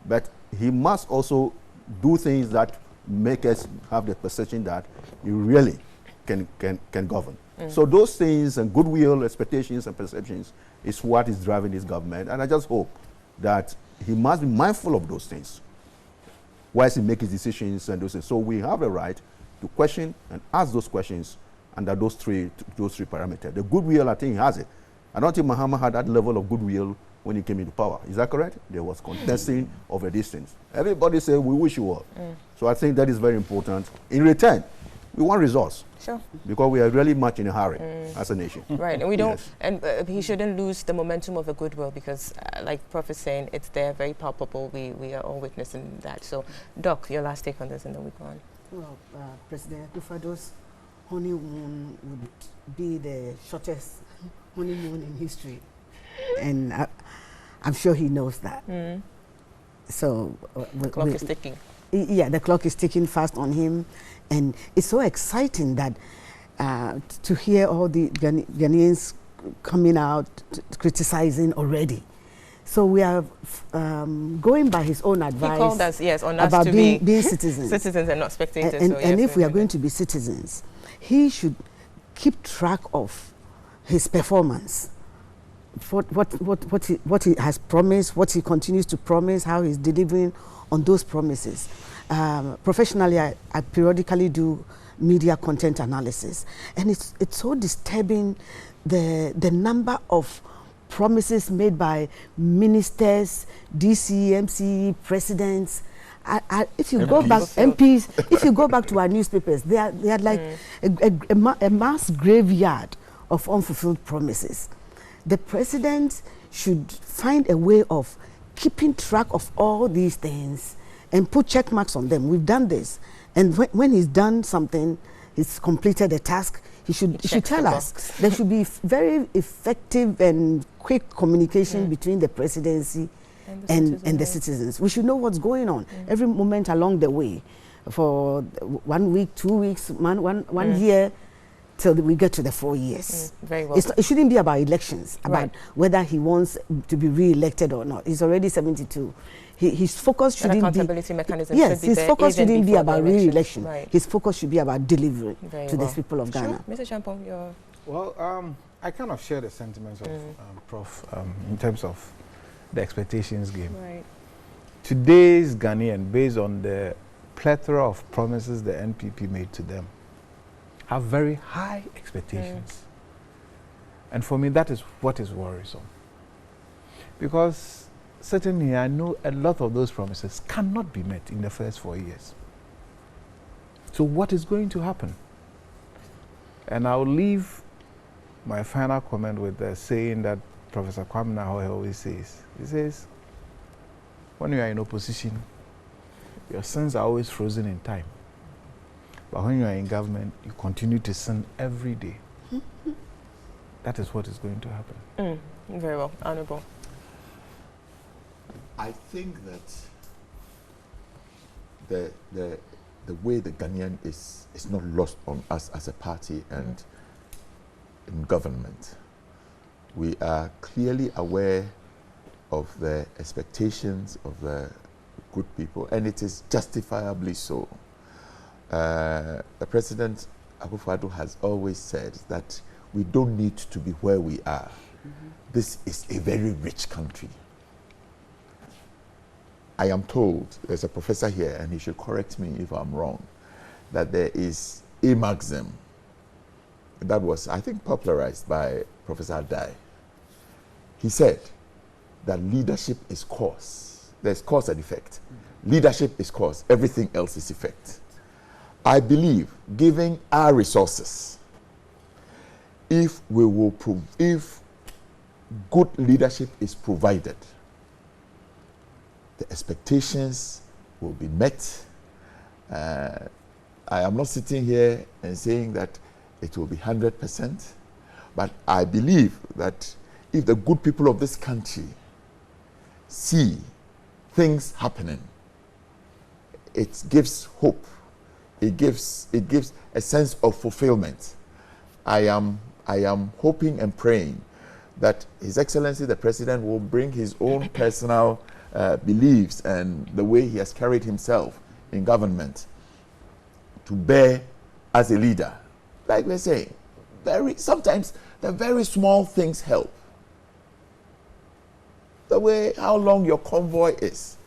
But he must also do things that make us have the perception that he really can govern. So those things and goodwill, expectations, and perceptions is what is driving this government. And I just hope that he must be mindful of those things whilst he makes his decisions and those things. So we have a right to question and ask those questions under those three parameters. The goodwill, I think he has it. I don't think Mahama had that level of goodwill when he came into power. Is that correct? There was contesting of a distance. Everybody said, we wish you well. So I think that is very important. In return, we want results. Sure. Because we are really much in a hurry as a nation. Right, and we don't, and he shouldn't lose the momentum of the goodwill because, like Prof is saying, it's there, very palpable. We are all witnessing that. So, Doc, your last take on this, and then we go on. Well, President Akufo-Addo's honeymoon would be the shortest honeymoon in history, and I'm sure he knows that. So the clock is ticking. Yeah, the clock is ticking fast on him, and it's so exciting that to hear all the Ghanaians coming out criticizing already. So we are going by his own advice. He called us, yes, on us about to being citizens. Citizens and not spectators. And if we are going to be citizens, he should keep track of his performance. What he has promised, what he continues to promise, how he's delivering on those promises. Professionally, I periodically do media content analysis, and it's so disturbing the number of promises made by ministers, DC, MC, presidents. If you go back, MPs, if you go back to our newspapers, they are like a mass graveyard of unfulfilled promises. The president should find a way of keeping track of all these things and put check marks on them. We've done this. And when he's done something, he's completed a task, he should tell us. There should be very effective and quick communication between the presidency and the citizens. We should know what's going on every moment along the way, for 1 week, 2 weeks, one year, till we get to the 4 years. Very well. It shouldn't be about elections, about whether he wants to be re-elected or not. He's already 72. His focus shouldn't be... accountability mechanism yes, should be his focus shouldn't be about re-election. Right. His focus should be about delivering to the people of Ghana. Mr. Champong, your... Well, I kind of share the sentiments of Prof. In terms of the expectations game. Right. Today's Ghanaian, based on the plethora of promises the NPP made to them, have very high expectations. And for me, that is what is worrisome. Because certainly I know a lot of those promises cannot be met in the first 4 years. So what is going to happen? And I'll leave my final comment with the saying that Professor Kwame Nahoe always says. He says, when you are in opposition, your sins are always frozen in time. But when you are in government, you continue to sin every day. That is what is going to happen. Very well. Honorable. I think that the way the Ghanaian is not lost on us as a party and in government. We are clearly aware of the expectations of the good people, and it is justifiably so. The President Akufo-Addo has always said that we don't need to be where we are. This is a very rich country. I am told, there's a professor here, and he should correct me if I'm wrong, that there is a maxim that was, I think, popularized by Professor Adai. He said that leadership is cause. There's cause and effect. Leadership is cause. Everything else is effect. I believe, given our resources, if good leadership is provided, the expectations will be met. I am not sitting here and saying that it will be 100%, but I believe that if the good people of this country see things happening, it gives hope. It gives a sense of fulfillment. I am hoping and praying that His Excellency the President will bring his own personal beliefs and the way he has carried himself in government to bear as a leader. Like we're saying, sometimes the very small things help. The way, how long your convoy is,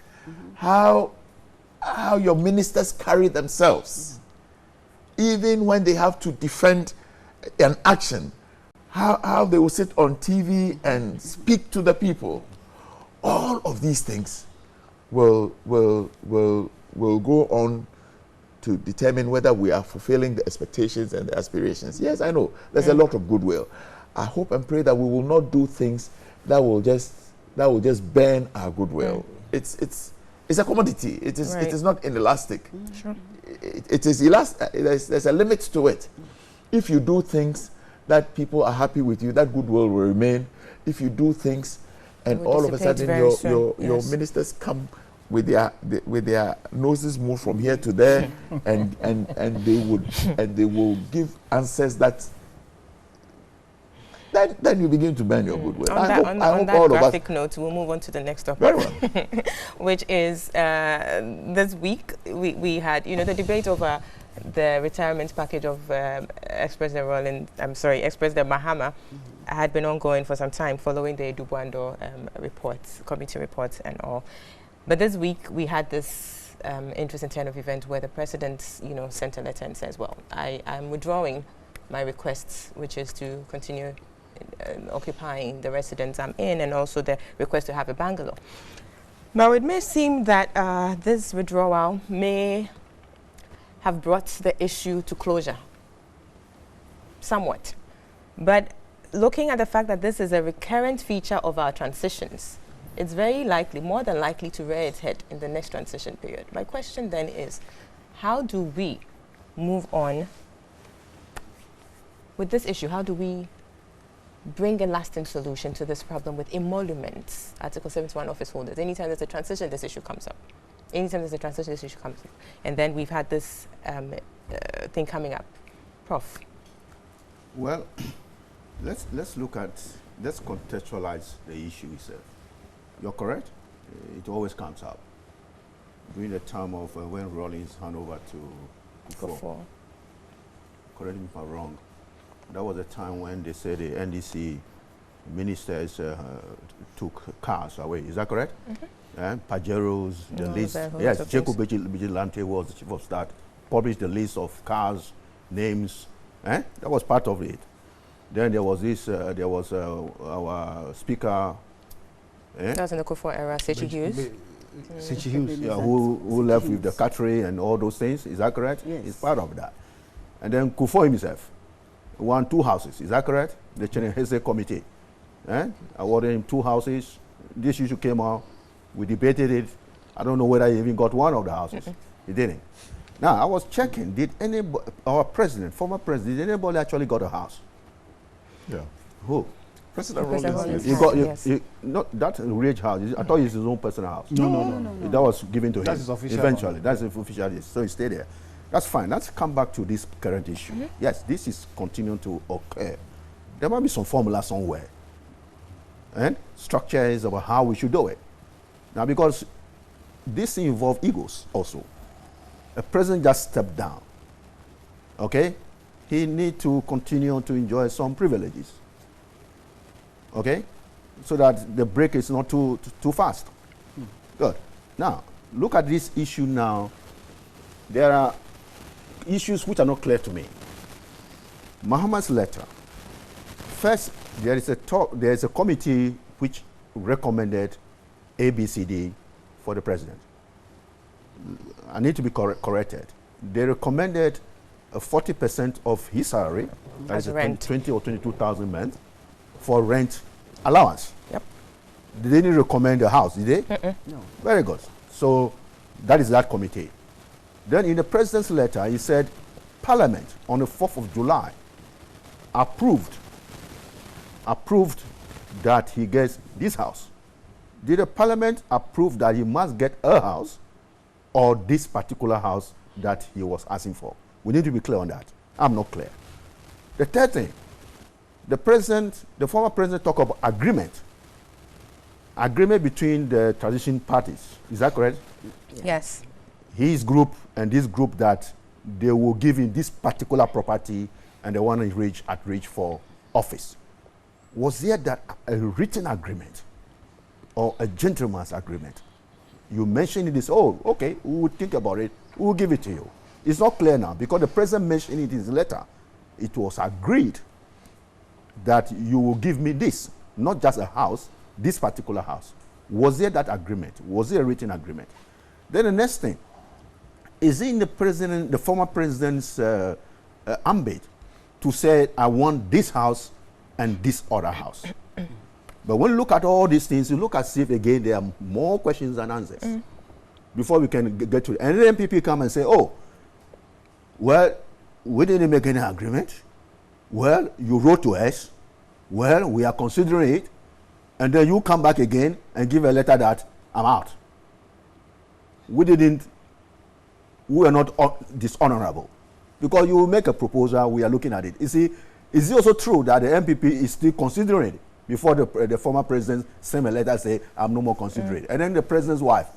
how your ministers carry themselves, even when they have to defend an action, how they will sit on TV and speak to the people, all of these things will go on to determine whether we are fulfilling the expectations and the aspirations. Yes, I know there's a lot of goodwill. I hope and pray that we will not do things that will just burn our goodwill. It's a commodity. It is not inelastic. Sure. It is elastic. There's a limit to it. If you do things that people are happy with you, that goodwill will remain. If you do things and all of a sudden your ministers come with their noses moved from here to there, and they will give answers that then you begin to burn your goodwill. On that graphic note, we'll move on to the next topic. Very well. Which is this week we had the debate over the retirement package of ex-President Ex-President Mahama had been ongoing for some time following the Dubuando committee reports and all. But this week we had this interesting turn of event where the president, sent a letter and says, well, I'm withdrawing my requests, which is to continue occupying the residence I'm in, and also the request to have a bungalow. Now, it may seem that this withdrawal may have brought the issue to closure, somewhat. But looking at the fact that this is a recurrent feature of our transitions, it's very likely, more than likely, to rear its head in the next transition period. My question then is, how do we move on with this issue? How do we bring a lasting solution to this problem with emoluments, Article 71 office holders? Anytime there's a transition, this issue comes up. Anytime there's a transition, this issue comes up. And then we've had this thing coming up. Prof. Well, let's contextualize the issue itself. You're correct. It always comes up. During the time of when Rawlings handed over to Kufuor. Correct me if I'm wrong. That was a time when they said the NDC ministers took cars away. Is that correct? Pajeros, the list. Yes, Jacob Vigilante was the chief of staff, published the list of cars, names. That was part of it. Then there was this, our speaker. That was in the Kufuor era, Sechi Hughes. Sechi Hughes, who left with the cattery and all those things. Is that correct? Yes. It's part of that. And then Kufuor himself won 2 houses. Is that correct? The Chenehese committee awarded him 2 houses. This issue came out. We debated it. I don't know whether he even got one of the houses. He didn't. Now, I was checking. Did our president, former president, did anybody actually got a house? Yeah. Who? President Rawlings. He got not that rich house. I thought it's his own personal house. No. That was given to him. That's his official eventually. one. That's his official list. So he stayed there. That's fine. Let's come back to this current issue. Yes, this is continuing to occur. There might be some formula somewhere. And structures about how we should do it. Now, because this involves egos also. A president just stepped down. Okay? He needs to continue to enjoy some privileges. Okay? So that the break is not too fast. Good. Now, look at this issue now. There are issues which are not clear to me. Mahama's letter. First, there is a committee which recommended ABCD for the president. I need to be corrected. They recommended 40% of his salary, that is 20 or 22,000 men, for rent allowance. Yep. They didn't recommend a house, did they? No. Very good. So that is that committee. Then in the president's letter, he said, Parliament on the 4th of July approved that he gets this house. Did the Parliament approve that he must get a house or this particular house that he was asking for? We need to be clear on that. I'm not clear. The third thing, the former president talked about agreement between the transition parties. Is that correct? Yes. His group and this group, that they will give him this particular property and they want to reach for office. Was there that a written agreement or a gentleman's agreement? You mentioned this, okay, we will think about it, we will give it to you. It's not clear now because the president mentioned it in his letter. It was agreed that you will give me this, not just a house, this particular house. Was there that agreement? Was there a written agreement? Then the next thing, is it in the former president's ambit to say, I want this house and this other house? But when you look at all these things, you look as if, again, there are more questions than answers before we can get to it. And then people come and say, oh, well, we didn't make any agreement. Well, you wrote to us. Well, we are considering it. And then you come back again and give a letter that I'm out. We are not dishonorable. Because you make a proposal, we are looking at it. You see, is it also true that the MPP is still considering it before the former president sent a letter say, I'm no more considering it? And then the president's wife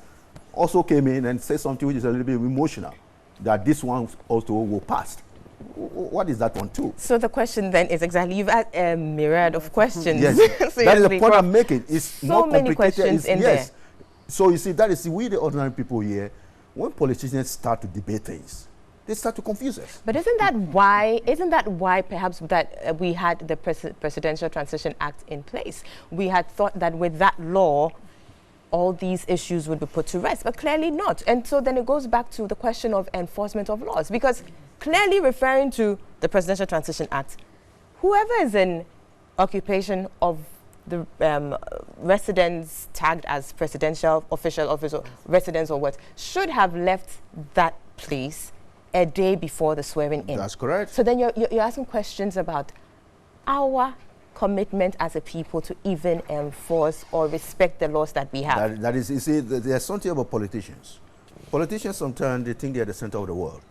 also came in and said something which is a little bit emotional, that this one also will pass. What is that one too? So the question then is exactly, you've had a myriad of questions. Yes, that is the point I'm making. It's so more many questions in there. So you see, that is we the ordinary people here, when politicians start to debate things, they start to confuse us. But isn't that why perhaps that we had the Presidential Transition Act in place? We had thought that with that law, all these issues would be put to rest, but clearly not. And so then it goes back to the question of enforcement of laws, because clearly referring to the Presidential Transition Act, whoever is in occupation of the residence tagged as presidential official officer, residence or what, should have left that place a day before the swearing in. That's correct. So then you're asking questions about our commitment as a people to even enforce or respect the laws that we have. That is, you see, there's something about politicians. Politicians sometimes, they think they're the center of the world.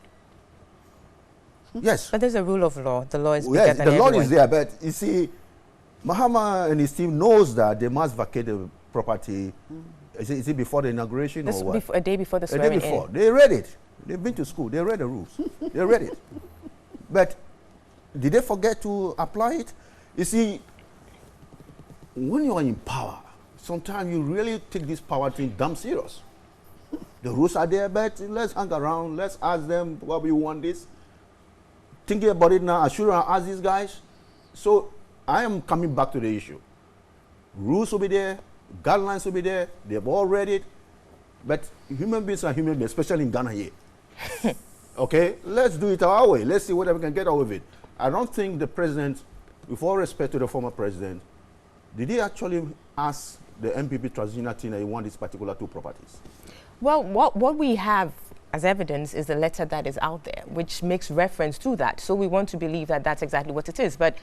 Yes. But there's a rule of law. The law is bigger yes, than the everyone. law is there, but you see, Mahama and his team knows that they must vacate the property. Is it before the inauguration or what? A day before the swearing in. A day before. They read it. They've been to school. They read the rules. They read it. But did they forget to apply it? You see, when you are in power, sometimes you really take this power thing damn serious. The rules are there, but let's hang around. Let's ask them what we want this. Thinking about it now, I should ask these guys. So I am coming back to the issue. Rules will be there, guidelines will be there, they've all read it, but human beings are human beings, especially in Ghana here. Okay, let's do it our way. Let's see whether we can get out of it. I don't think the president, with all respect to the former president, did he actually ask the MPP transitional team that he want these particular two properties? Well, what we have as evidence is the letter that is out there, which makes reference to that. So we want to believe that that's exactly what it is. But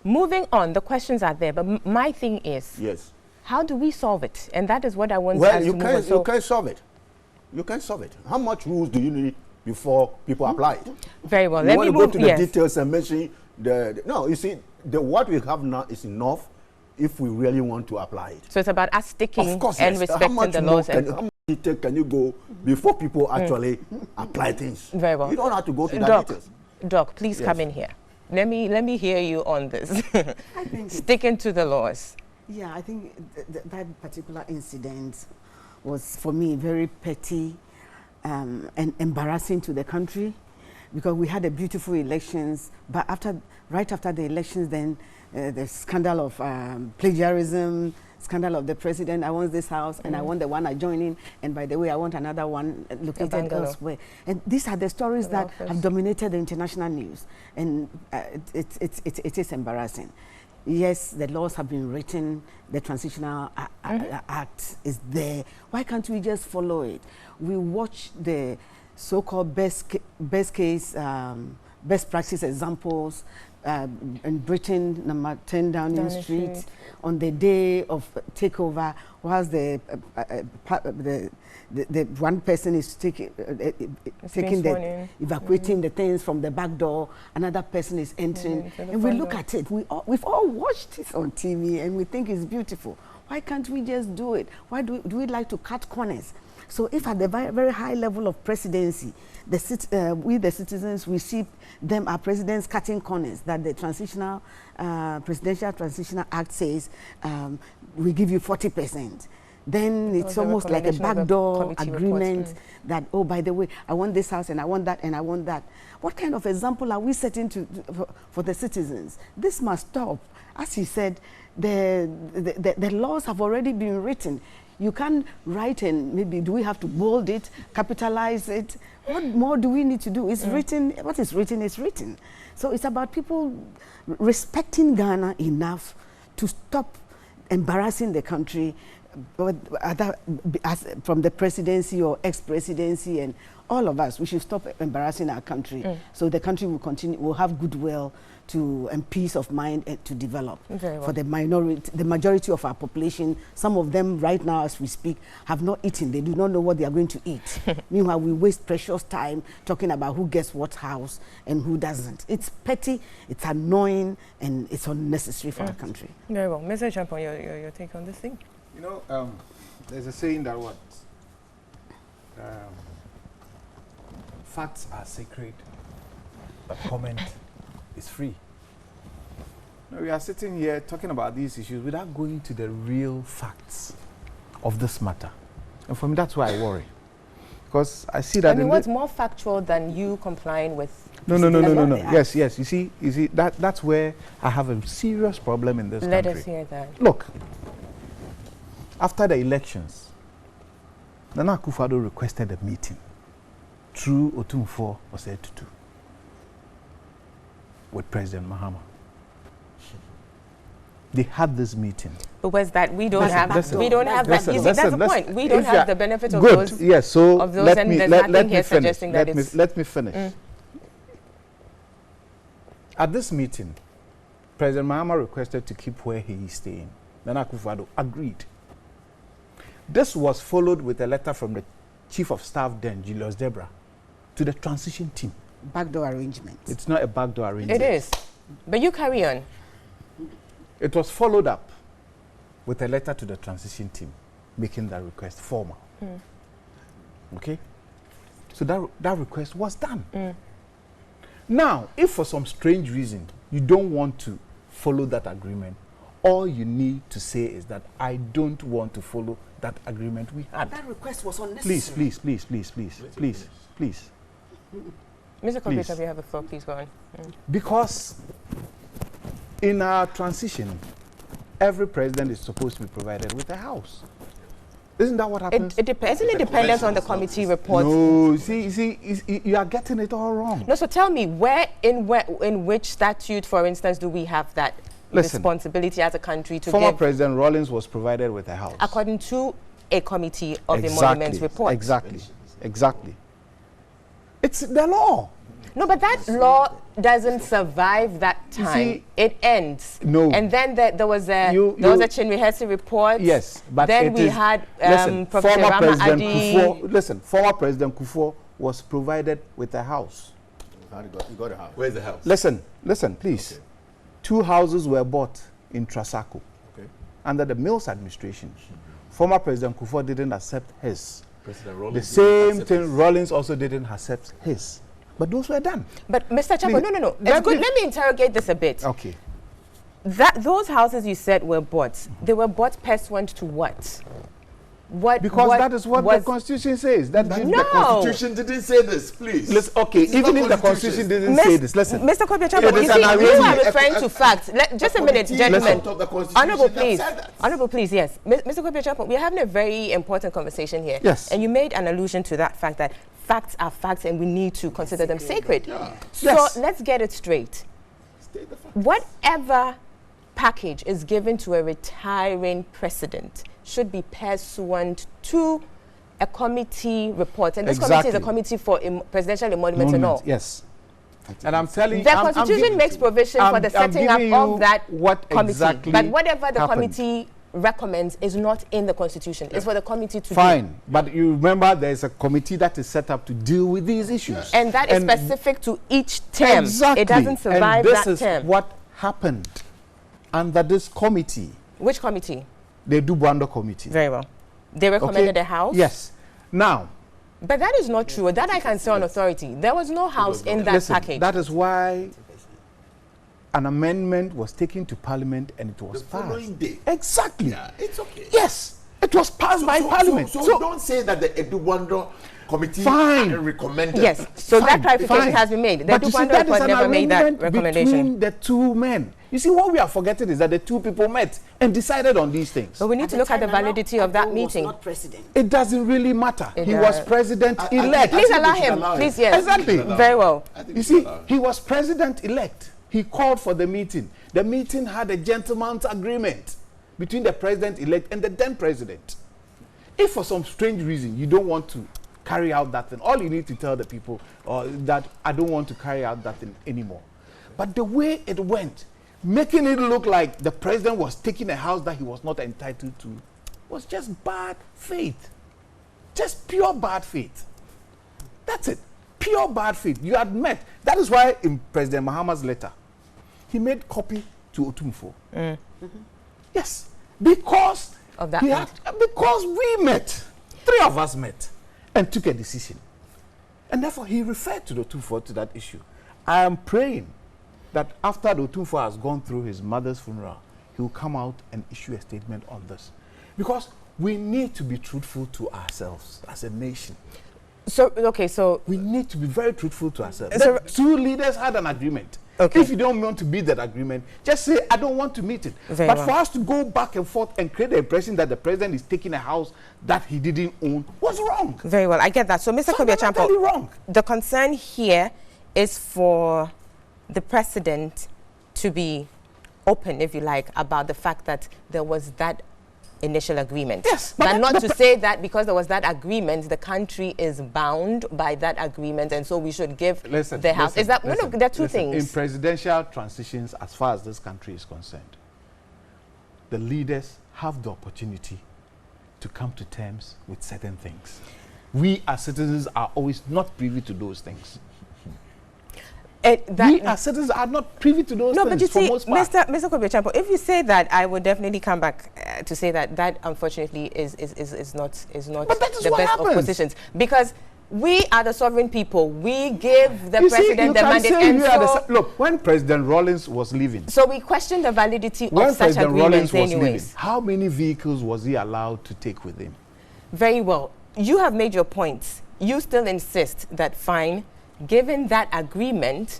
moving on, the questions are there. But my thing is, yes, how do we solve it? And that is what I want to move on. Well, you can't solve it. You can't solve it. How much rules do you need before people apply it? Very well. You want to go to the details and mention no, you see, what we have now is enough if we really want to apply it. So it's about us sticking of course, and yes. respecting the laws. How much detail can you go before people actually apply things? Very well. You don't have to go through that details. Doc, please come in here. Let me hear you on this. I think sticking to the laws. Yeah, I think that particular incident was, for me, very petty and embarrassing to the country, because we had a beautiful elections, but right after the elections, then the scandal of plagiarism, scandal of the president, I want this house, and I want the one I join in, and by the way, I want another one located elsewhere. And these are the stories that have dominated the international news, and it is embarrassing. Yes, the laws have been written, the Transitional Act is there. Why can't we just follow it? We watch the so-called best practice examples in Britain, number 10 Downing Street, on the day of takeover, whilst the one person is evacuating the things from the back door, another person is entering, and we look at it. We've all watched this on TV, and we think it's beautiful. Why can't we just do it? Why do we like to cut corners? So if at the very high level of presidency, we the citizens, we see them, our presidents, cutting corners, that the Presidential Transitional Act says we give you 40%. Then it's almost like a backdoor agreement that, oh, by the way, I want this house and I want that and I want that. What kind of example are we setting for the citizens? This must stop. As he said, the laws have already been written. You can't write and maybe do we have to bold it, capitalize it? What more do we need to do? It's written. What is written is written. So it's about people respecting Ghana enough to stop embarrassing the country, but from the presidency or ex-presidency and all of us. We should stop embarrassing our country, so the country will continue, will have goodwill and peace of mind to develop. Very well. For the majority of our population, some of them right now as we speak have not eaten. They do not know what they are going to eat. Meanwhile, we waste precious time talking about who gets what house and who doesn't. It's petty, it's annoying, and it's unnecessary for our country. Very well. Mr. Champon, your take on this thing? You know, there's a saying that what? Facts are sacred, but comment is free. Now, we are sitting here talking about these issues without going to the real facts of this matter. And for me, that's why I worry. Because I see that... I mean, what's more factual than you complying with... No. Yes. You see, that's where I have a serious problem in this country. Let us hear that. Look, after the elections, Nana Akufo-Addo requested a meeting through Otumfuo Osei-Tutu with President Mahama. They had this meeting. But where's that? We don't have that. You see, that's the point. We don't have the benefit of good. those. Yes, so of those, and there's nothing here suggesting that it's... Let me finish. At this meeting, President Mahama requested to keep where he is staying. Nana Akufo-Addo agreed. This was followed with a letter from the Chief of Staff then, Julius Debra, to the transition team. Backdoor arrangement. It's not a backdoor arrangement. It is. But you carry on. It was followed up with a letter to the transition team, making that request formal. Okay? So that request was done. Now, if for some strange reason you don't want to follow that agreement, all you need to say is that I don't want to follow that agreement we had. That request was unnecessary. Please. Mr. Commissioner, if you have a thought, please go on. Because in our transition, every president is supposed to be provided with a house. Isn't that what happens? It depends. Isn't it dependent on the committee report? No, see, you are getting it all wrong. No, so tell me, in which statute, for instance, do we have that responsibility as a country to former give? President Rawlings was provided with a house. According to a committee of emoluments report. Exactly. It's the law. No, but that law doesn't survive that time. See, it ends. No. And then there was a Chinwihesi report. Yes, but then we had Professor Rama Adi. Former President Kufuor was provided with a house. He got a house. Where's the house? Listen, please. Okay. 2 houses were bought in Trasacco under the Mills administration. Former President Kufuor didn't accept his. The same thing, Rawlings also didn't accept his. But those were done. But Mr. Chapo, no. It's good. Let me interrogate this a bit. Okay. Those houses you said were bought, they were bought pursuant to what? Because that is what the Constitution says. The Constitution didn't say this, please. Listen, okay, even if the Constitution didn't say this, listen. Mr. Chapo, you are referring to facts. Just a minute, gentlemen. Honorable, please, yes. Mr. Chapo, we are having a very important conversation here. Yes. And you made an allusion to that fact that facts are facts and we need to consider them sacred. Yeah. So let's get it straight. Whatever package is given to a retiring president should be pursuant to a committee report. And this committee is a committee for presidential emoluments and all. Yes. And I'm telling you, the Constitution makes provision for the setting up of that committee. But whatever the committee recommends is not in the Constitution. It's for the committee to do. Fine. But you remember there's a committee that is set up to deal with these issues. And that is specific to each term. Exactly. It doesn't survive that term. This is what happened under this committee. Which committee? The Dubuando committee. Very well. They recommended a house? Yes. Now. But that is not true. That I can say on authority. There was no house in that package. That is why an amendment was taken to Parliament and it was passed. The following day. Exactly. Yeah, it's okay. Yes. It was passed by Parliament. So don't say that the Dubuando committee recommended. Yes, so that clarification has been made. The But you see, that is an never made that recommendation between the two men. You see, what we are forgetting is that the two people met and decided on these things. But we need to look at the validity of that meeting. Not president. It doesn't really matter. He was president-elect. Please allow him. Please, yes. Exactly. Very well. You see, he was president-elect. He called for the meeting. The meeting had a gentleman's agreement between the president-elect and the then president. If for some strange reason you don't want to carry out that thing, all you need to tell the people that I don't want to carry out that thing anymore. But the way it went, making it look like the president was taking a house that he was not entitled to, was just bad faith. Just pure bad faith. That's it. Pure bad faith. You had met. That is why in President Mahama's letter, he made copy to Otumfuo. Yes. Because of that because we met. 3 of us met and took a decision. And therefore, he referred to the Otumfuo to that issue. I am praying that after the Otumfuo has gone through his mother's funeral, he will come out and issue a statement on this. Because we need to be truthful to ourselves as a nation. So, okay, so... we need to be very truthful to ourselves. The 2 leaders had an agreement. Okay. If you don't want to meet that agreement, just say, I don't want to meet it. Very but well. for us to go back and forth and create the impression that the president is taking a house that he didn't own was wrong. Very well, I get that. So, Mr. Fundamentally Kobiachampo, wrong. The concern here is for the president to be open, if you like, about the fact that there was that initial agreement. Yes. But not to say that because there was that agreement, the country is bound by that agreement, and so we should give the house. Is that no? There are two things. In presidential transitions, as far as this country is concerned, the leaders have the opportunity to come to terms with certain things. We as citizens are always not privy to those things. We as citizens are not privy to those things. No, but you see, Mr. Kobiachampo, if you say that, I would definitely come back to say that that unfortunately is not the best of positions, because we are the sovereign people. We give the president the mandate. And so, look, when President Rawlings was leaving, so we question the validity of such President agreements, Rawlings was anyways. leaving, how many vehicles was he allowed to take with him? Very well. You have made your points. You still insist that fine. Given that agreement,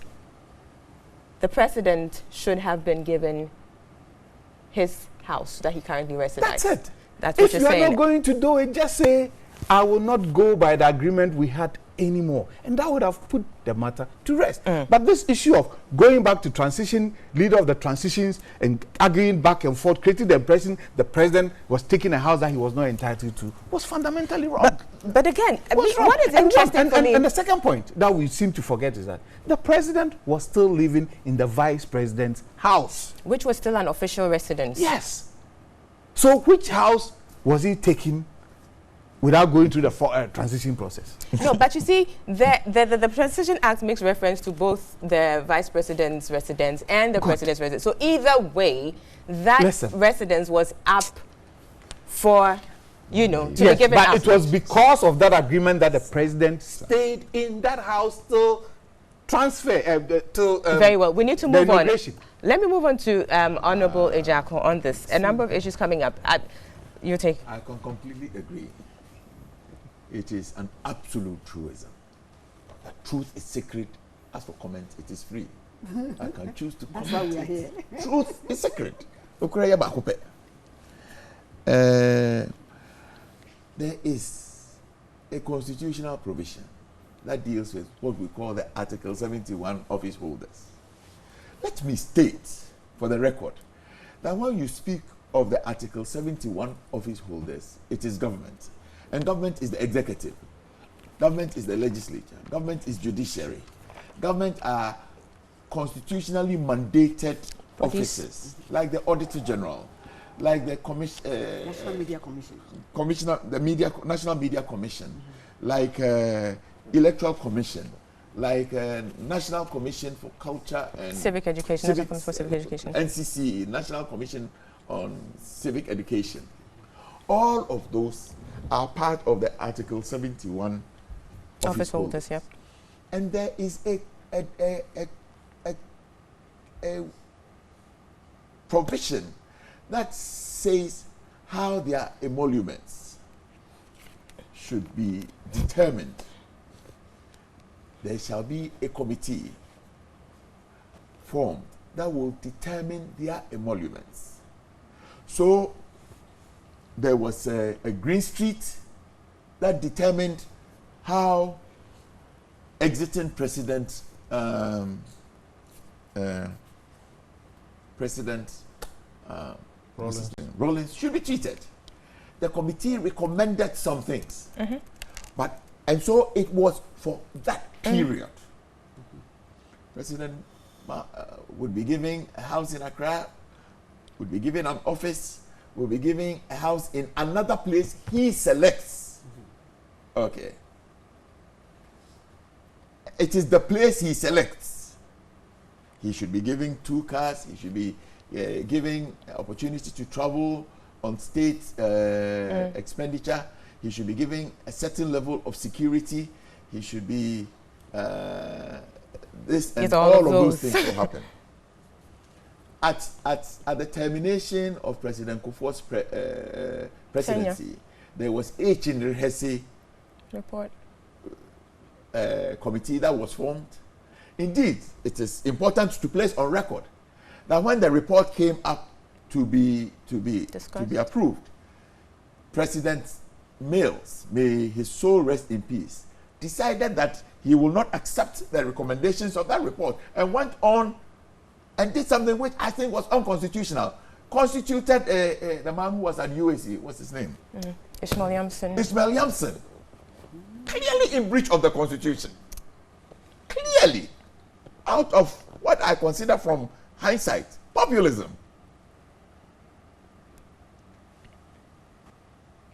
the president should have been given his house that he currently resides. That's it. That's what you're you're saying. If you're not going to do it, just say, I will not go by the agreement we had anymore. And that would have put the matter to rest. But this issue of going back to transition, leader of the transitions, and arguing back and forth, creating the impression the president was taking a house that he was not entitled to, was fundamentally wrong. But again, what is interesting for me... And the second point that we seem to forget is that the president was still living in the vice president's house. Which was still an official residence. Yes. So which house was he taking without going through the transition process? No, but you see, the Transition Act makes reference to both the vice president's residence and the president's residence. So either way, that residence was up for, to be given but up. it was because of that agreement that the president stayed in that house till transfer, Very well. We need to move on. Let me move on to Honorable Ejako on this. A number of issues coming up. You take. I can completely agree. It is an absolute truism. The truth is sacred. As for comment, it is free. I can choose to comment. That's why we are here. Truth is sacred. There is a constitutional provision that deals with what we call the Article 71 office holders. Let me state, for the record, that when you speak of the Article 71 office holders, it is government. And government is the executive. Government is the legislature. Government is judiciary. Government are constitutionally mandated offices, like the Auditor General, like the National Media Commission. National Media Commission, like Electoral Commission, like National Commission for Culture and Civic Education, National Commission for Civic Education. NCC, National Commission on Civic Education. All of those are part of the Article 71 office holders. Yep. And there is a provision that says how their emoluments should be determined, there shall be a committee formed that will determine their emoluments. So there was a green street that determined how exiting President Rawlings should be treated. The committee recommended some things, and so it was for that period. President would be giving a house in Accra, would be giving an office, would be giving a house in another place he selects. Okay. It is the place he selects. He should be giving 2 cars. He should be giving opportunity to travel on state expenditure. He should be giving a certain level of security. He should be this, and all of those things will happen. At the termination of President Kufuor's presidency, there was H. in Rehese report committee that was formed. Indeed, it is important to place on record that when the report came up to be approved, President Mills, may his soul rest in peace, decided that he will not accept the recommendations of that report and went on and did something which I think was unconstitutional. Constituted the man who was at UAC, what's his name? Ishmael Yamson. Ishmael Yamson. Clearly in breach of the Constitution. Clearly. Out of what I consider from hindsight, populism.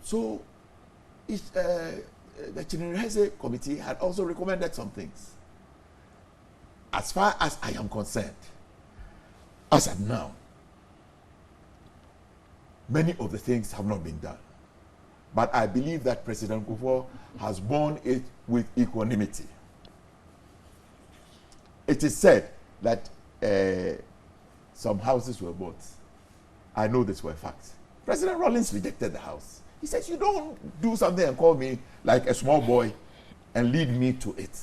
So, the Chinirese committee had also recommended some things. As far as I am concerned, as of now, many of the things have not been done. But I believe that President Kufuor has borne it with equanimity. It is said that some houses were bought. I know this for a fact. President Rawlings rejected the house. He says, you don't do something and call me like a small boy and lead me to it.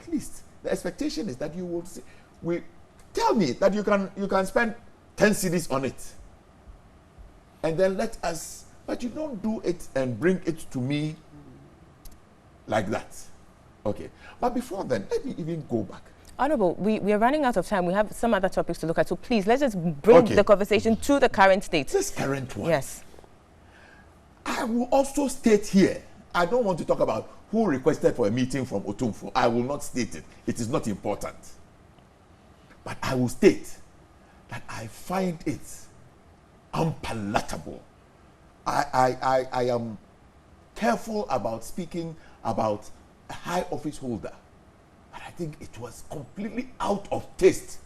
At least the expectation is that you will say, tell me that you can spend 10 cedis on it. And then let us, but you don't do it and bring it to me like that. Okay. But before then, let me even go back. Honorable, we are running out of time. We have some other topics to look at. So please, let's just bring the conversation to the current state. This current one. Yes. I will also state here, I don't want to talk about who requested for a meeting from Otumfu. I will not state it. It is not important. But I will state that I find it unpalatable. I am careful about speaking about a high office holder. But I think it was completely out of taste.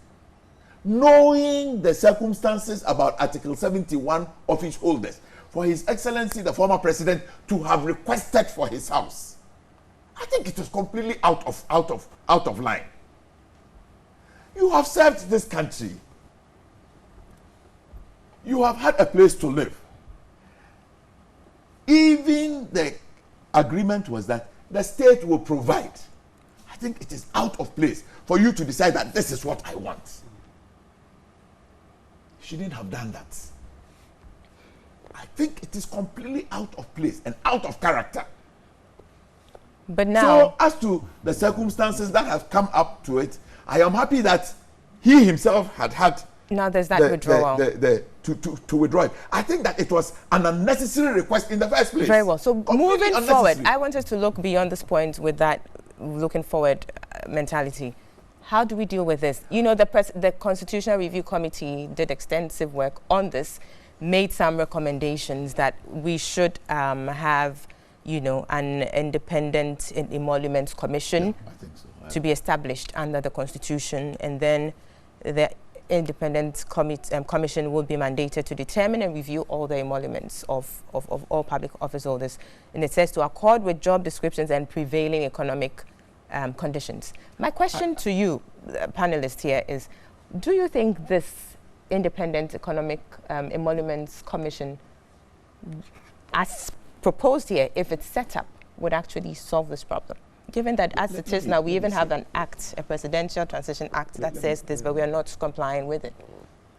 Knowing the circumstances about Article 71 office holders, for His Excellency, the former president, to have requested for his house. I think it was completely out of line. You have served this country. You have had a place to live. Even the agreement was that the state will provide. I think it is out of place for you to decide that this is what I want. You shouldn't have done that. I think it is completely out of place and out of character. But now, so as to the circumstances that have come up to it, I am happy that he himself had now there's that withdrawal. To withdraw it. I think that it was an unnecessary request in the first place. Very well. So moving forward, I want us to look beyond this point with that looking forward mentality. How do we deal with this? You know, the Constitutional Review Committee did extensive work on this, made some recommendations that we should have, you know, an independent emoluments commission to be established under the Constitution, and then the independent commission will be mandated to determine and review all the emoluments of all public office holders. And it says to accord with job descriptions and prevailing economic conditions. My question to you, panelists here, is do you think this independent economic emoluments commission, as proposed here, if it's set up, would actually solve this problem? Given that as it is now, we even have an act, a presidential transition act that says this, but we are not complying with it.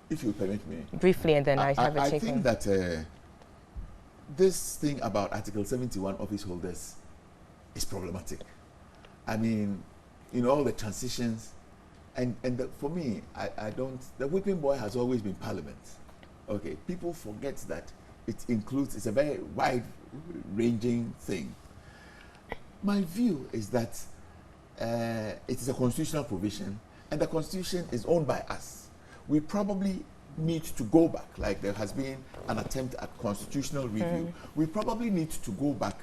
If you permit me. Briefly, and then I have a take on. I think that this thing about Article 71 office holders is problematic. I mean, in all the transitions, and for me, I don't, the whipping boy has always been Parliament. Okay, people forget that it includes, it's a very wide-ranging thing. My view is that it is a constitutional provision, and the Constitution is owned by us. We probably need to go back, like there has been an attempt at constitutional review. We probably need to go back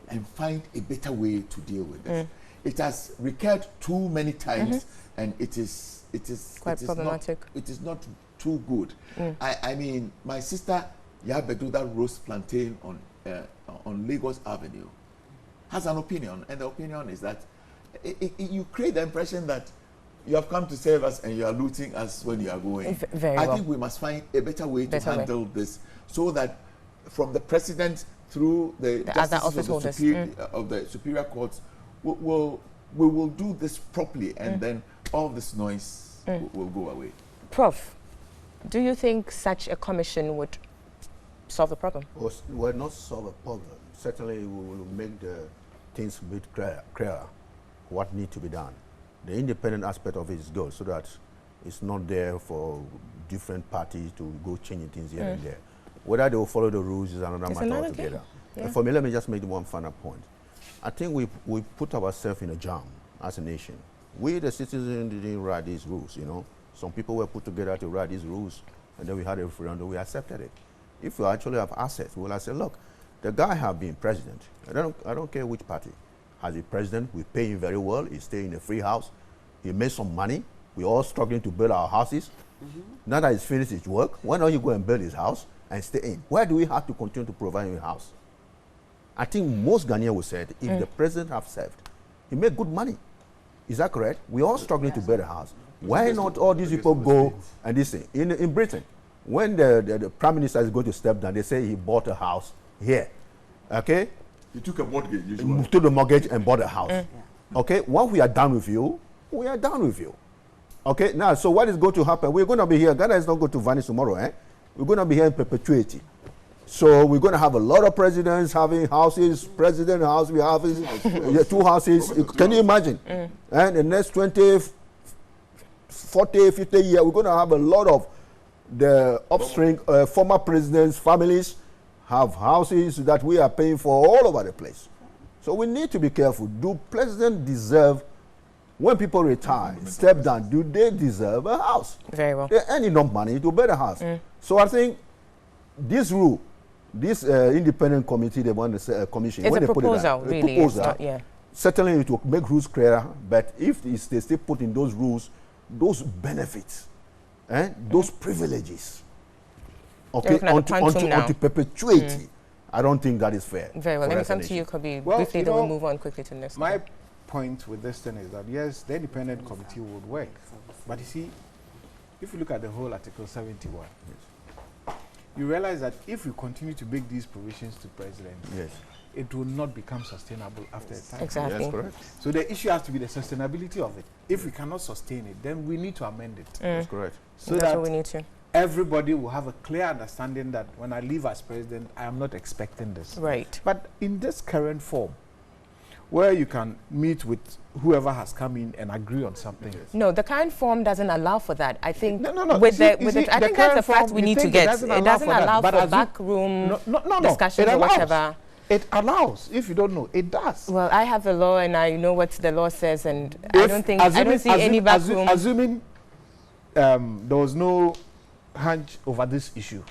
and find a better way to deal with this. It has recurred too many times, and it is quite problematic. It is not too good. I mean, my sister Yabedu, that roast plantain on Lagos Avenue, has an opinion, and the opinion is that you create the impression that you have come to save us and you are looting us when you are going. I think we must find a better way to handle this, so that from the president through the other office holders of the superior courts, we will do this properly, and then all this noise will go away. Prof, do you think such a commission would solve the problem? Well, not solve a problem. Certainly, we will make the things a bit clearer what needs to be done. The independent aspect of it is good, so that it's not there for different parties to go changing things here and there. Whether they will follow the rules is another matter altogether. And for me, let me just make one final point. I think we put ourselves in a jam as a nation. We, the citizens, didn't write these rules, you know. Some people were put together to write these rules, and then we had a referendum, we accepted it. If we actually have assets, we'll say, look, the guy has been president. I don't care which party. As a president, we pay him very well. He stay in a free house. He made some money. We're all struggling to build our houses. Now that he's finished his work, why don't you go and build his house and stay in? Why do we have to continue to provide him a house? I think most Ghanaians would say if the president have served, he made good money. Is that correct? We're all struggling to build a house. Why not all these people go and this thing? In Britain, when the prime minister is going to step down, they say he bought a house here. Okay? He took a mortgage. He took the mortgage and bought a house. Okay? Once we are done with you, we are done with you. Okay? Now, so what is going to happen? We're going to be here. Ghana is not going to vanish tomorrow. We're going to be here in perpetuity. So we're going to have a lot of presidents having houses, president house, we have 2 houses. Can you imagine? And the next 20, 40, 50 years, we're going to have a lot of the upstream former presidents' families have houses that we are paying for all over the place. So we need to be careful. Do presidents deserve, when people retire, step down, do they deserve a house? Very well. They earn enough money to build a house. So I think this rule, this independent committee, they want to say a commission. It's when a they proposal, put it really. Proposal, it's not, certainly it will make rules clearer, but if they still put in those rules, those benefits, those privileges, okay, onto perpetuity, I don't think that is fair. Very well. Let me come to you, Kobi. Well, briefly, then we'll move on quickly to the next. My point with this thing is that, yes, the independent committee would work. But you see, if you look at the whole Article 71, you realize that if we continue to make these provisions to presidents, it will not become sustainable after a time. Exactly. Yes, correct. So the issue has to be the sustainability of it. If we cannot sustain it, then we need to amend it. That's correct. So That's that what we need to. everybody will have a clear understanding that when I leave as president, I am not expecting this. Right. But in this current form, where you can meet with whoever has come in and agree on something. No, the current form doesn't allow for that. I think No. with I think that's a fact we need to get. It doesn't allow for backroom discussions or whatever. It allows. If you don't know, it does. Well, I have a law and I know what the law says, and I don't see any backroom. Assuming there was no hunch over this issue,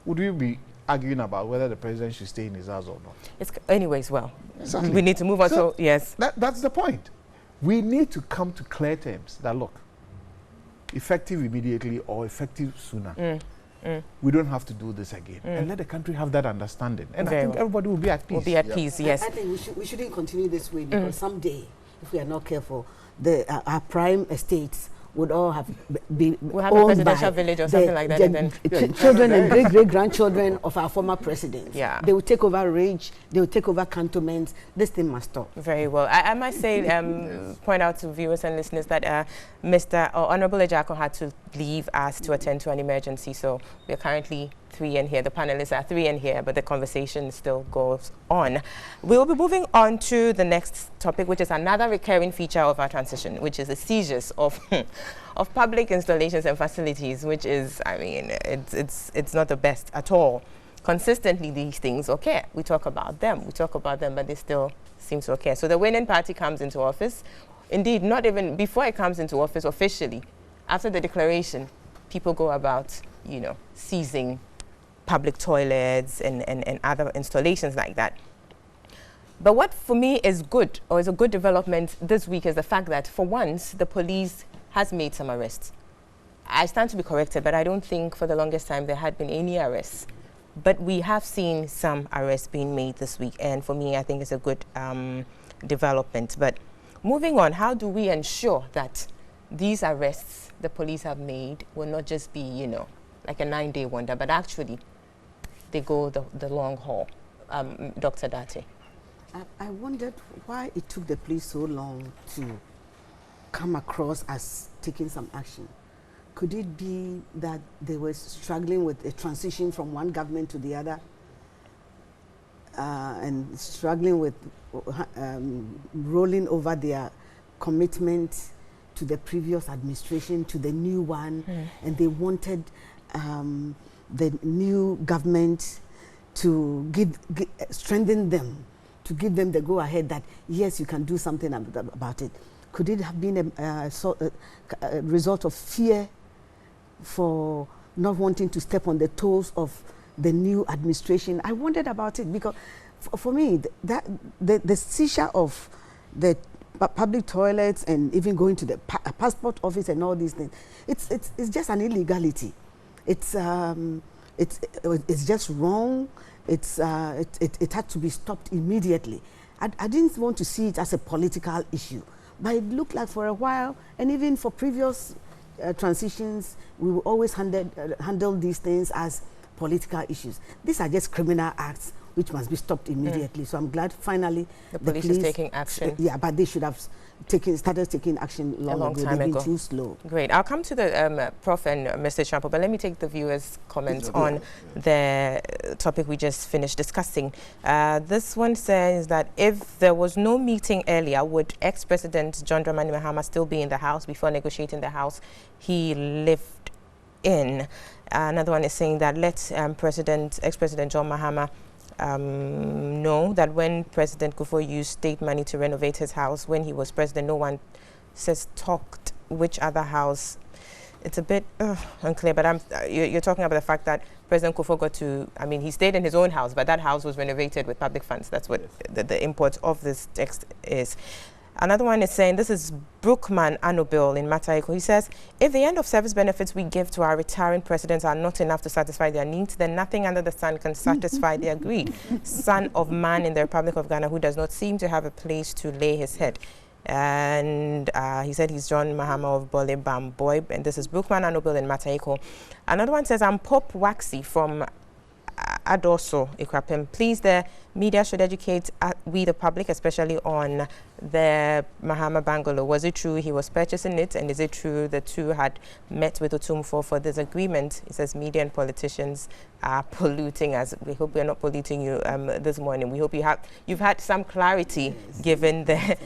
would you be arguing about whether the president should stay in his house or not? Anyways, well, exactly. We need to move on. So yes, that's the point. We need to come to clear terms that look, effective immediately or effective sooner. We don't have to do this again, and let the country have that understanding. And I think everybody will be at peace. Will be at peace. Yes. I think we shouldn't continue this way, because someday, if we are not careful, our prime estates would all have been we'll have a presidential village or something like that. And then children and great-great-grandchildren of our former presidents. Yeah. They will take over Ridge. They will take over cantonments. This thing must stop. Very well. I must say, point out to viewers and listeners that Mr. Honorable Ejako had to leave us to attend to an emergency. So we're currently 3 in here. The panelists are 3 in here, but the conversation still goes on. We will be moving on to the next topic, which is another recurring feature of our transition, which is the seizures of of public installations and facilities, which is, I mean, it's not the best at all. Consistently, these things occur. We talk about them, but they still seem to occur. So the winning party comes into office. Indeed, not even before it comes into office officially, after the declaration, people go about, you know, seizing public toilets and other installations like that. But what for me is good, or is a good development this week, is the fact that for once the police has made some arrests. I stand to be corrected, but I don't think for the longest time there had been any arrests. But we have seen some arrests being made this week, and for me I think it's a good development. But moving on, how do we ensure that these arrests the police have made will not just be, you know, like a 9-day wonder, but actually they go the long haul? Dr. Date. I wondered why it took the police so long to come across as taking some action. Could it be that they were struggling with a transition from one government to the other and struggling with rolling over their commitment to the previous administration, to the new one, and they wanted the new government to strengthen them, to give them the go-ahead that, yes, you can do something about it? Could it have been a result of fear for not wanting to step on the toes of the new administration? I wondered about it because, for me, the seizure of the public toilets and even going to the passport office and all these things, it's just an illegality. It's just wrong. It had to be stopped immediately. I didn't want to see it as a political issue, but it looked like for a while, and even for previous transitions, we will always handle these things as political issues. These are just criminal acts which must be stopped immediately. So I'm glad finally the police is taking action. Yeah, but they should have started taking action a long time ago. They've been too slow. Great. I'll come to the Prof and Mr. Champo, but let me take the viewers' comments on the topic we just finished discussing. This one says that if there was no meeting earlier, would ex-President John Dramani Mahama still be in the House before negotiating the House he lived in? Another one is saying that let ex-President John Mahama know that when President Kufuor used state money to renovate his house when he was president, no one talked which other house. It's a bit unclear, but you're talking about the fact that President Kufuor got to, I mean, he stayed in his own house, but that house was renovated with public funds. That's what the import of this text is. Another one is saying, this is Brookman Anobil in Mataiko. He says, if the end of service benefits we give to our retiring presidents are not enough to satisfy their needs, then nothing under the sun can satisfy their greed. Son of man in the Republic of Ghana who does not seem to have a place to lay his head. And he said he's John Mahama of Bole Bamboy. And this is Brookman Anobil in Mataiko. Another one says, I'm Pope Waxy from Adoso, Ikrapim. Please, the media should educate we the public, especially on the Mahama bungalow. Was it true he was purchasing it, and is it true the two had met with Otumfuo for this agreement? It says media and politicians are polluting us. We hope we're not polluting you this morning. We hope you've had some clarity given the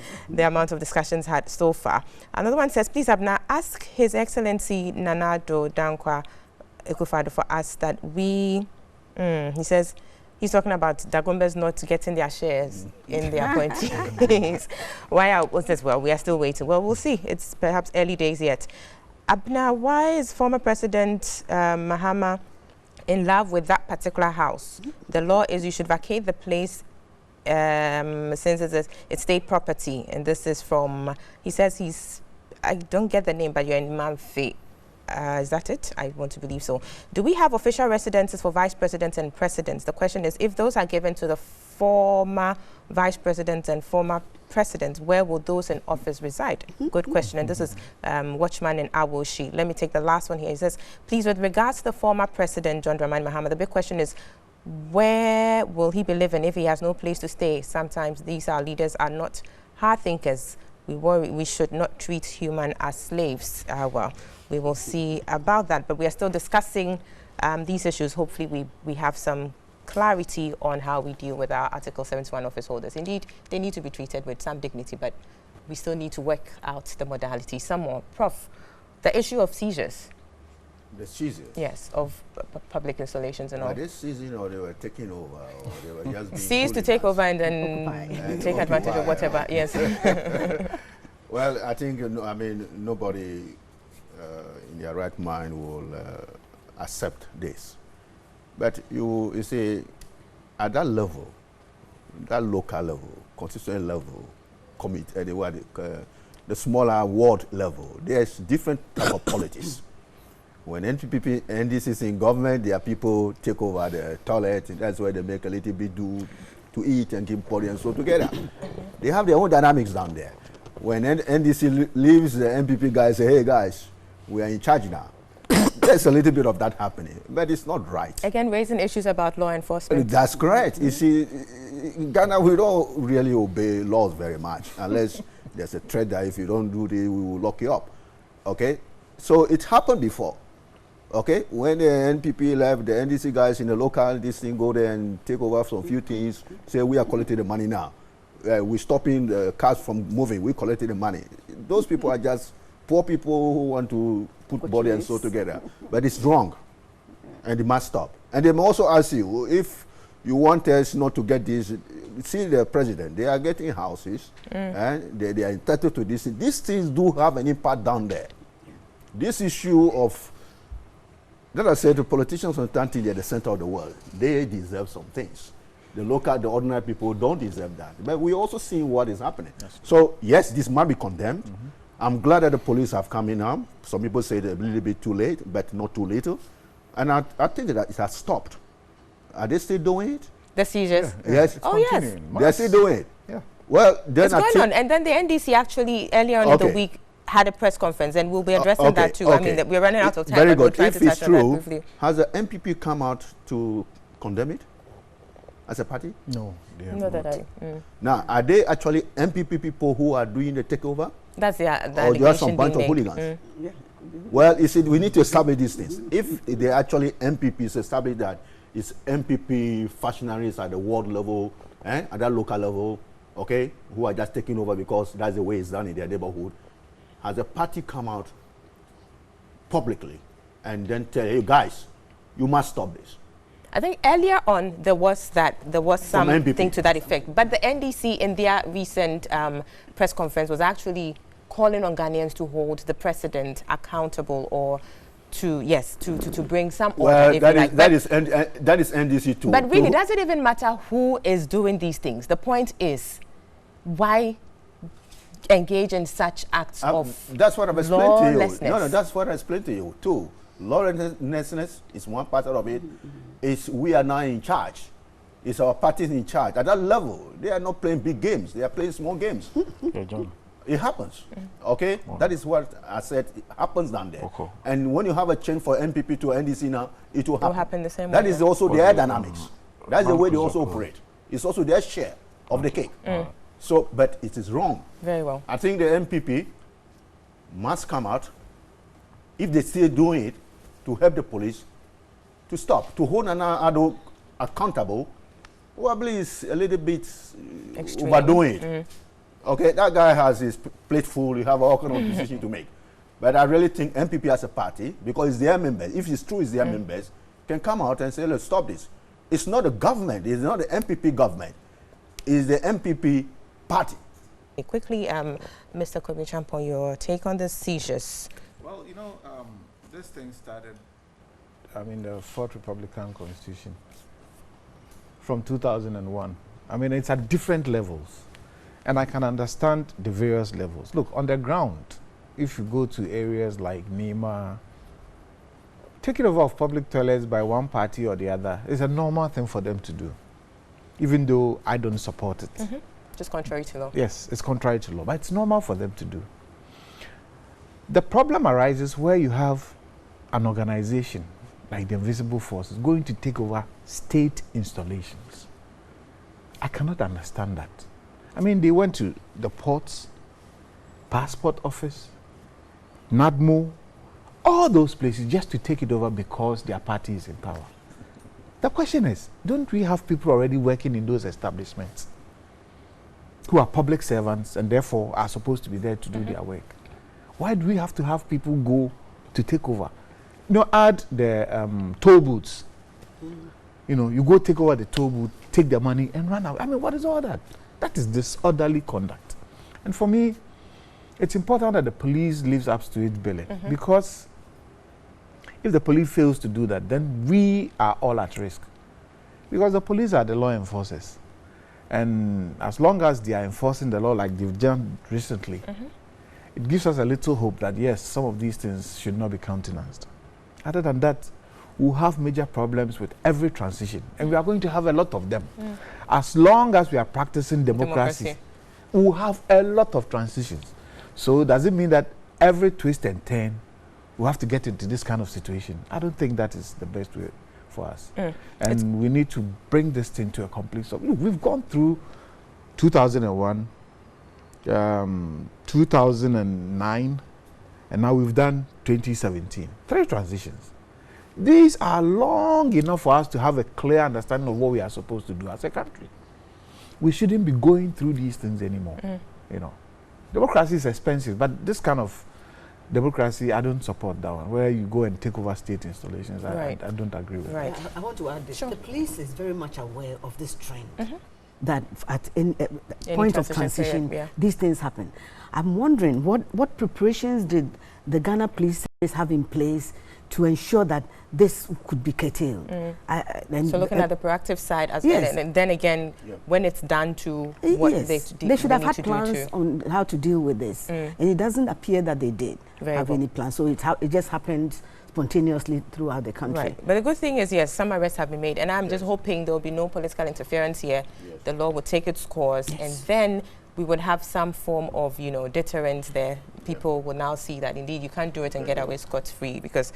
amount of discussions had so far. Another one says, please, Abna, ask His Excellency Nanado Dankwa Ekufado for us that we. He says he's talking about Dagombas not getting their shares in their appointees. Why was this? Well, we are still waiting. Well, we'll see. It's perhaps early days yet. Abna, why is former President Mahama in love with that particular house? The law is you should vacate the place since it's state property. And this is from, he says I don't get the name, but you're in Manfi. Is that it? I want to believe so. Do we have official residences for vice presidents and presidents? The question is, if those are given to the former vice presidents and former presidents, where will those in office reside? Good question. And this is Watchman in Awoshi. Let me take the last one here. He says, please, with regards to the former president, John Dramani Mahama, the big question is, where will he be living if he has no place to stay? Sometimes these our leaders are not hard thinkers. We worry we should not treat human as slaves. Well, we will see about that, but we are still discussing these issues. Hopefully we have some clarity on how we deal with our Article 71 office holders. Indeed, they need to be treated with some dignity, but we still need to work out the modality some more. Prof, the issue of seizures. The seizures? Yes, of public installations and all. Are they seizing or they were taking over? Or they were just being seized to take over and then take advantage of whatever, yes. Well, I think, I mean, nobody in their right mind will accept this. But you see, at that level, that local level, constitutional level, the smaller ward level, there's different type of politics. When NDC is in government, their people take over the toilet, and that's where they make a little bit do to eat and keep body and soul together. They have their own dynamics down there. When NDC leaves, the MPP guys say, hey guys, we are in charge now. There's a little bit of that happening, but it's not right. Again, raising issues about law enforcement. That's correct. You see, in Ghana, we don't really obey laws very much, unless there's a threat that if you don't do this, we will lock you up. Okay? So it happened before. Okay, when the NPP left, the NDC guys in the local, this thing go there and take over some few things, say we are collecting the money now. We're stopping the cars from moving, we collected the money. Those people are just poor people who want to put body and soul together. But it's wrong, and it must stop. And they may also ask you, if you want us not to get this, see the president, they are getting houses, and they are entitled to this. These things do have an impact down there. This issue of, that I said, the politicians on Tanti, they're the center of the world. They deserve some things. The local, the ordinary people don't deserve that. But we also see what is happening. So, yes, this might be condemned. I'm glad that the police have come in now. Some people say they're a little bit too late, but not too little. And I think that it has stopped. Are they still doing it? The seizures? Yeah. Yes. Oh, yes. They're still doing it? Yeah. Well, then it's going on. And then the NDC actually, earlier on in the week, had a press conference, and we'll be addressing that too. I mean, we're running out of time. Very good. We'll if it's true, has the MPP come out to condemn it as a party? No, they have not. Now, are they actually MPP people who are doing the takeover? That's the or there are some bunch of hooligans? Yeah. Well, you see, we need to establish these things. If they actually MPPs establish that it's MPP functionaries at the ward level and at that local level, okay, who are just taking over because that's the way it's done in their neighborhood, has a party come out publicly and then tell, hey guys, you must stop this? I think earlier on there was something to that effect, but the NDC in their recent press conference was actually calling on Ghanaians to hold the president accountable, or to bring some order. Well, that is NDC too. But really, does it even matter who is doing these things? The point is, why engage in such acts of that's what I've explained to you. No, that's what I explained to you too. Lawlessness is one part of it. It's we are now in charge. It's our parties in charge. At that level, they are not playing big games. They are playing small games. It happens. Okay? That is what I said. It happens down there. Okay. And when you have a change for NPP to NDC now, it will happen. It will happen the same way. That is also their dynamics. That's the way they also operate. It's also their share of the cake. So, but it is wrong. Very well. I think the MPP must come out, if they're still doing it, to help the police to stop, to hold another accountable. Probably is a little bit overdoing it. Okay, that guy has his plate full. You have all kind of decisions to make. But I really think MPP as a party, because it's their members, if it's true it's their members, can come out and say, let's stop this. It's not the government. It's not the MPP government. It's the MPP party. Quickly, Mr. Kobe Champon, your take on the seizures. Well, you know, this thing started, the Fourth Republican Constitution from 2001. It's at different levels. And I can understand the various levels. Look, on the ground, if you go to areas like Nima taking over of public toilets by one party or the other is a normal thing for them to do, even though I don't support it. Mm-hmm. Just contrary to law. Yes, it's contrary to law, but it's normal for them to do. The problem arises where you have an organization like the Invisible Force is going to take over state installations. I cannot understand that. I mean, they went to the ports, passport office, NADMO, all those places just to take it over because their party is in power. The question is, don't we have people already working in those establishments who are public servants and therefore are supposed to be there to do their work? Why do we have to have people go to take over? You know, add the toll booths. You know, you go take over the toll booth, take the money and run out. I mean, what is all that? That is disorderly conduct. And for me, it's important that the police lives up to its billing, because if the police fails to do that, then we are all at risk. Because the police are the law enforcers. And as long as they are enforcing the law like they've done recently, it gives us a little hope that, yes, some of these things should not be countenanced. Other than that, we'll have major problems with every transition. And we are going to have a lot of them. As long as we are practicing democracy, we'll have a lot of transitions. So does it mean that every twist and turn, we'll have to get into this kind of situation? I don't think that is the best way for us. And we need to bring this thing to a complete stop. Look, we've gone through 2001, 2009, and now we've done 2017. 3 transitions. These are long enough for us to have a clear understanding of what we are supposed to do as a country. We shouldn't be going through these things anymore. You know, democracy is expensive, but this kind of democracy, I don't support that one, where you go and take over state installations. I don't agree with that. I want to add this. Sure. The police is very much aware of this trend. That at any point of transition, period, these things happen. I'm wondering, what preparations did the Ghana Police Service have in place to ensure that this could be curtailed? So looking at the proactive side, as yes. and then again, when it's done to what yes. they should have had plans on how to deal with this. And it doesn't appear that they did have any plans. So it just happened spontaneously throughout the country. Right. But the good thing is, yes, some arrests have been made, and I'm just hoping there will be no political interference here. The law will take its course, and then we would have some form of, you know, deterrence there. People will now see that indeed you can't do it and get away scot-free, because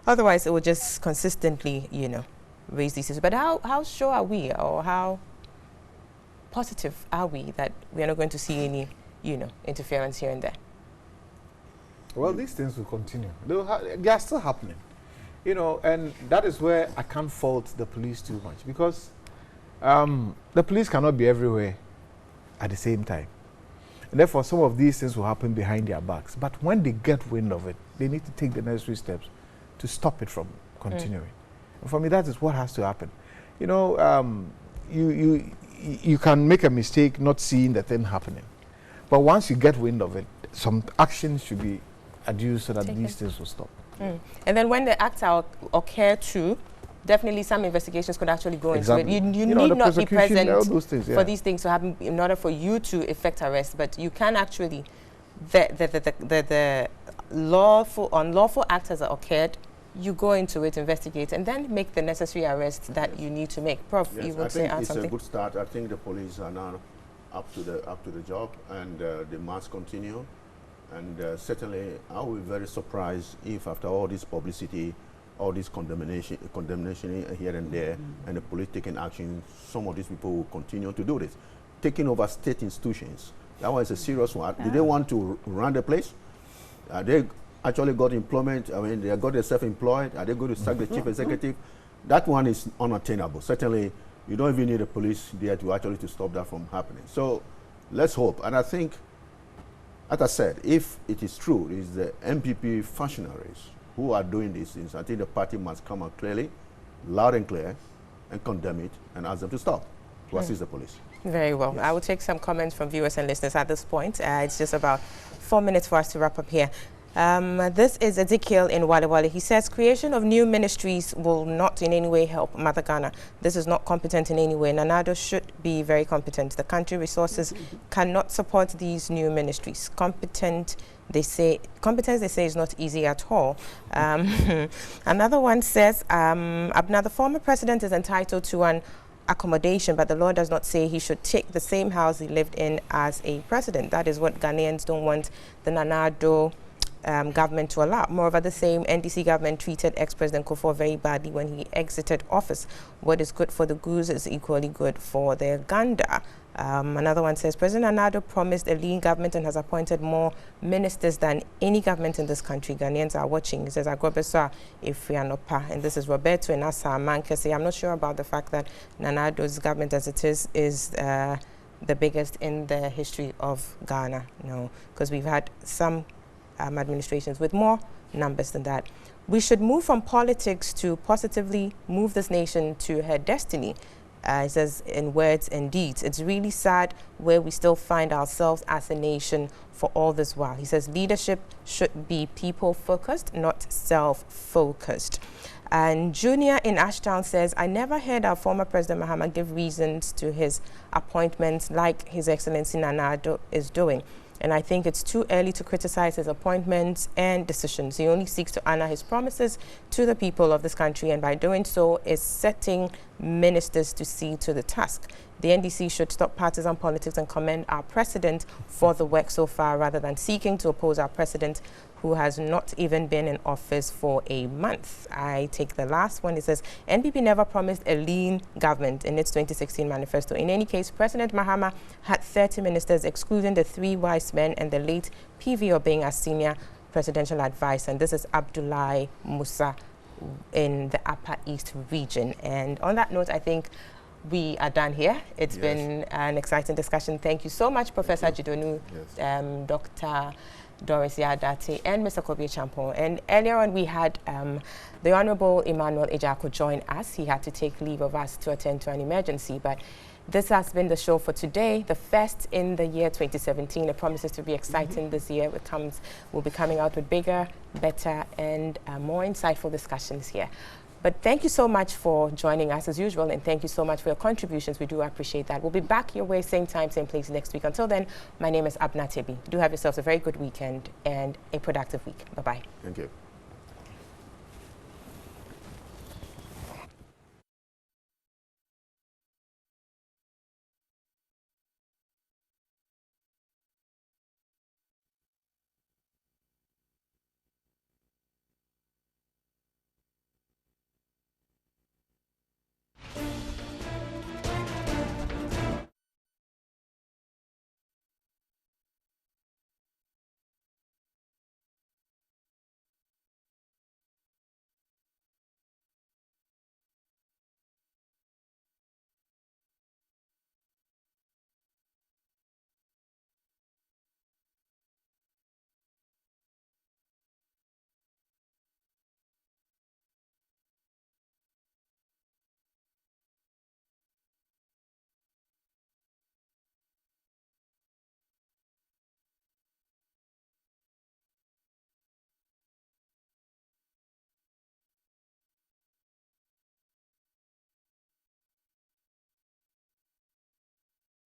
otherwise it will just consistently, you know, raise these issues. But how sure are we, or how positive are we that we are not going to see any, you know, interference here and there? Well, these things will continue. They are still happening, you know, and that is where I can't fault the police too much, because the police cannot be everywhere at the same time. And therefore, some of these things will happen behind their backs. But when they get wind of it, they need to take the necessary steps to stop it from continuing. And for me, that is what has to happen. You know, you can make a mistake not seeing the thing happening. But once you get wind of it, some action should be adduced so that these things will stop. And then when the acts are occur too, definitely some investigations could actually go into it. You need not be present for these things to happen in order for you to effect arrest, but you can actually, the unlawful acts that occurred, you go into it, investigate, and then make the necessary arrests that you need to make. Prof, you would say something? It's a good start. I think the police are now up to the job, and they must continue. And certainly, I will be very surprised if after all this publicity, all this condemnation here and there, and the police taking action, some of these people will continue to do this. Taking over state institutions, that was a serious one. Did they want to run the place? They actually got employment. I mean, they got themselves employed. Are they going to sack the chief executive? That one is unattainable. Certainly, you don't even need the police there to actually to stop that from happening. So let's hope. And I think, as I said, if it is true, it is the MPP functionaries who are doing these things, I think the party must come out clearly, loud and clear, and condemn it and ask them to stop, to assist the police. Very well. Yes. I will take some comments from viewers and listeners at this point. It's just about 4 minutes for us to wrap up here. This is Ezekiel in Wale Wale. He says, creation of new ministries will not in any way help Mother Ghana. This is not competent in any way. Nanado should be very competent. The country resources cannot support these new ministries. Competence, they say, is not easy at all. Another one says, Abna, the former president is entitled to an accommodation, but the law does not say he should take the same house he lived in as a president. That is what Ghanaians don't want the Nanado government to allow. Moreover, the same NDC government treated ex-President Kufuor very badly when he exited office. What is good for the goose is equally good for the gander. Another one says, President Nanado promised a lean government and has appointed more ministers than any government in this country. Ghanaians are watching. He says, Agobesa Ifrianopa. And this is Roberto and Asa Mankese. I'm not sure about the fact that Nanado's government as it is the biggest in the history of Ghana. No, because we've had some administrations with more numbers than that. We should move from politics to positively move this nation to her destiny. It says in words and deeds. It's really sad where we still find ourselves as a nation for all this while. He says leadership should be people-focused, not self-focused. And Junior in Ashtown says, I never heard our former President Mahama give reasons to his appointments like His Excellency Nanado is doing. And I think it's too early to criticize his appointments and decisions. He only seeks to honor his promises to the people of this country, and by doing so is setting ministers to see to the task. The NDC should stop partisan politics and commend our president for the work so far, rather than seeking to oppose our president who has not even been in office for a month. I take the last one. It says, NPP never promised a lean government in its 2016 manifesto. In any case, President Mahama had 30 ministers, excluding the 3 wise men and the late PV Obeng as senior presidential advisor. And this is Abdullahi Musa in the Upper East region. And on that note, I think we are done here. It's been an exciting discussion. Thank you so much, Professor Jidonu, Dr. Doris Yadate, and Mr. Kobe Champon. And earlier on, we had the Honorable Emmanuel Ejako join us. He had to take leave of us to attend to an emergency, but this has been the show for today, the first in the year 2017. It promises to be exciting this year. We'll be coming out with bigger, better, and more insightful discussions here. But thank you so much for joining us as usual, and thank you so much for your contributions. We do appreciate that. We'll be back your way, same time, same place next week. Until then, my name is Abna Tebi. Do have yourselves a very good weekend and a productive week. Bye-bye. Thank you.